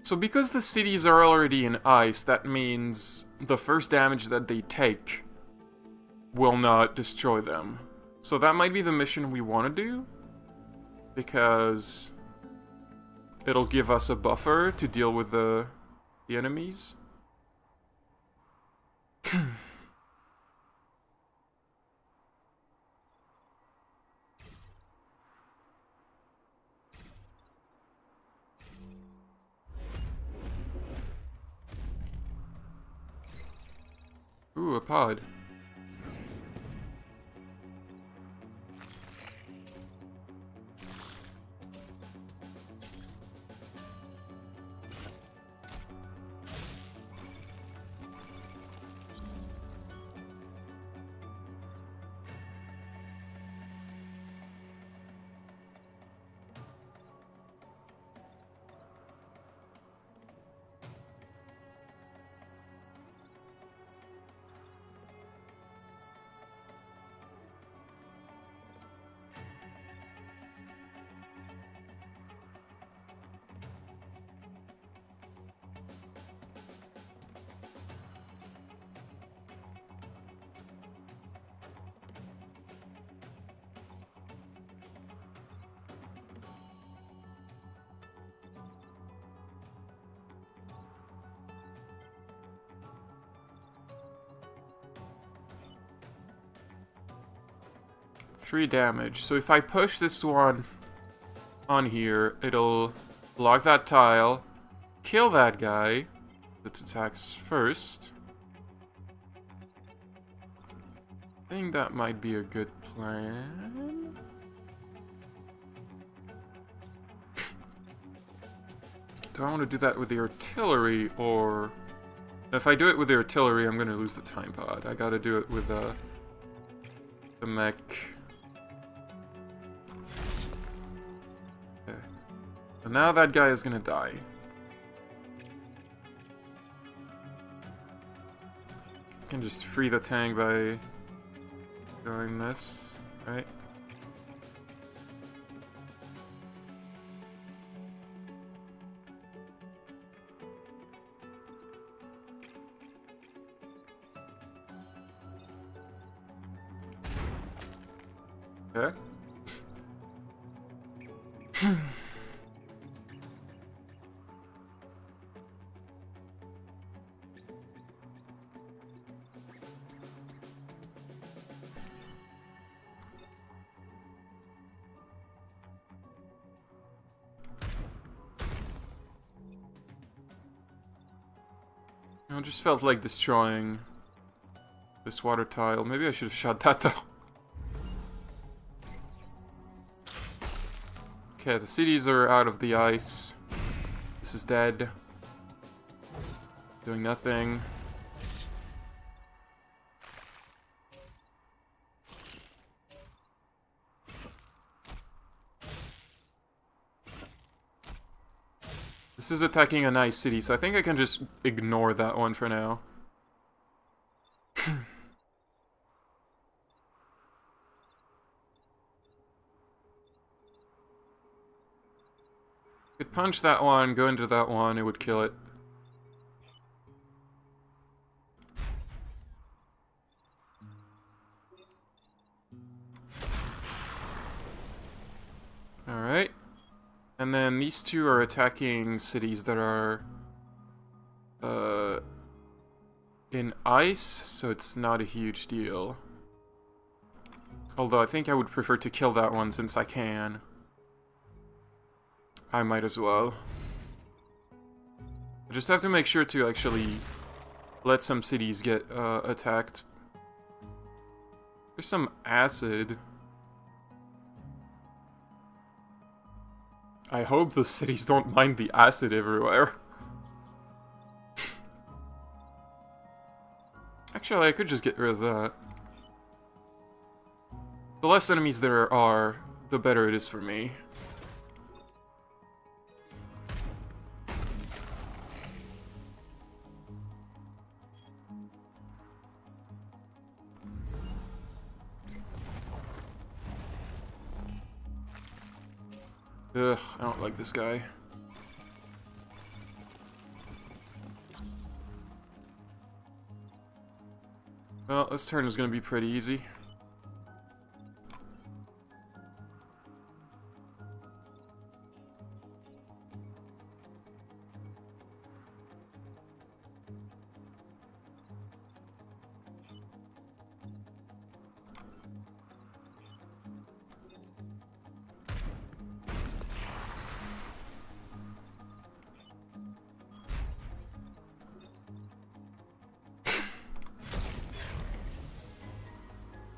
So because the cities are already in ice, that means the first damage that they take will not destroy them. So that might be the mission we want to do, because it'll give us a buffer to deal with the enemies. Ooh, a pod. 3 damage. So if I push this one on here, it'll block that tile, kill that guy that attacks first. I think that might be a good plan. Do I want to do that with the artillery, or... If I do it with the artillery, I'm going to lose the time pod. I gotta do it with the mech. Okay. So now that guy is going to die. I can just free the tank by doing this, right? Okay. I just felt like destroying this water tile. Maybe I should have shot that though. Okay, the cities are out of the ice. This is dead. Doing nothing. This is attacking a nice city, so I think I can just ignore that one for now. Could punch that one, go into that one, it would kill it. Alright. And then these two are attacking cities that are in ice, so it's not a huge deal. Although I think I would prefer to kill that one since I can. I might as well. I just have to make sure to actually let some cities get attacked. There's some acid. I hope the cities don't mind the acid everywhere. Actually, I could just get rid of that. The less enemies there are, the better it is for me. Ugh, I don't like this guy. Well, this turn is going to be pretty easy.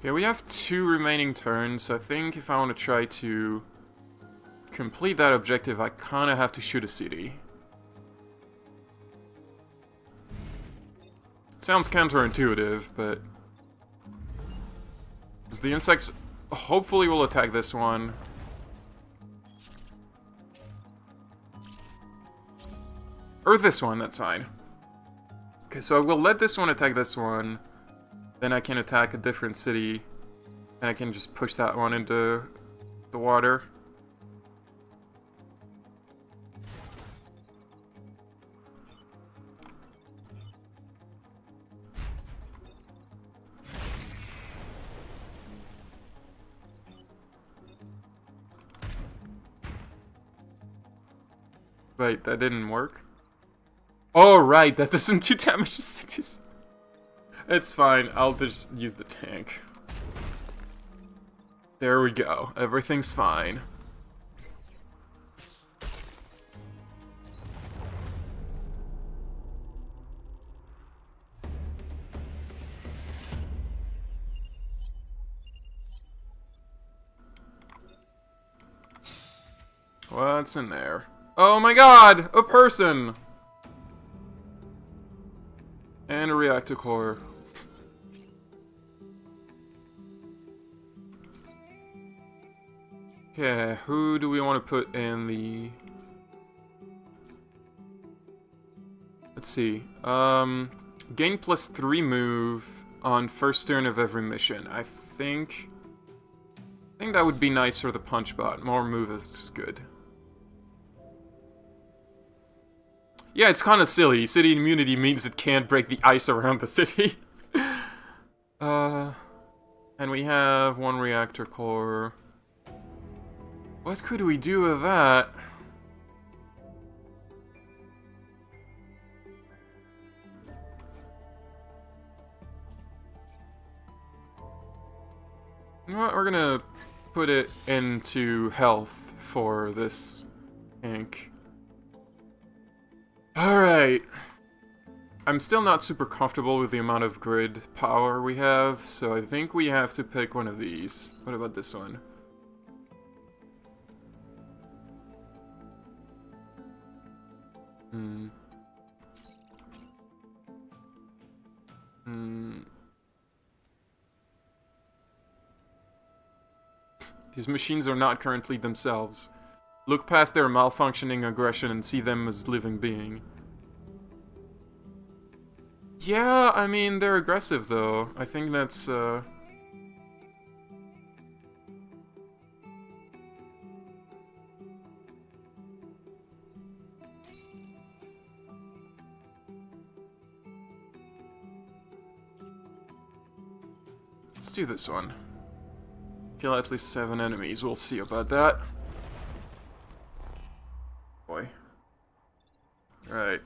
Okay, we have 2 remaining turns. I think if I want to try to complete that objective, I kind of have to shoot a city. It sounds counterintuitive, but... because the insects hopefully will attack this one. Or this one, that's fine. Okay, so I will let this one attack this one. Then I can attack a different city, and I can just push that one into the water. Wait, that didn't work? Oh, right, that doesn't do damage to cities. It's fine, I'll just use the tank. There we go. Everything's fine. What's in there? Oh my god! A person! And a reactor core. Okay, who do we want to put in the... Let's see. Gain +3 move on first turn of every mission. I think that would be nice for the punch bot. More move is good. Yeah, it's kind of silly. City immunity means it can't break the ice around the city. And we have one reactor core. What could we do with that? You know what? We're gonna put it into health for this tank. Alright. I'm still not super comfortable with the amount of grid power we have, so I think we have to pick one of these. What about this one? These machines are not currently themselves. Look past their malfunctioning aggression and see them as living being. Yeah, I mean, they're aggressive though. I think that's, Let's do this one. Kill at least 7 enemies, we'll see about that. Boy. Right.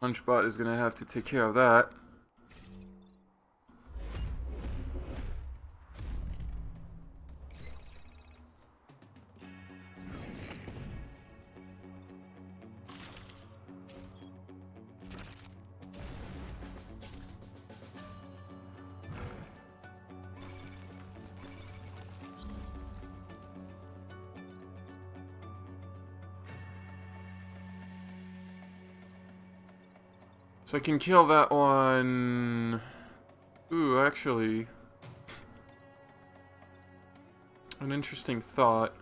Punchbot is gonna have to take care of that. So I can kill that one... Ooh, actually... An interesting thought.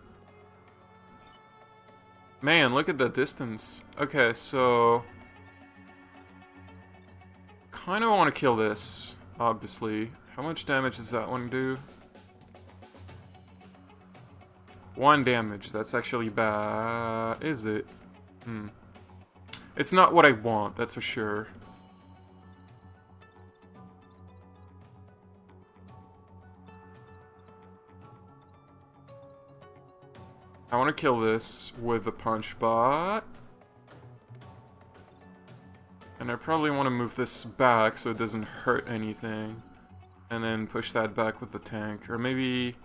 Man, look at the distance. Okay, so... Kinda wanna kill this, obviously. How much damage does that one do? 1 damage, that's actually bad. Is it? It's not what I want, that's for sure. I want to kill this with the punch bot. And I probably want to move this back so it doesn't hurt anything. And then push that back with the tank. Or maybe...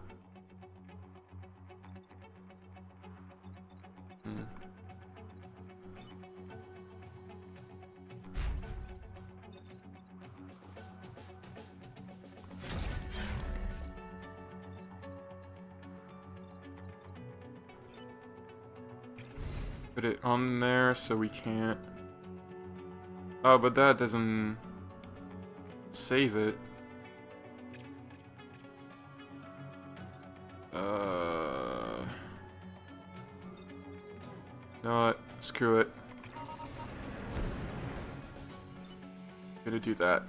Put it on there so we can't... Oh, but that doesn't... save it. No, screw it. Gonna do that.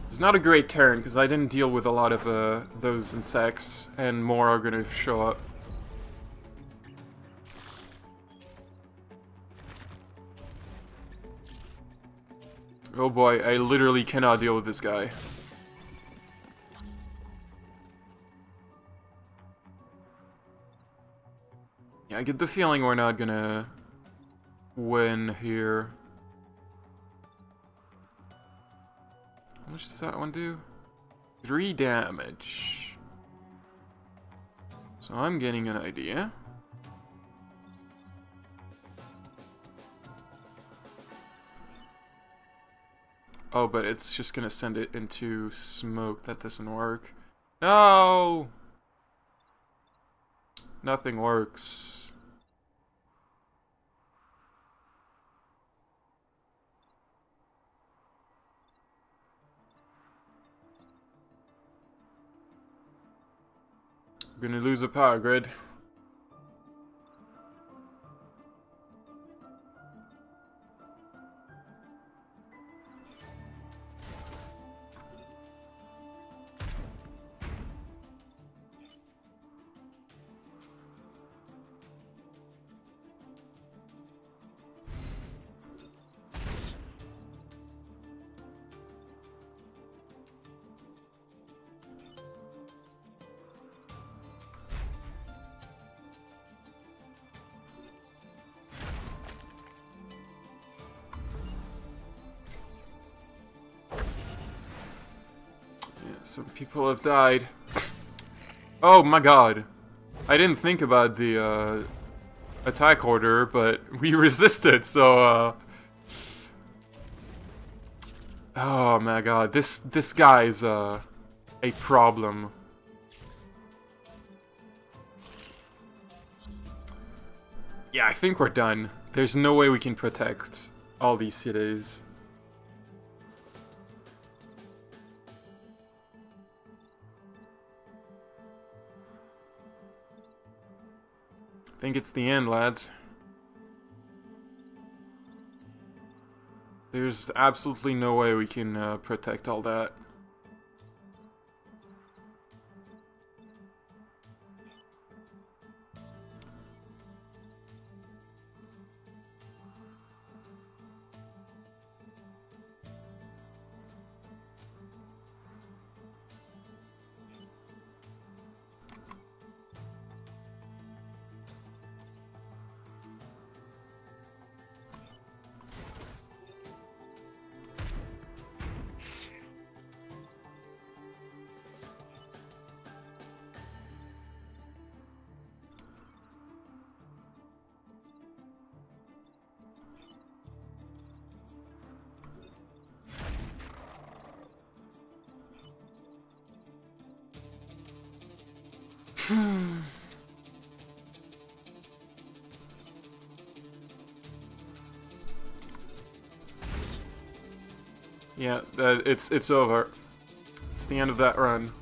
It's not a great turn, because I didn't deal with a lot of those insects, and more are gonna show up. Oh boy, I literally cannot deal with this guy. Yeah, I get the feeling we're not gonna win here. How much does that one do? 3 damage. So I'm getting an idea. Oh, but it's just gonna send it into smoke. That doesn't work. No! Nothing works. I'm gonna lose a power grid. Some people have died. Oh my god. I didn't think about the attack order, but we resisted, so oh my god, this guy's a problem. Yeah, I think we're done. There's no way we can protect all these cities. I think it's the end, lads. There's absolutely no way we can protect all that. Yeah, it's over. It's the end of that run.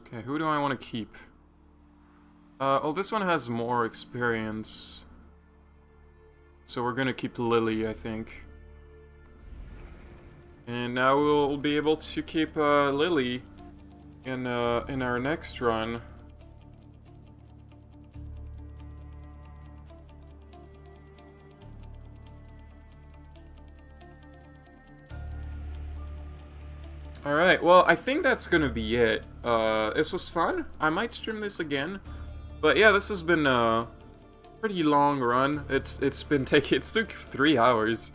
Okay, who do I want to keep? Well, this one has more experience. So we're gonna keep Lily, I think. And now we'll be able to keep Lily in our next run. Alright, well, I think that's gonna be it. This was fun. I might stream this again. But yeah, this has been a pretty long run. It took 3 hours.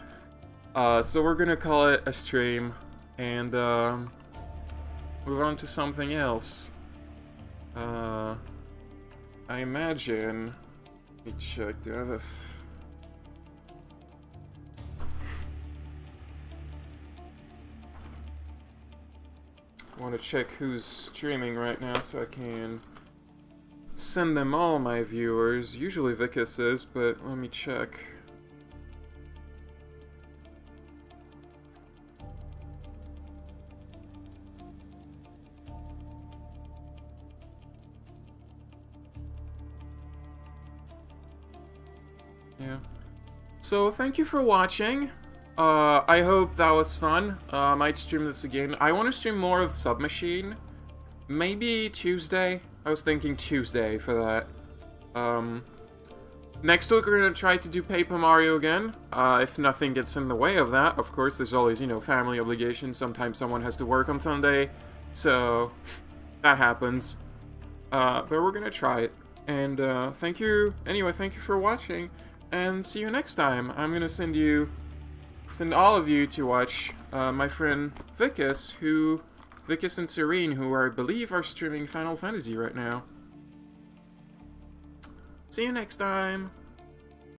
So we're gonna call it a stream and move on to something else. I imagine. Let me check. Do I have a? I want to check who's streaming right now so I can send them all my viewers. Usually Vicus is, but let me check. Yeah. So thank you for watching. I hope that was fun. I might stream this again. I want to stream more of Submachine. Maybe Tuesday. I was thinking Tuesday for that. Next week we're gonna try to do Paper Mario again, if nothing gets in the way of that. Of course, there's always, you know, family obligations. Sometimes someone has to work on Sunday, so that happens. But we're gonna try it. And thank you for watching, and see you next time. I'm gonna send all of you to watch my friend Vicus and Serene, who I believe are streaming Final Fantasy right now. See you next time!